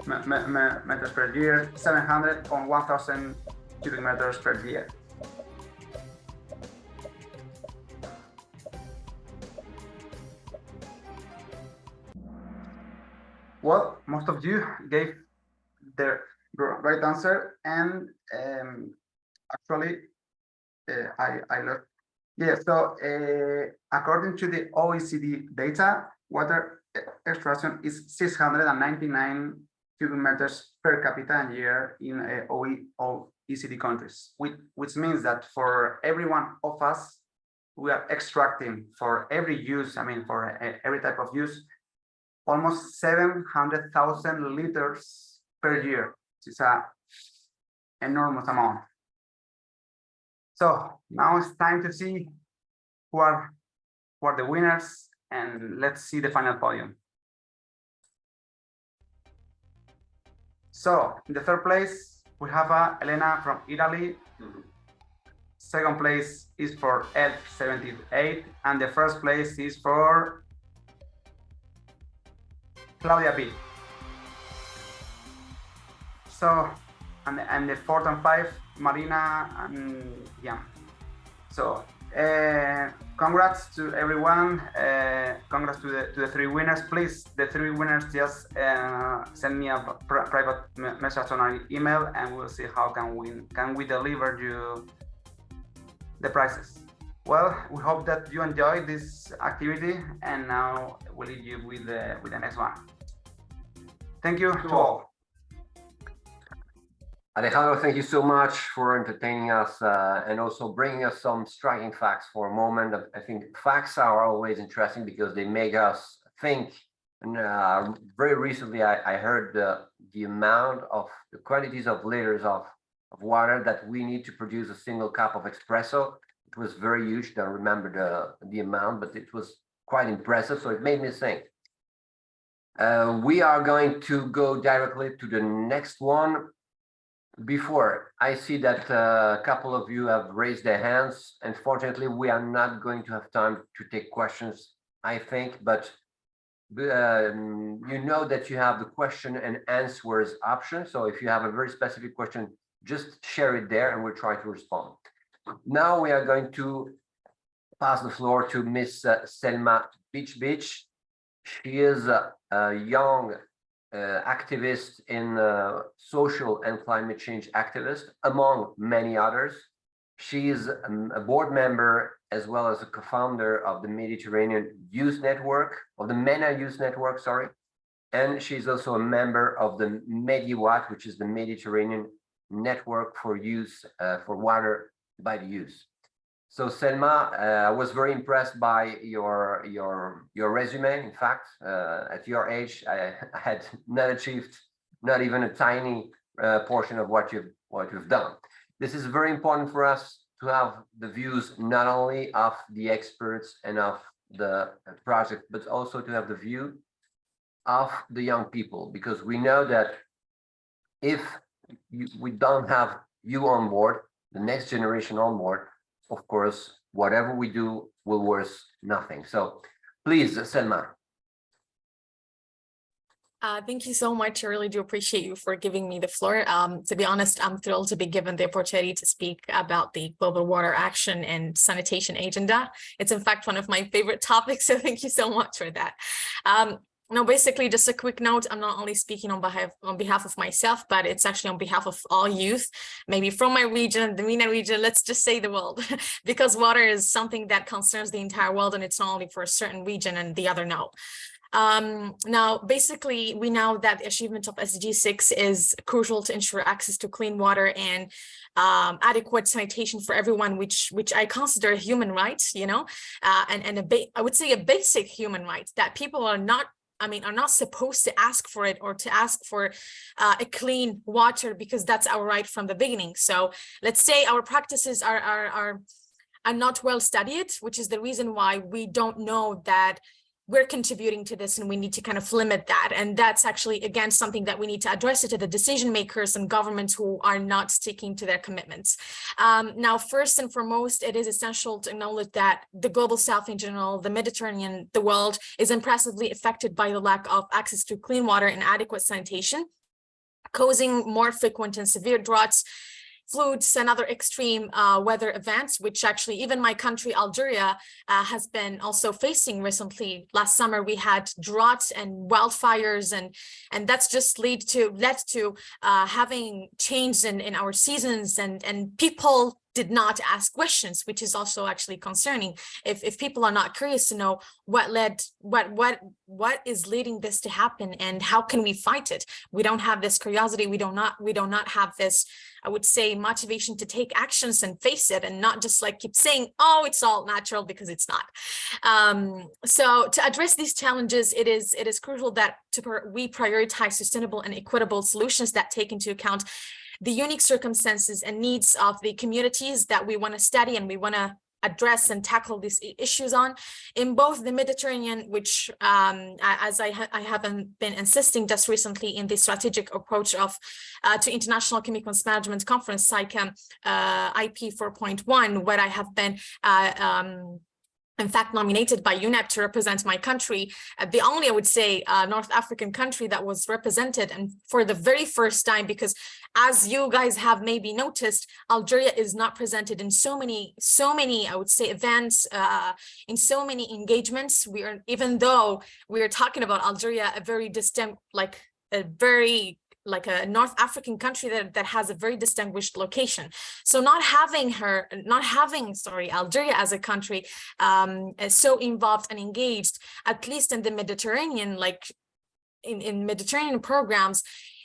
Speaker 10: meters per year, 700 on 1,000 cubic meters per year. Well, most of you gave the right answer, and actually, I learned. Yeah, so according to the OECD data, water extraction is 699 cubic meters per capita a year in OECD countries, which means that for every one of us, we are extracting for every use, I mean, for every type of use, almost 700,000 liters per year. It's an enormous amount. So now it's time to see who are the winners, and let's see the final podium. So in the third place, we have Elena from Italy. Second place is for L78, and the first place is for Claudia B. So, and the fourth and fifth, Marina and Jan. So, congrats to everyone. Congrats to the 3 winners. Please, the 3 winners, just send me a private message on our email, and we'll see how can we deliver you the prizes. Well, we hope that you enjoyed this activity, and now we'll leave you with the next one. Thank you to all.
Speaker 1: Alejandro, thank you so much for entertaining us and also bringing us some striking facts for a moment. I think facts are always interesting because they make us think. And very recently, I heard the amount of the quantities of liters of water that we need to produce a single cup of espresso. It was very huge. I don't remember the amount, but it was quite impressive. So it made me think. We are going to go directly to the next one. Before, I see that a couple of you have raised their hands. Unfortunately, we are not going to have time to take questions, I think, but you know that you have the question and answers option. So if you have a very specific question, just share it there and we'll try to respond. Now we are going to pass the floor to Miss Selma Beach. She is a young activist in social and climate change activist, among many others. She is a board member as well as a co-founder of the Mediterranean Youth Network, of the MENA Youth Network, sorry. And she's also a member of the MEDIWAT, which is the Mediterranean Network for Use for Water by the Youth. So Selma, I was very impressed by your resume. In fact, at your age, I had not achieved not even a tiny portion of what you've done. This is very important for us to have the views not only of the experts and of the project, but also to have the view of the young people, because we know that if we don't have you on board, the next generation on board, of course, whatever we do will worth nothing. So please, Selma.
Speaker 18: Thank you so much. I really do appreciate you for giving me the floor. To be honest, I'm thrilled to be given the opportunity to speak about the Global Water Action and Sanitation Agenda. It's in fact one of my favorite topics, so thank you so much for that. Now, basically, just a quick note, I'm not only speaking on behalf of myself, but it's actually on behalf of all youth, maybe from my region, the MENA region, let's just say the world, because water is something that concerns the entire world, and it's not only for a certain region and the other no. Now, basically, we know that the achievement of SDG 6 is crucial to ensure access to clean water and adequate sanitation for everyone, which I consider a human right, you know, and I would say a basic human right that people are not supposed to ask for it or to ask for a clean water because that's our right from the beginning. So let's say our practices are not well studied, which is the reason why we don't know that we're contributing to this, and we need to kind of limit that. And that's actually, again, something that we need to address it to the decision makers and governments who are not sticking to their commitments. Now, first and foremost, it is essential to acknowledge that the global south in general, the Mediterranean, the world is impressively affected by the lack of access to clean water and adequate sanitation, causing more frequent and severe droughts, floods, and other extreme weather events, which actually even my country, Algeria, has been also facing recently. Last summer, we had droughts and wildfires, and that's just led to having change in our seasons, and people did not ask questions, which is also actually concerning. If people are not curious to know what is leading this to happen and how can we fight it, we don't have this curiosity. We do not have this, I would say, motivation to take actions and face it, and not just like keep saying, oh, it's all natural, because it's not. So to address these challenges, it is crucial that we prioritize sustainable and equitable solutions that take into account the unique circumstances and needs of the communities that we want to study and we want to address and tackle these issues on in both the Mediterranean, which as I haven't been insisting just recently in the strategic approach of to International Chemicals Management Conference, SAICM IP 4.1, where I have been in fact nominated by UNEP to represent my country, the only, I would say, North African country that was represented, and for the very first time, because as you guys have maybe noticed, Algeria is not presented in so many, I would say, events, in so many engagements. Even though we are talking about Algeria, a very distinct, like a North African country that has a very distinguished location. So not having Algeria as a country so involved and engaged, at least in the Mediterranean, like in Mediterranean programs,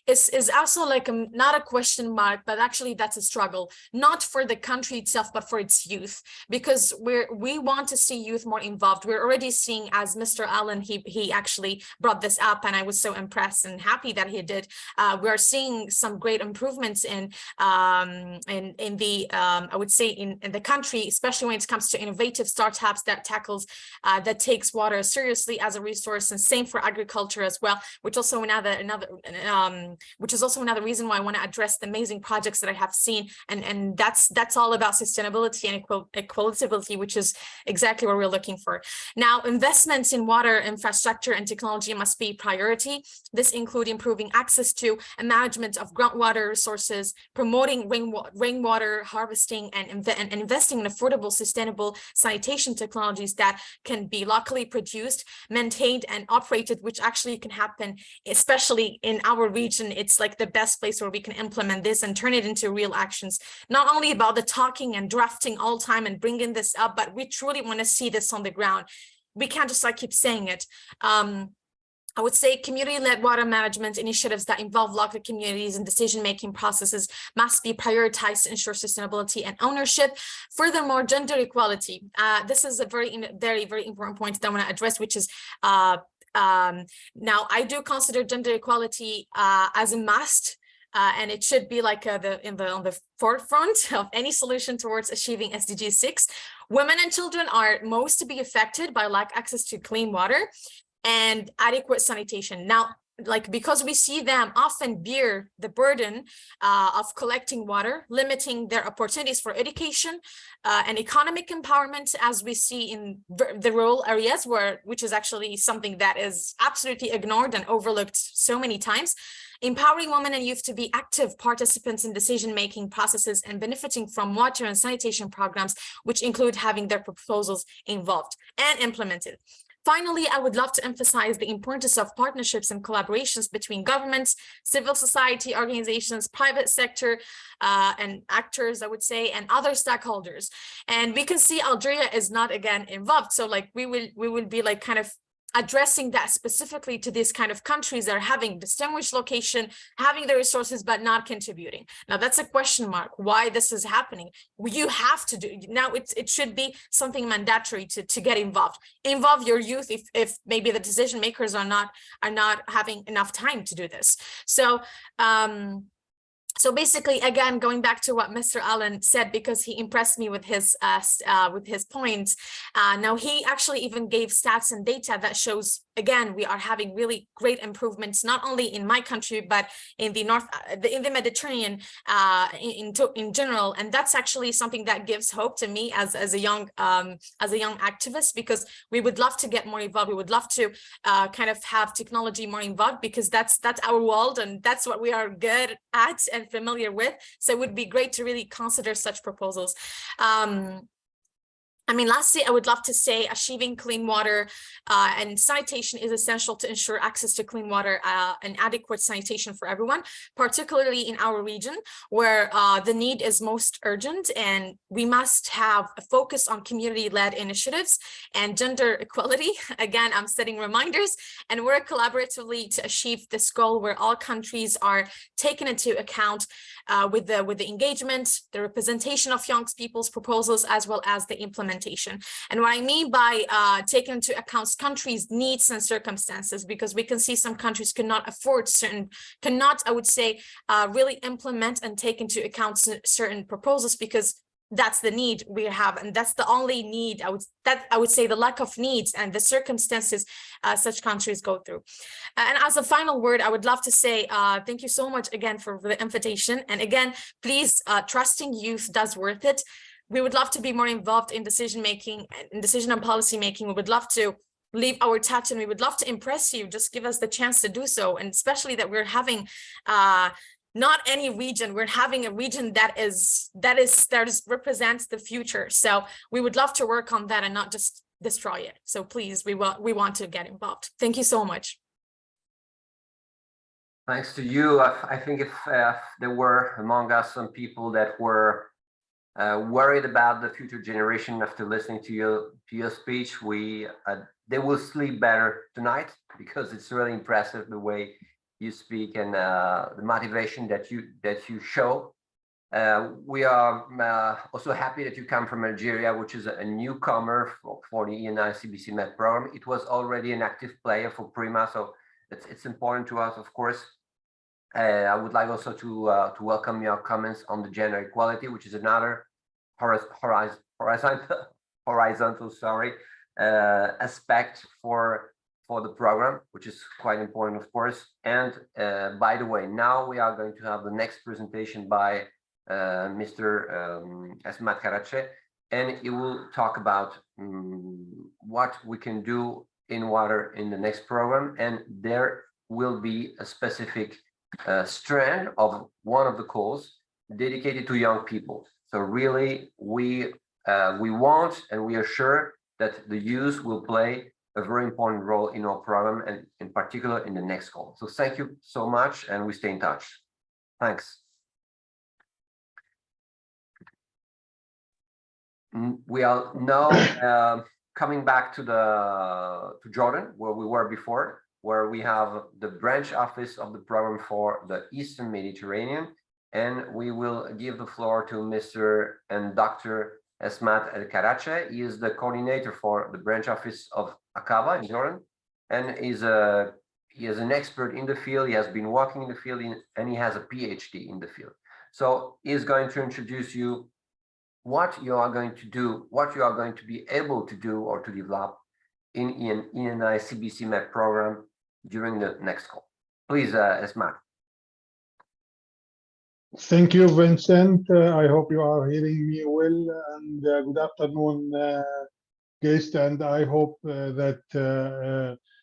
Speaker 18: is also like not a question mark, but actually that's a struggle, not for the country itself, but for its youth, because we want to see youth more involved. We're already seeing, as Mr. Allen, he actually brought this up, and I was so impressed and happy that he did. We are seeing some great improvements in the I would say in the country, especially when it comes to innovative startups that takes water seriously as a resource, and same for agriculture as well, which also which is also another reason why I want to address the amazing projects that I have seen, and that's all about sustainability and equitability, which is exactly what we're looking for. Now, investments in water infrastructure and technology must be priority. This includes improving access to and management of groundwater resources, promoting rainwater harvesting, and investing in affordable, sustainable sanitation technologies that can be locally produced, maintained, and operated, which actually can happen, especially in our region. It's like the best place where we can implement this and turn it into real actions. Not only about the talking and drafting all the time and bringing this up, but we truly want to see this on the ground. We can't just like keep saying it. I would say community-led water management initiatives that involve local communities and decision-making processes must be prioritized to ensure sustainability and ownership. Furthermore, gender equality. This is a very, very important point that I want to address, which is now I do consider gender equality as a must, and it should be like on the forefront of any solution towards achieving SDG 6. Women and children are most to be affected by lack access to clean water and adequate sanitation. Now, because we see them often bear the burden of collecting water, limiting their opportunities for education and economic empowerment, as we see in the rural areas, which is actually something that is absolutely ignored and overlooked so many times. Empowering women and youth to be active participants in decision-making processes and benefiting from water and sanitation programs, which include having their proposals involved and implemented. Finally, I would love to emphasize the importance of partnerships and collaborations between governments, civil society organizations, private sector, and actors, I would say, and other stakeholders. And we can see Algeria is not again involved. So like we will be like kind of addressing that specifically to these kind of countries that are having distinguished location, having the resources, but not contributing. Now that's a question mark, why this is happening. You have to do, now it should be something mandatory to get involved. Involve your youth if maybe the decision makers are not having enough time to do this. So, so basically, again, going back to what Mr. Allen said, because he impressed me with his points. Now he actually even gave stats and data that shows, again, we are having really great improvements, not only in my country, but in the in the Mediterranean in general. And that's actually something that gives hope to me as a young activist, because we would love to get more involved. We would love to kind of have technology more involved, because that's our world and that's what we are good at and familiar with. So it would be great to really consider such proposals. I mean, lastly, I would love to say achieving clean water and sanitation is essential to ensure access to clean water and adequate sanitation for everyone, particularly in our region where the need is most urgent. And we must have a focus on community-led initiatives and gender equality. Again, I'm setting reminders, and work collaboratively to achieve this goal where all countries are taken into account with the engagement, the representation of young people's proposals, as well as the implementation. And what I mean by taking into account countries' needs and circumstances, because we can see some countries cannot afford I would say, really implement and take into account certain proposals, because that's the need we have, and that's the only need I would say the lack of needs and the circumstances such countries go through. And as a final word, I would love to say thank you so much again for the invitation. And again, please, trusting youth does worth it. We would love to be more involved in decision making, in decision and policy making. We would love to leave our touch, and we would love to impress you. Just give us the chance to do so, and especially that we're having not any region, we're having a region that represents the future. So we would love to work on that and not just destroy it. So please, we want to get involved. Thank you so much.
Speaker 1: Thanks to you. I think if there were among us some people that were worried about the future generation after listening to your speech, they will sleep better tonight, because it's really impressive the way you speak and the motivation that you show. We are also happy that you come from Algeria, which is a newcomer for the ENI CBC MED program. It was already an active player for PRIMA, so it's important to us, of course. I would like also to welcome your comments on the gender equality, which is another horizontal aspect for the program, which is quite important, of course. And by the way, now we are going to have the next presentation by Mr. Esmat Karache, and he will talk about what we can do in water in the next program. And there will be a specific strand of one of the calls dedicated to young people. So really, we want and we are sure that the youth will play a very important role in our program, and in particular in the next call. So thank you so much, and we stay in touch. Thanks. We are now coming back to Jordan, where we were before, where we have the branch office of the program for the Eastern Mediterranean. And we will give the floor to Mr. and Dr. Esmat El Karache. He is the coordinator for the branch office of Aqaba in Jordan, and he is an expert in the field. He has been working in the field, and he has a PhD in the field. So he's going to introduce you what you are going to do, what you are going to be able to do or to develop in ENI CBC MED program during the next call. Please, Esma.
Speaker 19: Thank you, Vincent. I hope you are hearing me well, and good afternoon, guest. And I hope that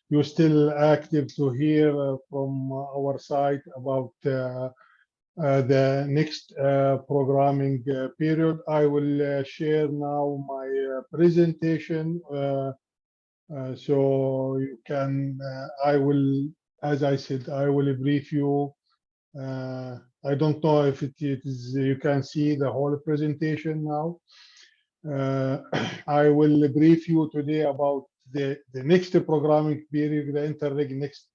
Speaker 19: you're still active to hear from our side about the next programming period. I will share now my presentation, so you can. I will, as I said, I will brief you. I don't know if it is, you can see the whole presentation now. I will brief you today about the next programming period, the Interreg Next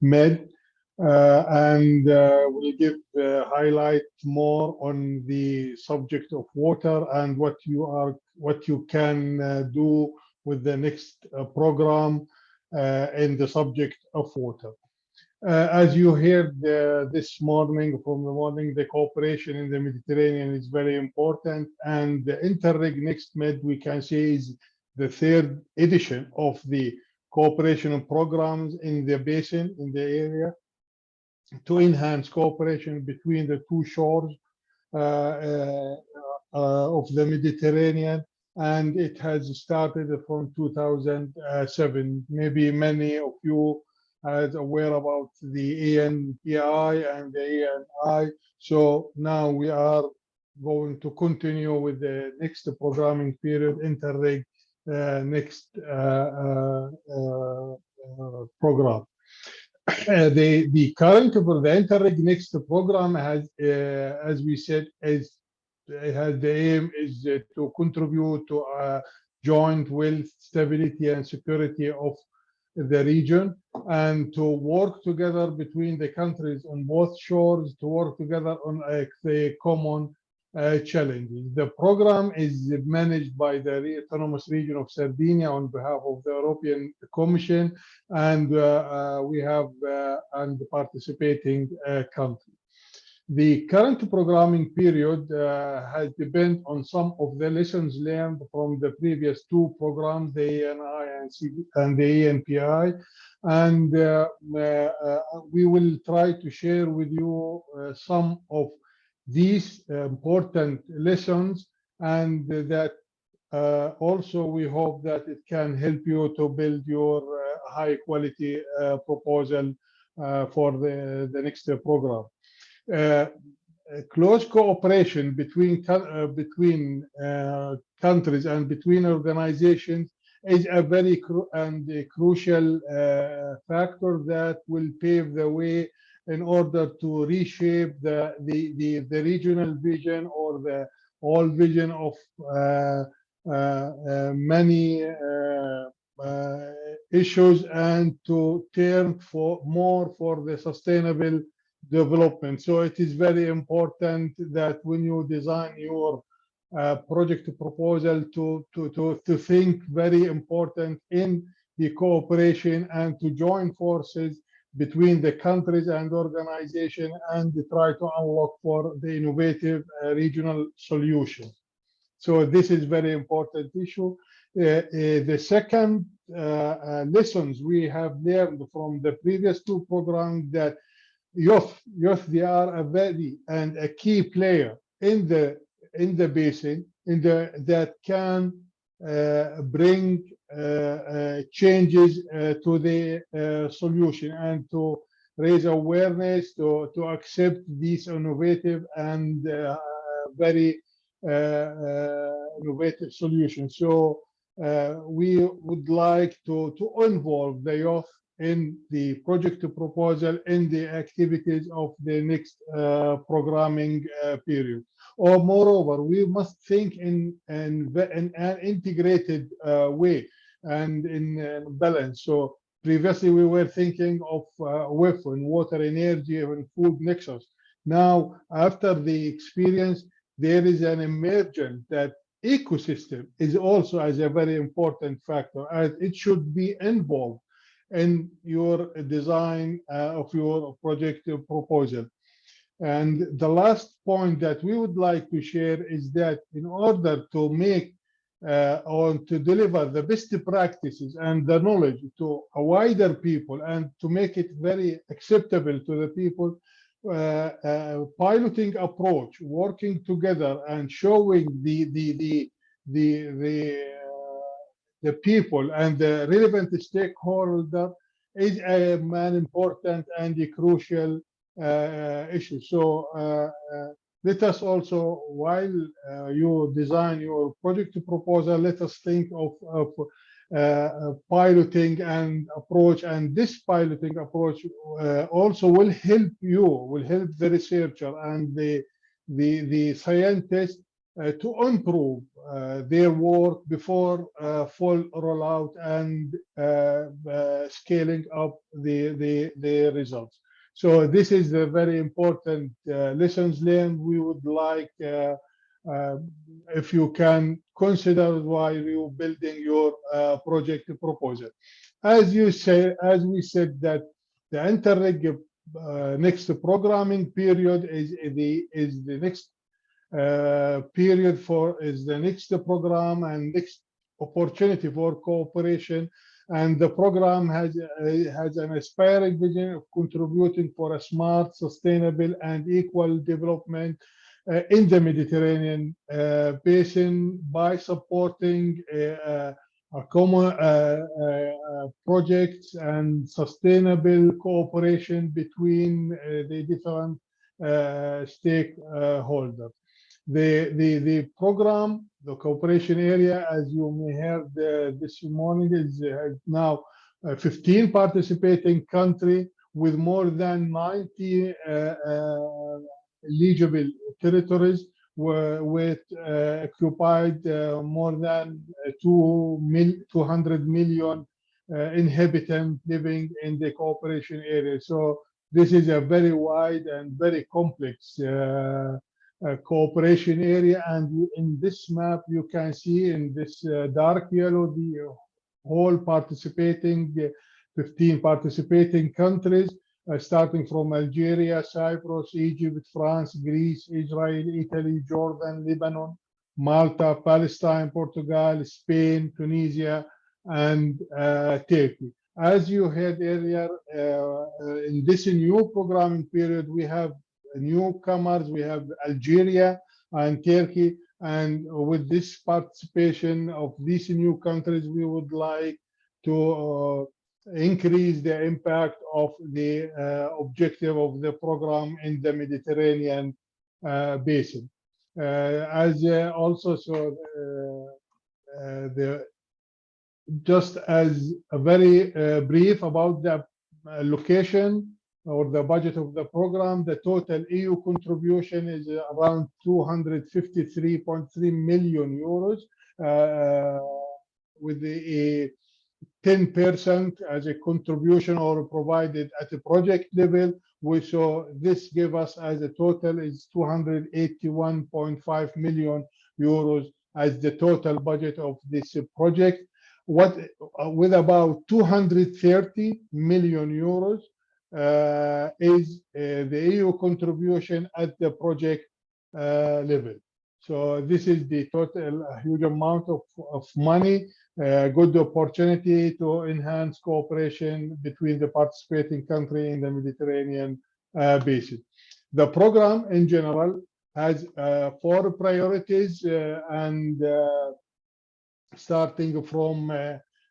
Speaker 19: MED, and we'll give highlight more on the subject of water and what you can do with the next program in the subject of water. As you heard this morning, from the morning, the cooperation in the Mediterranean is very important, and the Interreg Next Med, we can say, is the third edition of the cooperation programs in the basin, in the area, to enhance cooperation between the two shores of the Mediterranean. And it has started from 2007. Maybe many of you are aware about the ENPI and the ENI. So now we are going to continue with the next programming period, Interreg Next program. The current for the Interreg Next program has, as we said, the aim is to contribute to joint wealth, stability, and security of the region, and to work together between the countries on both shores to work together on the common challenges. The program is managed by the Autonomous Region of Sardinia on behalf of the European Commission, and we have and participating countries. The current programming period has depended on some of the lessons learned from the previous two programs, the ENI and the ENPI, and we will try to share with you some of these important lessons, and that also we hope that it can help you to build your high quality proposal for the next program. Close cooperation between countries and between organizations is a very crucial factor that will pave the way in order to reshape the regional vision or the whole vision of many issues, and to turn more for the sustainable development. So it is very important that when you design your project proposal to think very important in the cooperation and to join forces between the countries and organizations and try to unlock for the innovative regional solutions. So this is very important issue. The second lessons we have learned from the previous two programs, that youth they are a very and a key player in the basin, that can bring changes to the solution and to raise awareness to accept these innovative and very innovative solutions. So we would like to involve the youth in the project proposal, in the activities of the next programming period. Or moreover, we must think in an integrated way and in balance. So previously we were thinking of WIF and water, energy, and food nexus. Now, after the experience, there is an emergence that ecosystem is also as a very important factor, as it should be involved in your design of your project proposal. And the last point that we would like to share is that in order to make or to deliver the best practices and the knowledge to a wider people and to make it very acceptable to the people, piloting approach, working together and showing the people and the relevant stakeholder is an important and a crucial issue. So let us also, while you design your project proposal, let us think of piloting and approach, and this piloting approach also will help the researcher and the scientist to improve their work before full rollout and scaling up the results. So this is a very important lessons learned. We would like, if you can consider while you're building your project proposal. As we said that the Interreg next programming period is the next period is the next program and next opportunity for cooperation. And the program has an aspiring vision of contributing for a smart, sustainable, and equal development in the Mediterranean basin by supporting common projects and sustainable cooperation between the different stakeholders. The program, the cooperation area, as you may have this morning, is now 15 participating countries with more than 90 eligible territories, with occupied more than 200 million inhabitants living in the cooperation area. So this is a very wide and very complex cooperation area, and in this map you can see in this dark yellow the whole participating 15 participating countries, starting from Algeria, Cyprus, Egypt, France, Greece, Israel, Italy, Jordan, Lebanon, Malta, Palestine, Portugal, Spain, Tunisia, and Turkey. As you heard earlier, in this new programming period, we have newcomers, we have Algeria and Turkey, and with this participation of these new countries, we would like to increase the impact of the objective of the program in the Mediterranean basin. Just as a very brief about the location or the budget of the program, the total EU contribution is around 253.3 million euros, with the 10% as a contribution or provided at the project level. So this give us as a total is 281.5 million euros as the total budget of this project. With about 230 million euros is the EU contribution at the project level. So this is the total, a huge amount of money, good opportunity to enhance cooperation between the participating country in the Mediterranean basin. The program in general has 4 priorities, and starting from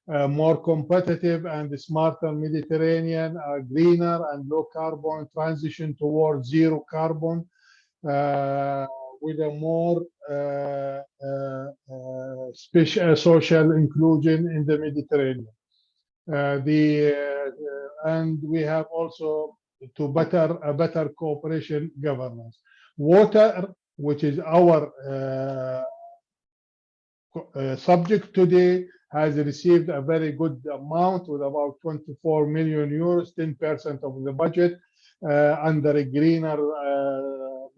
Speaker 19: more competitive and smarter Mediterranean, greener and low carbon transition towards zero carbon, with a more social inclusion in the Mediterranean. And we have also to better cooperation governance. Water, which is our subject today, has received a very good amount with about 24 million euros, 10% of the budget, under a greener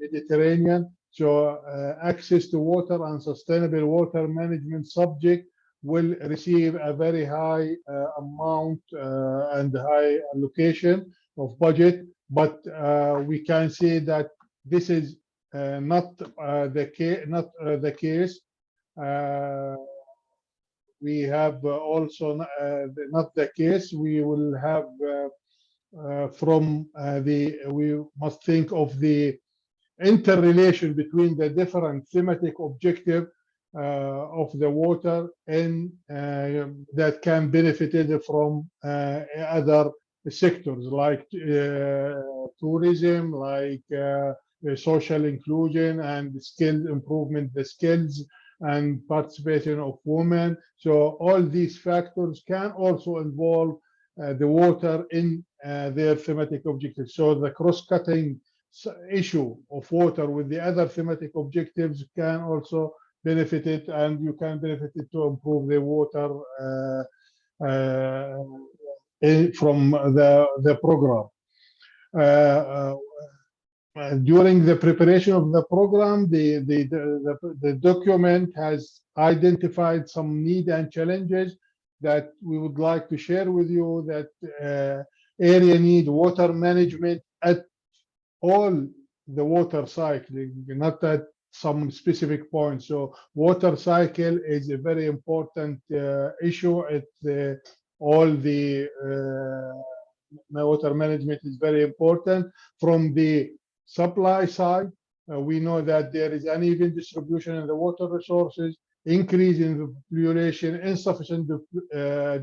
Speaker 19: Mediterranean. So access to water and sustainable water management subject will receive a very high amount and high allocation of budget, but we can see that this is not the case. we have also not the case. We will have we must think of the interrelation between the different thematic objective of the water and that can benefit from other sectors like tourism, like social inclusion and skill improvement, the skills and participation of women. So all these factors can also involve the water in their thematic objectives. So the cross-cutting issue of water with the other thematic objectives can also benefit it, and you can benefit it to improve the water from the program. During the preparation of the program, the document has identified some needs and challenges that we would like to share with you. That area need water management at all the water cycling, not at some specific points. So water cycle is a very important issue at all the water management is very important. From the supply side, we know that there is uneven distribution in the water resources, increase in the population, insufficient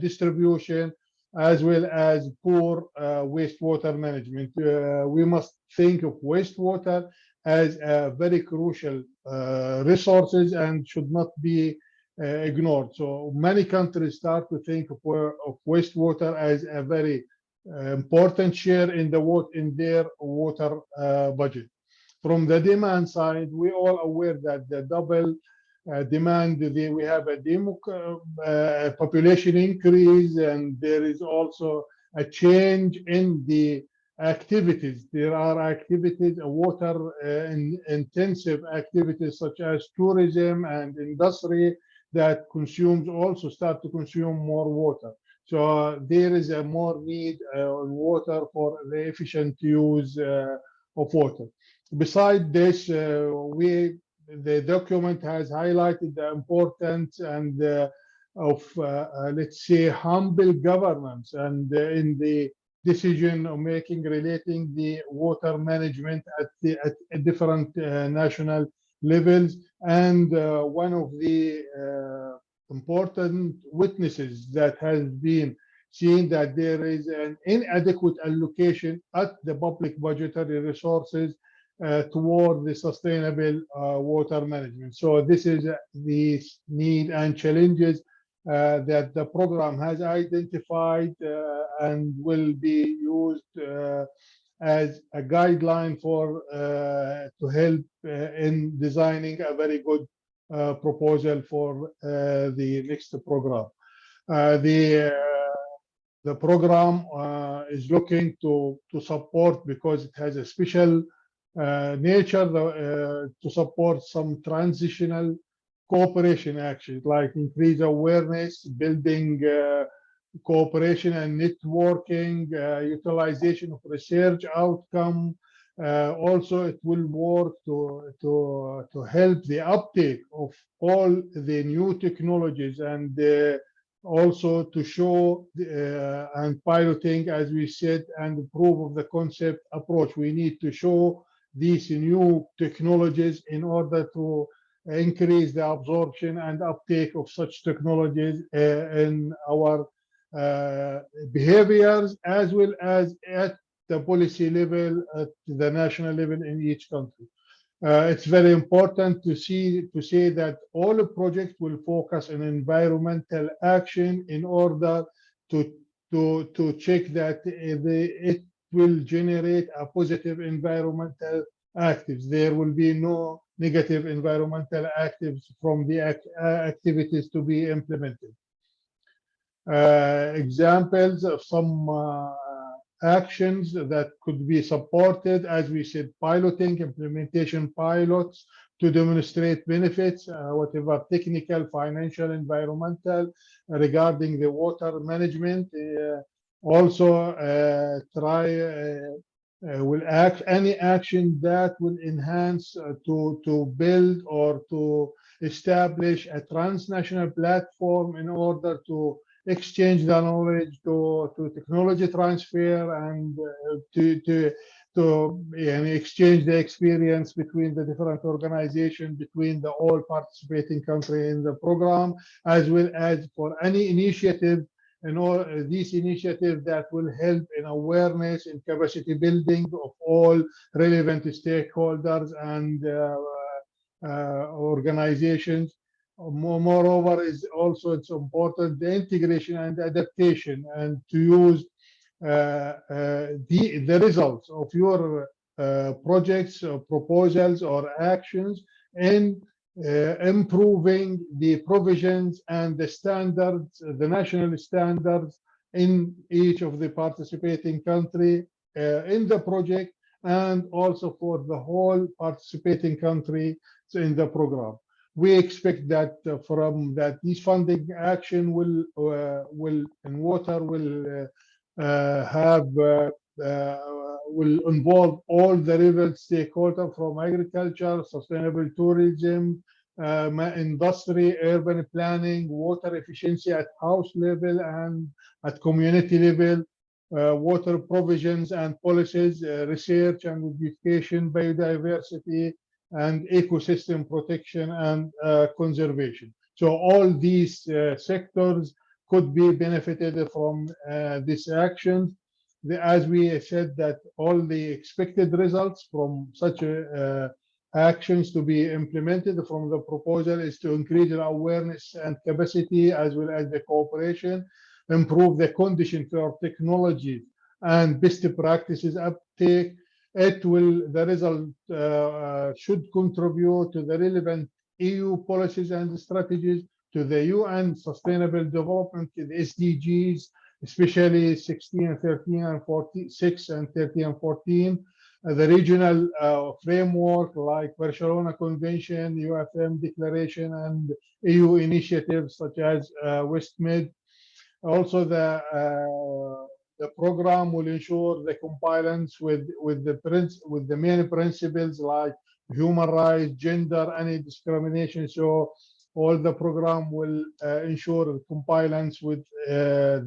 Speaker 19: distribution, as well as poor wastewater management. We must think of wastewater as a very crucial resources and should not be ignored. So many countries start to think of wastewater as a very important share in their water budget. From the demand side, we all aware that the double demand, we have a population increase, and there is also a change in the activities. There are activities, water intensive activities such as tourism and industry that also start to consume more water. So there is a more need on water for the efficient use of water. Besides this, the document has highlighted the importance and of let's say humble governance and in the decision making relating the water management at different national levels. And one of the important witnesses that has been seen that there is an inadequate allocation at the public budgetary resources toward the sustainable water management. So this is the need and challenges that the program has identified and will be used as a guideline for to help in designing a very good proposal for the next program. The program is looking to support, because it has a special nature, to support some transitional cooperation actions like increase awareness, building cooperation and networking, utilization of research outcome. Also, it will work to help the uptake of all the new technologies, and also to show and piloting, as we said, and proof of the concept approach. We need to show these new technologies in order to increase the absorption and uptake of such technologies in our behaviors, as well as at the policy level, at the national level in each country. It's very important to say that all the projects will focus on environmental action in order to check that it will generate a positive environmental actives. There will be no negative environmental actives from the activities to be implemented. Examples of some actions that could be supported, as we said, piloting, implementation pilots to demonstrate benefits, whatever technical, financial, environmental, regarding the water management. Also will act any action that will enhance to build or to establish a transnational platform in order to exchange the knowledge, to technology transfer, and to exchange the experience between the different organizations, between the all participating countries in the program, as well as for any initiative and all these initiatives that will help in awareness and capacity building of all relevant stakeholders and organizations. Moreover, is also it's important the integration and adaptation, and to use the results of your projects or proposals or actions in improving the provisions and the standards, the national standards in each of the participating country in the project, and also for the whole participating country in the program. We expect that from that this funding action will in water will will involve all the relevant stakeholders from agriculture, sustainable tourism, industry, urban planning, water efficiency at house level and at community level, water provisions and policies, research and education, biodiversity, and ecosystem protection and conservation. So all these sectors could be benefited from this action. As we said, that all the expected results from such actions to be implemented from the proposal is to increase the awareness and capacity, as well as the cooperation, improve the condition for technology and best practices uptake. The result should contribute to the relevant EU policies and strategies, to the UN Sustainable Development, the SDGs, especially 16, 13, and 14, 6 and 13 and 14, the regional framework like Barcelona Convention, UFM Declaration, and EU initiatives such as MED. Also, the program will ensure the compliance with the main principles like human rights, gender, anti-discrimination. So all the program will ensure compliance with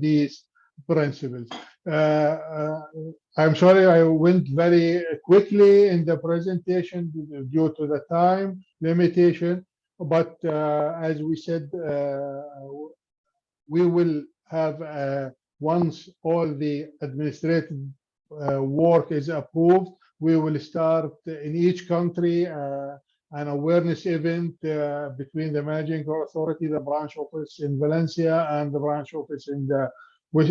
Speaker 19: these principles. I'm sorry I went very quickly in the presentation due to the time limitation, but as we said, we will have once all the administrative work is approved, we will start in each country an awareness event between the managing authority, the branch office in Valencia, and the branch office in the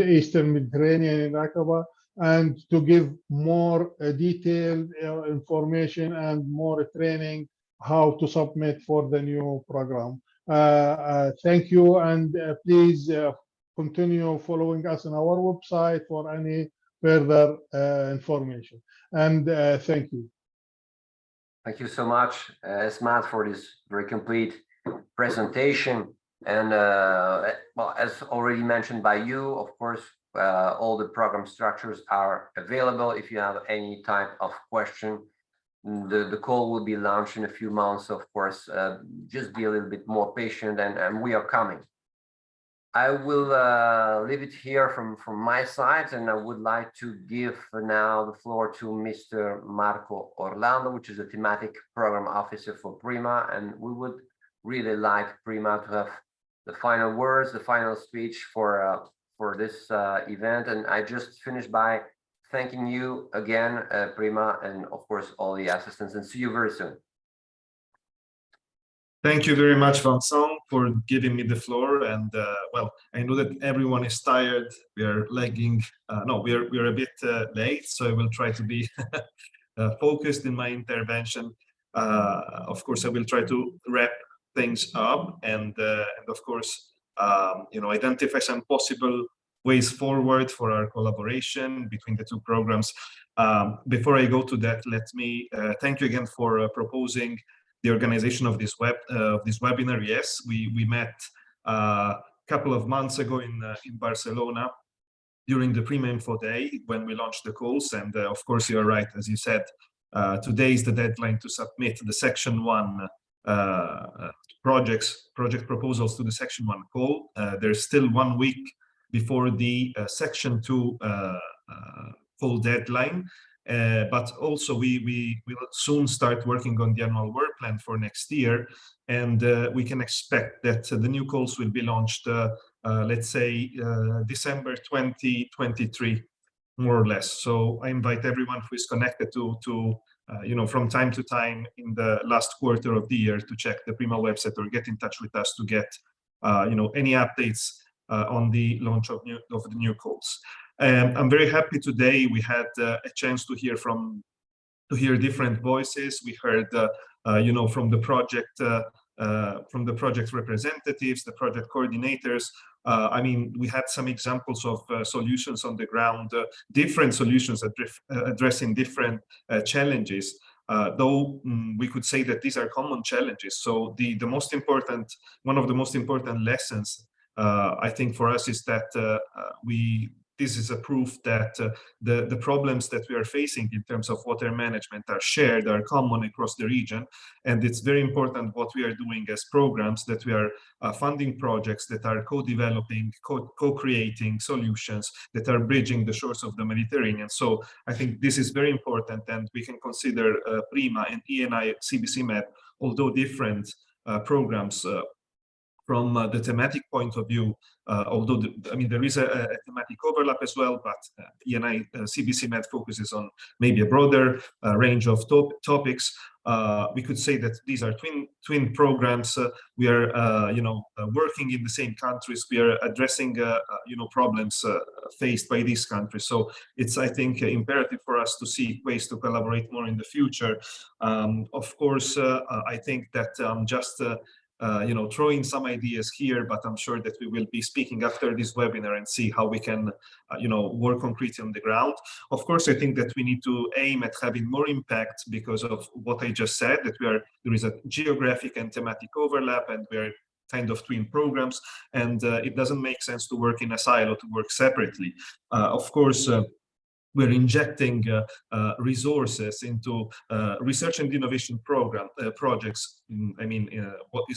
Speaker 19: Eastern Mediterranean in Aqaba, and to give more detailed information and more training how to submit for the new program. Thank you, and please continue following us on our website for any further information. And thank you.
Speaker 1: Thank you so much, Esmat, for this very complete presentation. And well, as already mentioned by you, of course, all the program structures are available. If you have any type of question, the call will be launched in a few months. Of course, just be a little bit more patient, and we are coming. I will leave it here from my side, and I would like to give now the floor to Mr. Marco Orlando, which is a thematic program officer for PRIMA, and we would really like PRIMA to have the final words, the final speech for this event. And I just finished by thanking you again, PRIMA, and of course all the assistants, and see you very soon.
Speaker 20: Thank you very much, Vincent, for giving me the floor. And well, I know that everyone is tired. We are lagging. No, we are a bit late, so I will try to be focused in my intervention. Of course, I will try to wrap things up and of course, you know, identify some possible ways forward for our collaboration between the two programs. Before I go to that, let me thank you again for proposing the organization of this webinar. Yes, we met a couple of months ago in Barcelona during the PRIMA Info Day when we launched the calls. And of course, you are right, as you said, today is the deadline to submit the Section 1 project proposals to the Section 1 call. There's still 1 week before the Section 2 call deadline. But also we will soon start working on the annual work plan for next year, and we can expect that the new calls will be launched, let's say, December 2023, more or less. So I invite everyone who is connected to from time to time in the last quarter of the year to check the PRIMA website or get in touch with us to get any updates on the launch of the new calls. I'm very happy today we had a chance to hear different voices. We heard from the project representatives, the project coordinators. I mean, we had some examples of solutions on the ground, different solutions addressing different challenges. Though we could say that these are common challenges. So one of the most important lessons I think for us is that this is a proof that the problems that we are facing in terms of water management are shared, are common across the region. And it's very important what we are doing as programs, that we are funding projects that are co-developing, co-creating solutions that are bridging the shores of the Mediterranean. So I think this is very important, and we can consider PRIMA and ENI CBC MED, although different programs, from the thematic point of view, although there is a thematic overlap as well, but ENI CBC MED focuses on maybe a broader range of topics. We could say that these are twin programs. We are working in the same countries. We are addressing problems faced by these countries. So it's, I think, imperative for us to seek ways to collaborate more in the future. Of course, I think that just throwing some ideas here, but I'm sure that we will be speaking after this webinar and see how we can, work concretely on the ground. Of course, I think that we need to aim at having more impact because of what I just said, that there is a geographic and thematic overlap, and we are kind of twin programs, and it doesn't make sense to work in a silo, to work separately. Of course, we're injecting resources into research and innovation projects.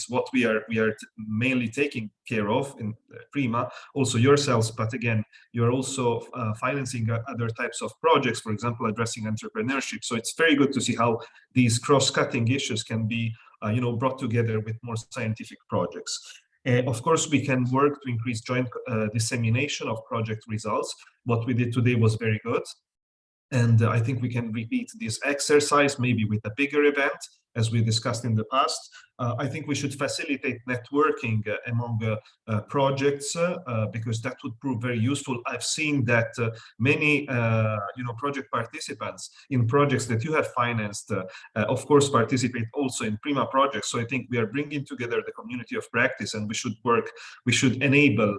Speaker 20: What we are mainly taking care of in PRIMA, also yourselves, but again, you're also financing other types of projects, for example, addressing entrepreneurship. So it's very good to see how these cross-cutting issues can be brought together with more scientific projects. Of course, we can work to increase joint dissemination of project results. What we did today was very good. And I think we can repeat this exercise, maybe with a bigger event, as we discussed in the past. I think we should facilitate networking among projects because that would prove very useful. I've seen that many project participants in projects that you have financed, of course, participate also in PRIMA projects. So I think we are bringing together the community of practice, and we should enable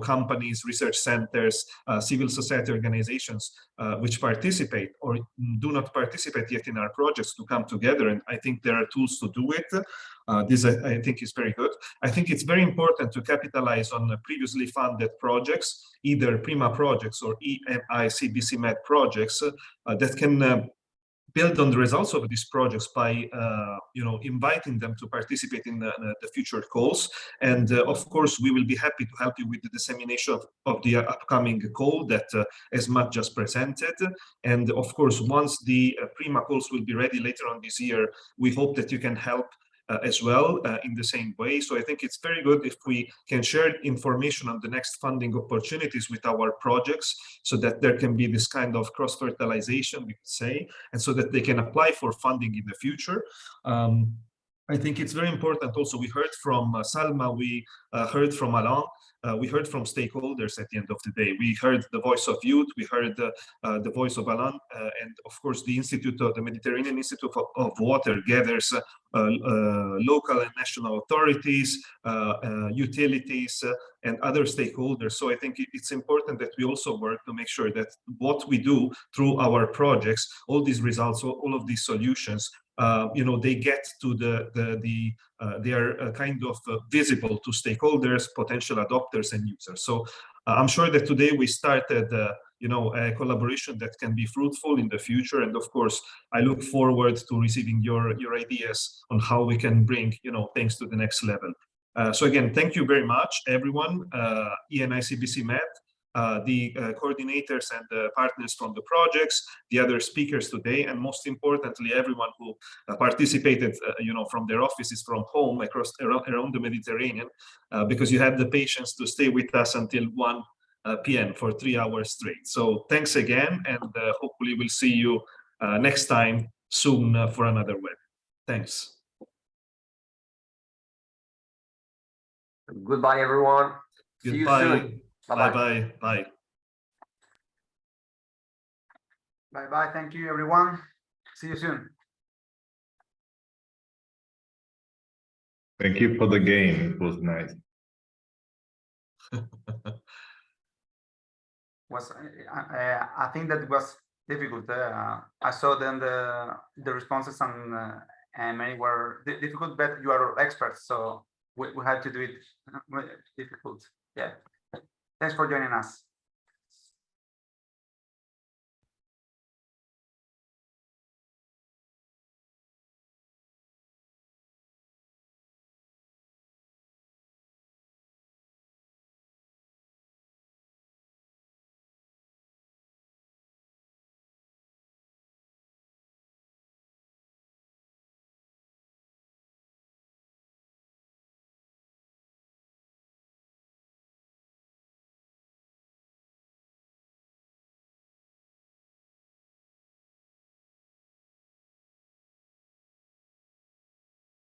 Speaker 20: companies, research centers, civil society organizations which participate or do not participate yet in our projects to come together. And I think there are tools to do it. This, I think, is very good. I think it's very important to capitalize on previously funded projects, either PRIMA projects or ENI CBC MED projects that can build on the results of these projects by inviting them to participate in the future calls. And of course, we will be happy to help you with the dissemination of the upcoming call that Esmat just presented. And of course, once the PRIMA calls will be ready later on this year, we hope that you can help as well in the same way. So I think it's very good if we can share information on the next funding opportunities with our projects, so that there can be this kind of cross-fertilization, we could say, and so that they can apply for funding in the future. I think it's very important also, we heard from Salma, we heard from Alain, we heard from stakeholders at the end of the day. We heard the voice of youth, we heard the voice of Alain, and of course the Mediterranean Institute of Water gathers local and national authorities, utilities, and other stakeholders. So I think it's important that we also work to make sure that what we do through our projects, all these results, all of these solutions, they get to they are kind of visible to stakeholders, potential adopters, and users. So I'm sure that today we started a collaboration that can be fruitful in the future. And of course, I look forward to receiving your ideas on how we can bring, things to the next level. So again, thank you very much, everyone. ENI CBC MED, the coordinators and the partners from the projects, the other speakers today, and most importantly, everyone who participated, from their offices from home across around the Mediterranean, because you had the patience to stay with us until 1 p.m. for 3 hours straight. So thanks again, and hopefully we'll see you next time soon for another web. Thanks.
Speaker 1: Goodbye, everyone. See you soon.
Speaker 20: Bye-bye. Bye.
Speaker 10: Bye-bye. Thank you, everyone. See you soon.
Speaker 9: Thank you for the game. It was nice.
Speaker 10: I think that was difficult. I saw then the responses and many were difficult, but you are experts, so we had to do it difficult. Yeah. Thanks for joining us.